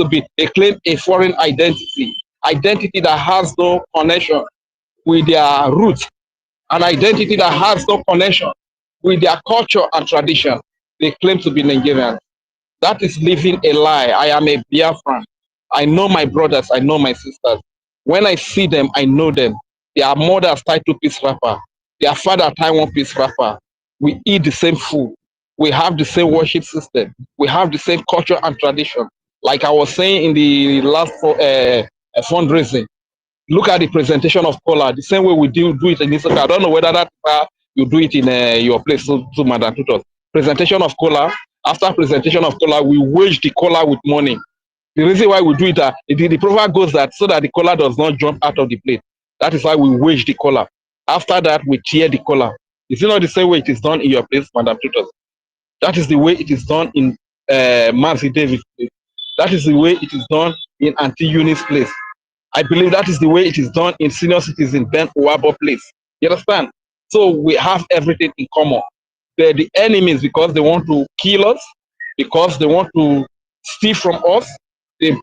a foreign identity that has no connection with their roots, an identity that has no connection with their culture and tradition. They claim to be Nigerians. That is living a lie. I am a Biafran. I know my brothers. I know my sisters. When I see them, I know them. Their mothers tie two-piece wrapper. Their father tie one-piece wrapper. We eat the same food. We have the same worship system. We have the same culture and tradition. Like I was saying in the last fundraising, look at the presentation of Kola, the same way we do it in this. I don't know whether that you do it in your place, to Madam Tutor. Presentation of Kola. After presentation of Kola, we wage the Kola with money. The reason why we do it, the proverb goes that so that the Kola does not jump out of the plate. That is why we wage the Kola. After that, we tear the Kola. Is it not the same way it is done in your place, Madam Tutor? That is the way it is done in Mazi David's place. That is the way it is done in Auntie Eunice's place. I believe that is the way it is done in senior citizen Ben Owabo place. You understand? So we have everything in common. They're the enemies because they want to kill us, because they want to steal from us. They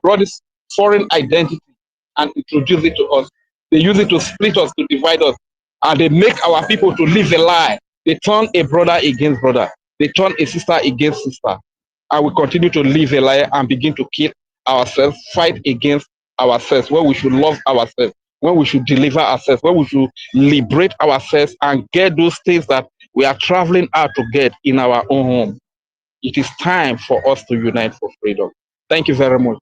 brought this foreign identity and introduce it to us. They use it to split us, to divide us, and they make our people to live a lie. They turn a brother against brother. They turn a sister against sister. And we continue to live a lie and begin to kill ourselves, fight against ourselves, when we should love ourselves, when we should deliver ourselves, when we should liberate ourselves and get those things that we are traveling out to get in our own home. It is time for us to unite for freedom. Thank you very much.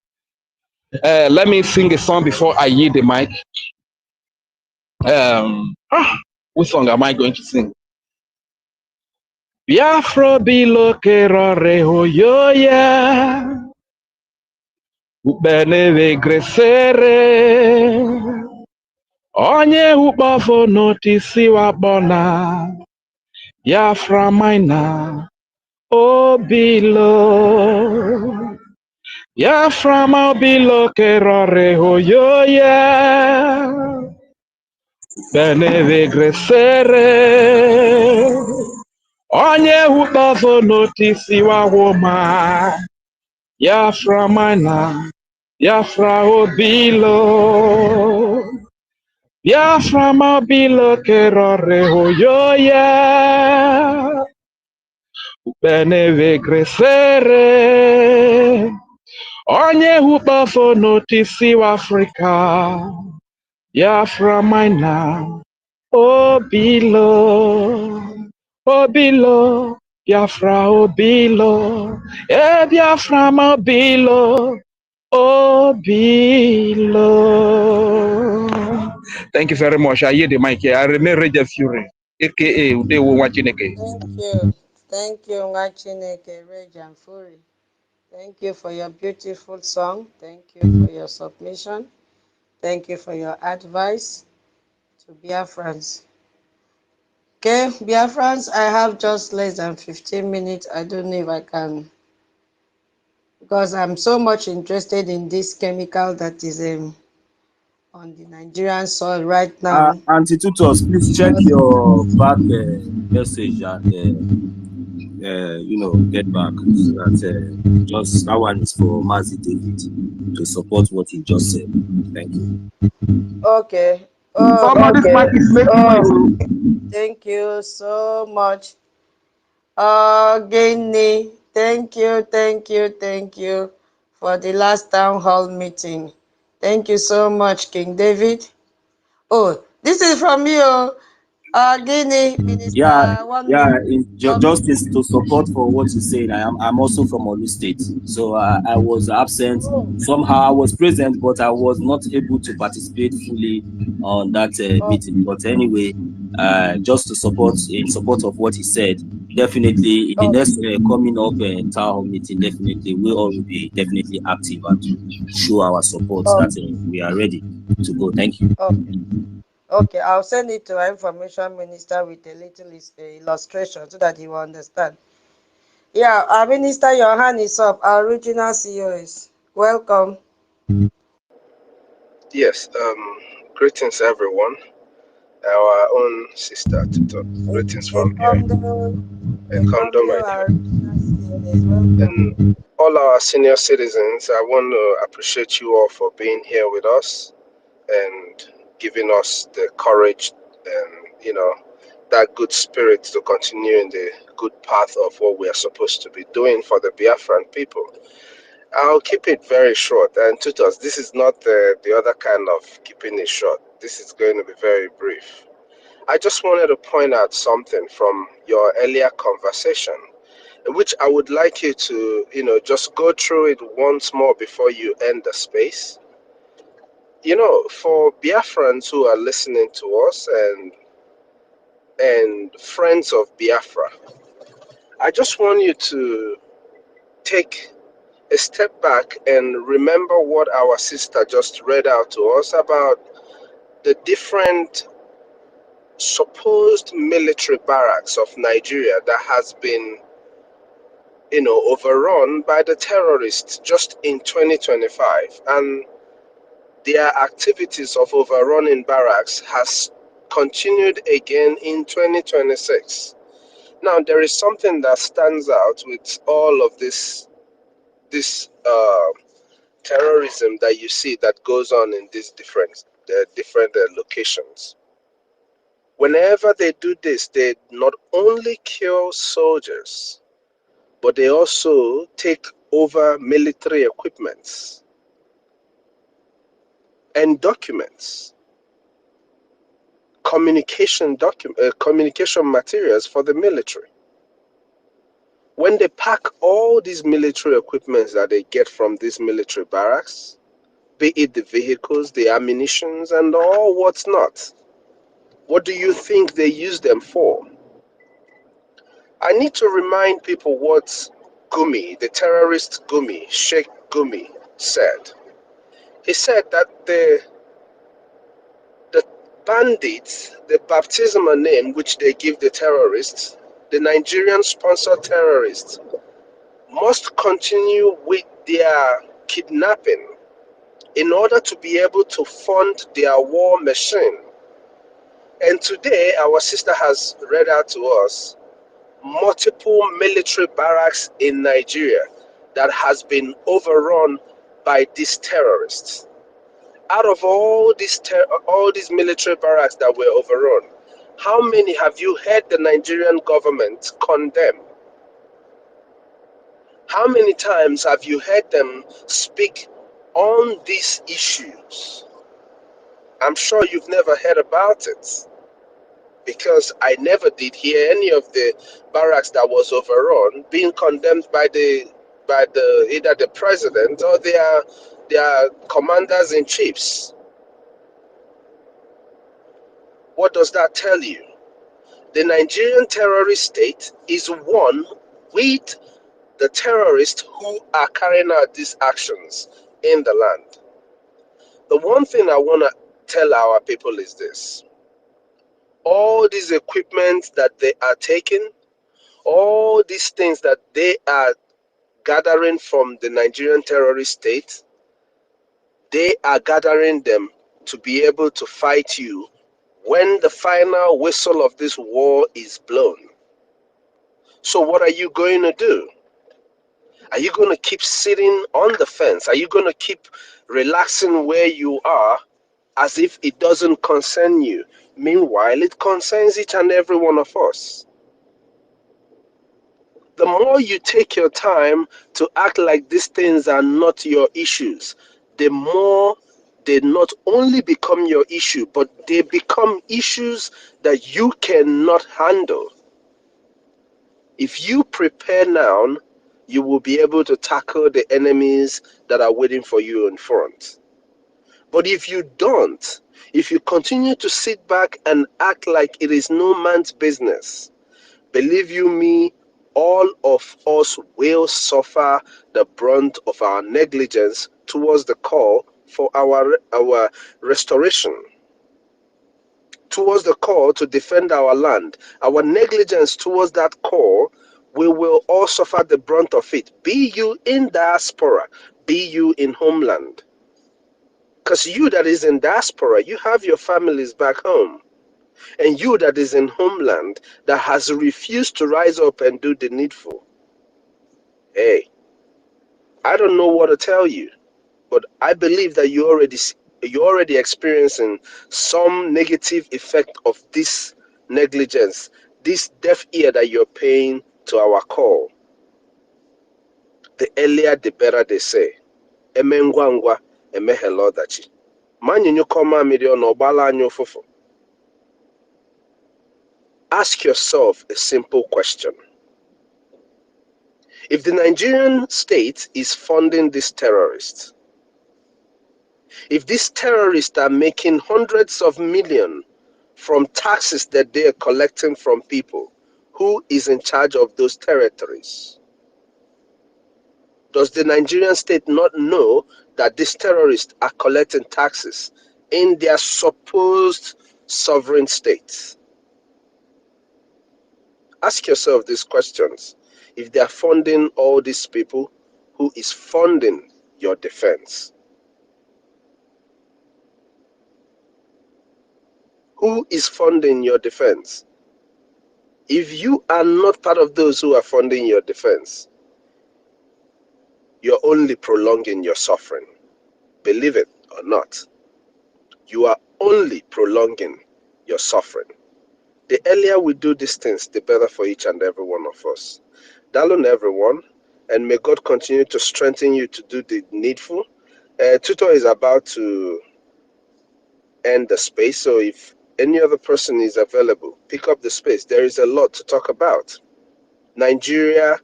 Let me sing a song before I yield the mic. Which song am I going to sing? Biafra bilo kerore hoyoya Ubeneve gresere Onye ukpafo notisi wabona Biafra maina obilo Biafra ma obilo kerore hoyoya Beneve gresere Onye ukpafo notisi wawoma Biafra maina Biafra obilo Biafra mobilo kerore hoyoya Beneve gresere Onye hupafo notisi wa Afrika Biafra maina obilo Obilo Biafra obilo Biafra mobilo Obilo. Thank you very much. I hear the mic here. I remain Ranger Fury, aka Udewo Wachineke. Thank you. Thank you, Wachineke, Ranger Fury. Thank you for your beautiful song. Thank you for your submission. Thank you for your advice to Biafrans. Okay, Biafrans, I have just less than 15 minutes. I don't know if I can, because I'm so much interested in this chemical that is on the Nigerian soil right now. Auntie Tutos, please check your back message and get back so that just that one is for Mazi David to support what he just said. Thank you. Okay. Somebody's mic is making noise. Thank you so much. Gini, thank you for the last town hall meeting. Thank you so much, King David. Oh, this is from you, Gini, Minister. Just to support for what you said. I'm also from Olu State, so I was absent. Somehow I was present, but I was not able to participate fully on that meeting. But anyway, just in support of what he said, definitely in the Oh, next coming up town hall meeting, definitely we all will be definitely active and show our support oh, that we are ready to go. Thank you. okay. Okay, I'll send it to our information minister with a little illustration so that he will understand. Yeah, our minister, your hand is up. Our original CEO is welcome. Yes, greetings everyone. Our own sister Tutor. Greetings from here. Ekondo, my Our dear. original CEO is welcome. And all our senior citizens, I want to appreciate you all for being here with us and giving us the courage and, that good spirit to continue in the good path of what we are supposed to be doing for the Biafran people. I'll keep it very short. And Tutors, this is not the other kind of keeping it short. This is going to be very brief. I just wanted to point out something from your earlier conversation, which I would like you to, just go through it once more before you end the space. For Biafrans who are listening to us and friends of Biafra, I just want you to take a step back and remember what our sister just read out to us about the different supposed military barracks of Nigeria that has been, overrun by the terrorists just in 2025. And their activities of overrunning barracks has continued again in 2026. Now, there is something that stands out with all of this terrorism that you see that goes on in these different locations. Whenever they do this, they not only kill soldiers, but they also take over military equipments and documents, communication materials for the military. When they pack all these military equipments that they get from these military barracks, be it the vehicles, the ammunitions, and all what's not, what do you think they use them for? I need to remind people what Gumi, the terrorist Gumi, Sheikh Gumi, said. He said that the bandits, the baptismal name which they give the terrorists, the Nigerian sponsored terrorists, must continue with their kidnapping in order to be able to fund their war machine. And today, our sister has read out to us multiple military barracks in Nigeria that has been overrun by these terrorists. Out of all these military barracks that were overrun, how many have you heard the Nigerian government condemn? How many times have you heard them speak on these issues? I'm sure you've never heard about it, because I never did hear any of the barracks that was overrun being condemned by either the president or their commanders in chiefs. What does that tell you? The Nigerian terrorist state is one with the terrorists who are carrying out these actions in the land. The one thing I want to tell our people is this: all these equipment that they are taking, all these things that they are gathering from the Nigerian terrorist state, they are gathering them to be able to fight you when the final whistle of this war is blown. So what are you going to do? Are you going to keep sitting on the fence? Are you going to keep relaxing where you are as if it doesn't concern you? Meanwhile, it concerns each and every one of us. The more you take your time to act like these things are not your issues, the more they not only become your issue, but they become issues that you cannot handle. If you prepare now, you will be able to tackle the enemies that are waiting for you in front. But if you don't, if you continue to sit back and act like it is no man's business, Believe you me, all of us will suffer the brunt of our negligence towards the call for our restoration, towards the call to defend our land. Our negligence towards that call, we will all suffer the brunt of it. Be you in diaspora, be you in homeland. Because you that is in diaspora, you have your families back home. And you that is in homeland that has refused to rise up and do the needful. Hey, I don't know what to tell you, but I believe that you're already experiencing some negative effect of this negligence, this deaf ear that you're paying to our call. The earlier the better, they say. Emengwangwa, emehelodachi. Manyu koma million obala anyo fofo. Ask yourself a simple question. If the Nigerian state is funding these terrorists, if these terrorists are making hundreds of millions from taxes that they are collecting from people, who is in charge of those territories? Does the Nigerian state not know that these terrorists are collecting taxes in their supposed sovereign states? Ask yourself these questions. If they are funding all these people, who is funding your defense? Who is funding your defense? If you are not part of those who are funding your defense, you're only prolonging your suffering. Believe it or not, you are only prolonging your suffering. The earlier we do these things, the better for each and every one of us. Dalun everyone, and may God continue to strengthen you to do the needful. Tutor is about to end the space, so if any other person is available, pick up the space. There is a lot to talk about. Nigeria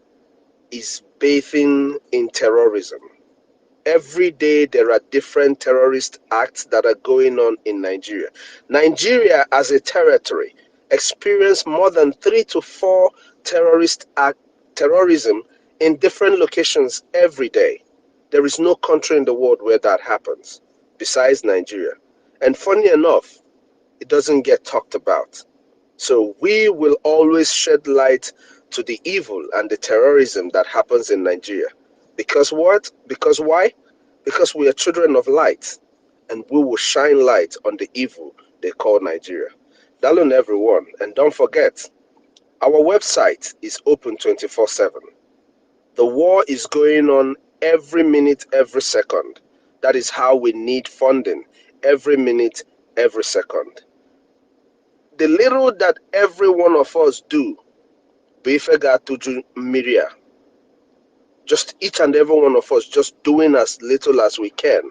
is bathing in terrorism. Every day there are different terrorist acts that are going on in Nigeria. Nigeria as a territory experienced more than 3 to 4 terrorism in different locations every day. There is no country in the world where that happens besides Nigeria. And funny enough, it doesn't get talked about. So we will always shed light to the evil and the terrorism that happens in Nigeria. Because what? Because why? Because we are children of light, and we will shine light on the evil they call Nigeria. Dalun everyone, and don't forget, our website is open 24/7. The war is going on every minute, every second. That is how we need funding, every minute, every second. The little that every one of us do, Bifega Tuju Miria, just each and every one of us just doing as little as we can.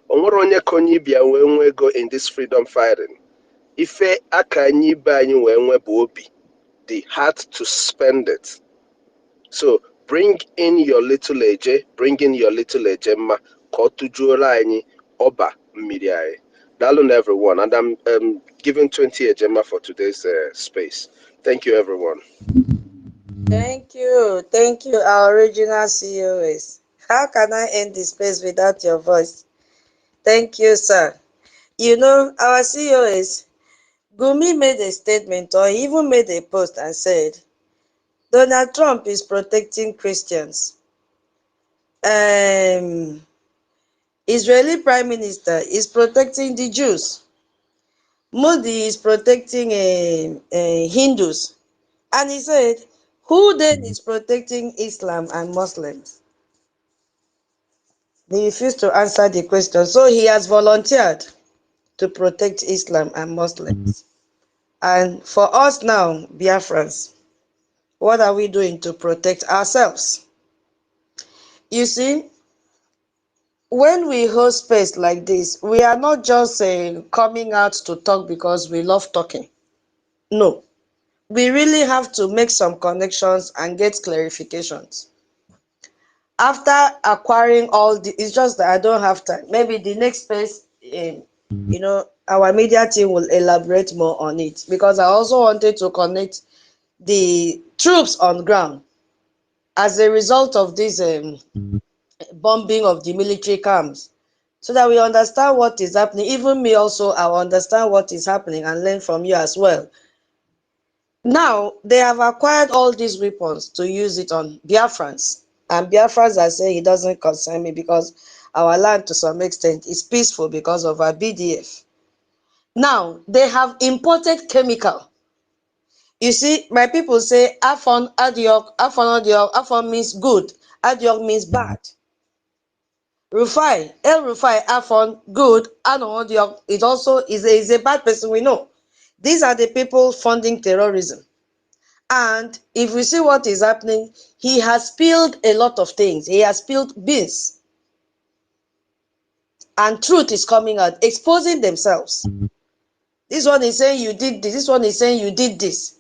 Ongoronye konyi bia wenwe go in this freedom fighting. Ife akanyi banyi wenwe bobi, the heart to spend it. So bring in your little eje, bring in your little ejema, kotujuola anyi oba miriae. Dalun everyone, and I'm giving 20 ejema for today's space. Thank you everyone. Thank you, our original COS. How can I end the space without your voice? Thank you, sir. You know, our COS, Gumi made a statement or even made a post and said, Donald Trump is protecting Christians. Israeli Prime Minister is protecting the Jews. Modi is protecting Hindus. And he said, who then is protecting Islam and Muslims? They refused to answer the question. So he has volunteered to protect Islam and Muslims. And for us now, Biafrans, what are we doing to protect ourselves? You see, when we host space like this, we are not just coming out to talk because we love talking. No. We really have to make some connections and get clarifications. After acquiring all the, it's just that I don't have time. Maybe the next space, our media team will elaborate more on it, because I also wanted to connect the troops on ground as a result of this bombing of the military camps, so that we understand what is happening. Even me also, I will understand what is happening and learn from you as well. Now, they have acquired all these weapons to use it on Biafrans. And Biafrans are saying it doesn't concern me because our land to some extent is peaceful because of our BDF. Now, they have imported chemical. You see, my people say Afon Adiok, Afon Adiok, Afon means good, Adiok means bad. Rufai, El Rufai, Afon, good, Ano Adiok, it also is a bad person, we know. These are the people funding terrorism. And if we see what is happening, he has spilled a lot of things. He has spilled beans. And truth is coming out, exposing themselves. This one is saying you did this. This one is saying you did this.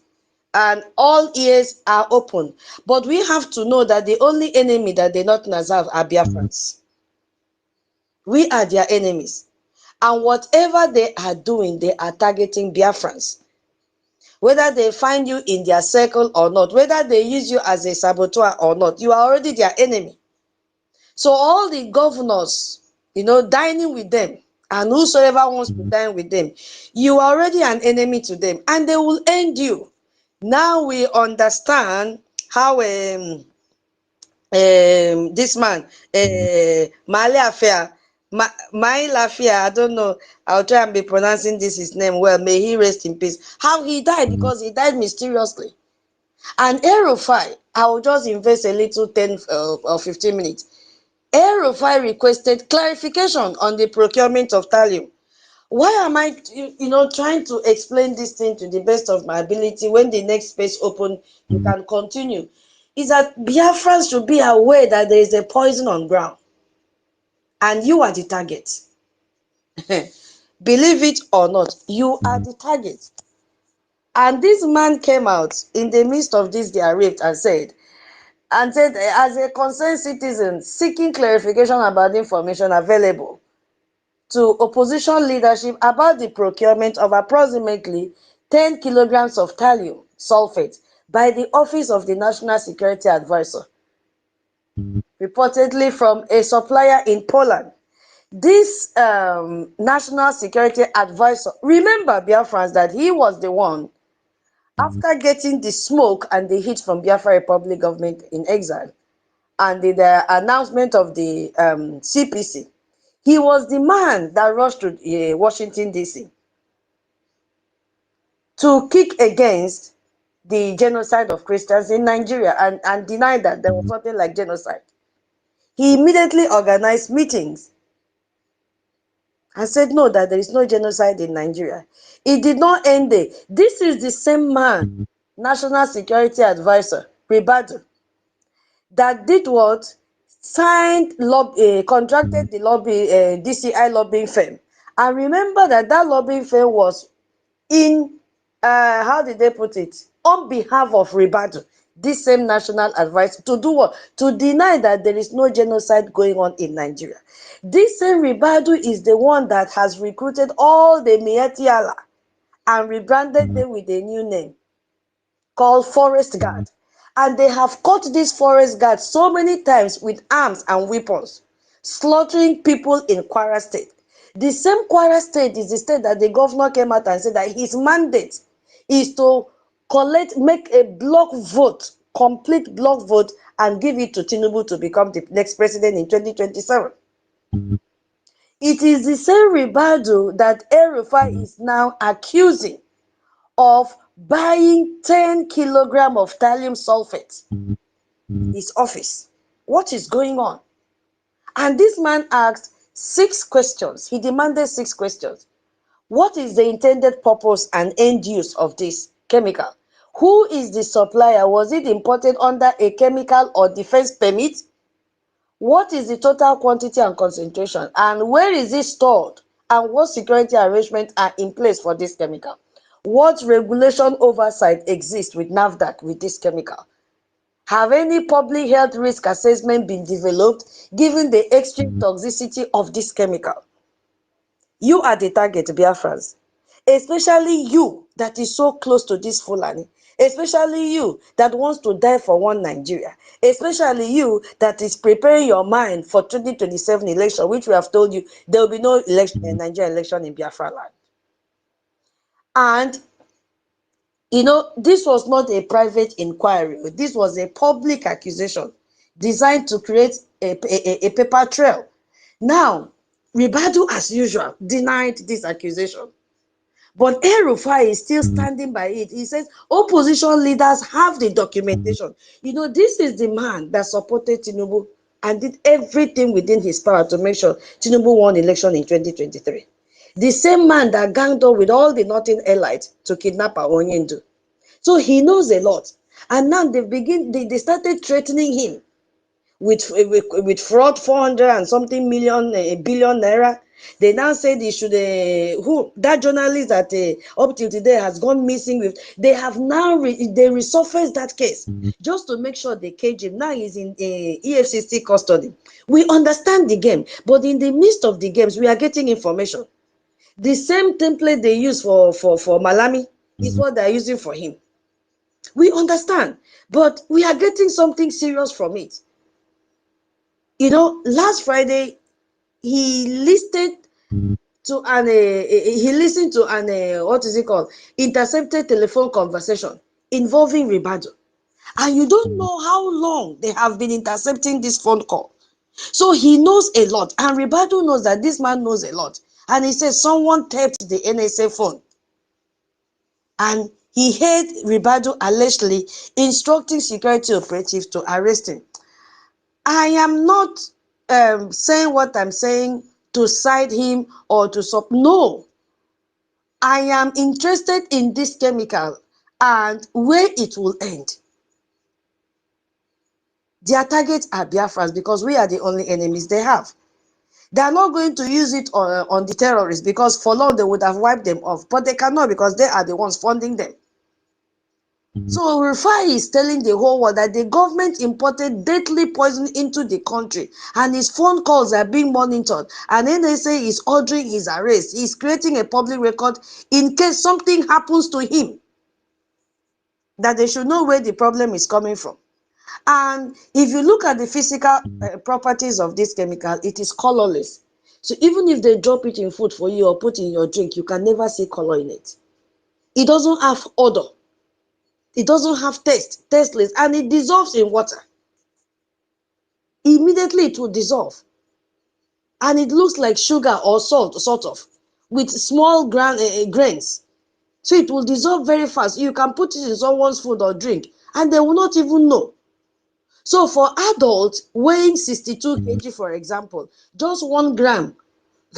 And all ears are open. But we have to know that the only enemy that they not have are Biafrans. We are their enemies. And whatever they are doing, they are targeting Biafrans. Whether they find you in their circle or not, whether they use you as a saboteur or not, you are already their enemy. So all the governors, dining with them, and whosoever wants to dine with them, you are already an enemy to them, and they will end you. Now we understand how this man, Mali Affair, my Lafia, I don't know, I'll try and be pronouncing his name well, may he rest in peace. How he died, because he died mysteriously. And Erufai, I will just invest a little 10 or 15 minutes. Erufai requested clarification on the procurement of thallium. Why am I, trying to explain this thing to the best of my ability? When the next space open, you can continue. Is that Biafrans should be aware that there is a poison on ground, and you are the target. Believe it or not, you are the target. And this man came out in the midst of this, they are raped, and said, as a concerned citizen seeking clarification about the information available to opposition leadership about the procurement of approximately 10 kilograms of thallium sulfate by the Office of the National Security Advisor, reportedly from a supplier in Poland. This National Security Advisor, remember, Biafrans, that he was the one, after getting the smoke and the heat from Biafra Republic government in exile, and the announcement of the CPC, he was the man that rushed to Washington, D.C. to kick against the genocide of Christians in Nigeria and deny that there was something like genocide. He immediately organized meetings and said, no, that there is no genocide in Nigeria. It did not end there. This is the same man, National Security Advisor, Ribadu, that did what? Signed, contracted the DCI lobbying firm. And remember that lobbying firm was in, how did they put it? On behalf of Ribadu, this same national advisor, to do what? To deny that there is no genocide going on in Nigeria. This same Ribadu is the one that has recruited all the Mieti Allah and rebranded them with a new name called Forest Guard. And they have caught these forest guards so many times with arms and weapons, slaughtering people in Kwara State. The same Kwara State is the state that the governor came out and said that his mandate is to make a block vote, complete block vote, and give it to Tinubu to become the next president in 2027. It is the same Ribadu that El-Rufai is now accusing of buying 10 kilograms of thallium sulfate in his office. What is going on? And this man asked 6 questions. He demanded 6 questions. What is the intended purpose and end use of this chemical? Who is the supplier? Was it imported under a chemical or defense permit? What is the total quantity and concentration? And where is it stored? And what security arrangements are in place for this chemical? What regulation oversight exists with NAFDAC with this chemical? Have any public health risk assessment been developed given the extreme toxicity of this chemical? You are the target, Biafrans. Especially you that is so close to this Fulani. especially you that wants to die for one Nigeria, especially you that is preparing your mind for 2027 election, which we have told you there will be no election, Nigerian election in Biafra land. And you know, this was not a private inquiry. This was a public accusation designed to create a paper trail. Now, Ribadu, as usual, denied this accusation. But El-Rufai is still standing by it. He says opposition leaders have the documentation. You know, this is the man that supported Tinubu and did everything within his power to make sure Tinubu won election in 2023. The same man that ganged up with all the Northern elites to kidnap Onyendu. So he knows a lot. And now they started threatening him with fraud, 400 and something billion naira. They now said he should, that journalist that up till today has gone missing with, they have now, they resurfaced that case just to make sure they cage him. Now he's in EFCC custody. We understand the game, but in the midst of the games, we are getting information. The same template they use for Malami is what they're using for him. We understand, but we are getting something serious from it. You know, last Friday, he listened to an what is it called? Intercepted telephone conversation involving Ribadu. And you don't know how long they have been intercepting this phone call. So he knows a lot. And Ribadu knows that this man knows a lot. And he says someone tapped the NSA phone. And he heard Ribadu allegedly instructing security operatives to arrest him. I am not saying what I'm saying to side him or to stop. No. I am interested in this chemical and where it will end. Their targets are Biafrans because we are the only enemies they have. They are not going to use it on the terrorists because for long they would have wiped them off. But they cannot because they are the ones funding them. So Rufai is telling the whole world that the government imported deadly poison into the country and his phone calls are being monitored. And NSA is ordering his arrest. He's creating a public record in case something happens to him, that they should know where the problem is coming from. And if you look at the physical properties of this chemical, it is colorless. So even if they drop it in food for you or put in your drink, you can never see color in it. It doesn't have odor. It doesn't have taste, tasteless, and it dissolves in water. Immediately it will dissolve. And it looks like sugar or salt, sort of, with small grains. So it will dissolve very fast. You can put it in someone's food or drink, and they will not even know. So for adults weighing 62 kg, for example, just 1 gram,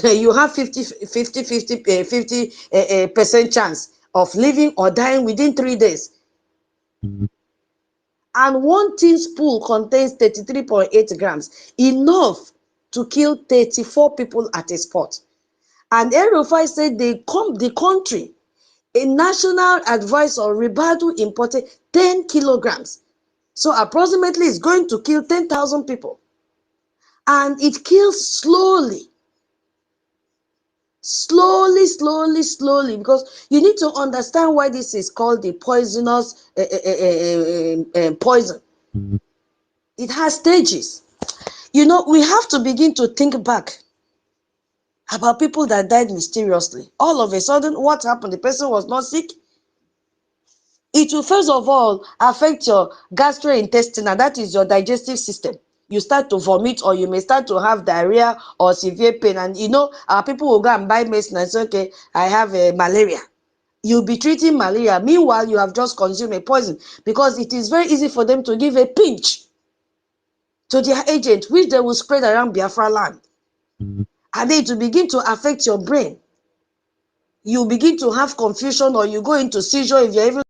you have 50% chance of living or dying within 3 days. And 1 teaspoon contains 33.8 grams, enough to kill 34 people at a spot. And El-Rufai said the country, a national advisor, Ribadu, imported 10 kilograms. So approximately it's going to kill 10,000 people. And it kills slowly. Slowly, because you need to understand why this is called the poisonous poison. It has stages. You know, we have to begin to think back about people that died mysteriously. All of a sudden, what happened? The person was not sick. It will first of all affect your gastrointestinal, that is your digestive system. You start to vomit, or you may start to have diarrhea or severe pain. And you know, our people will go and buy medicine and say, okay, I have malaria. You'll be treating malaria. Meanwhile, you have just consumed a poison, because it is very easy for them to give a pinch to their agent, which they will spread around Biafra land. And then to begin to affect your brain. You begin to have confusion, or you go into seizure if you're even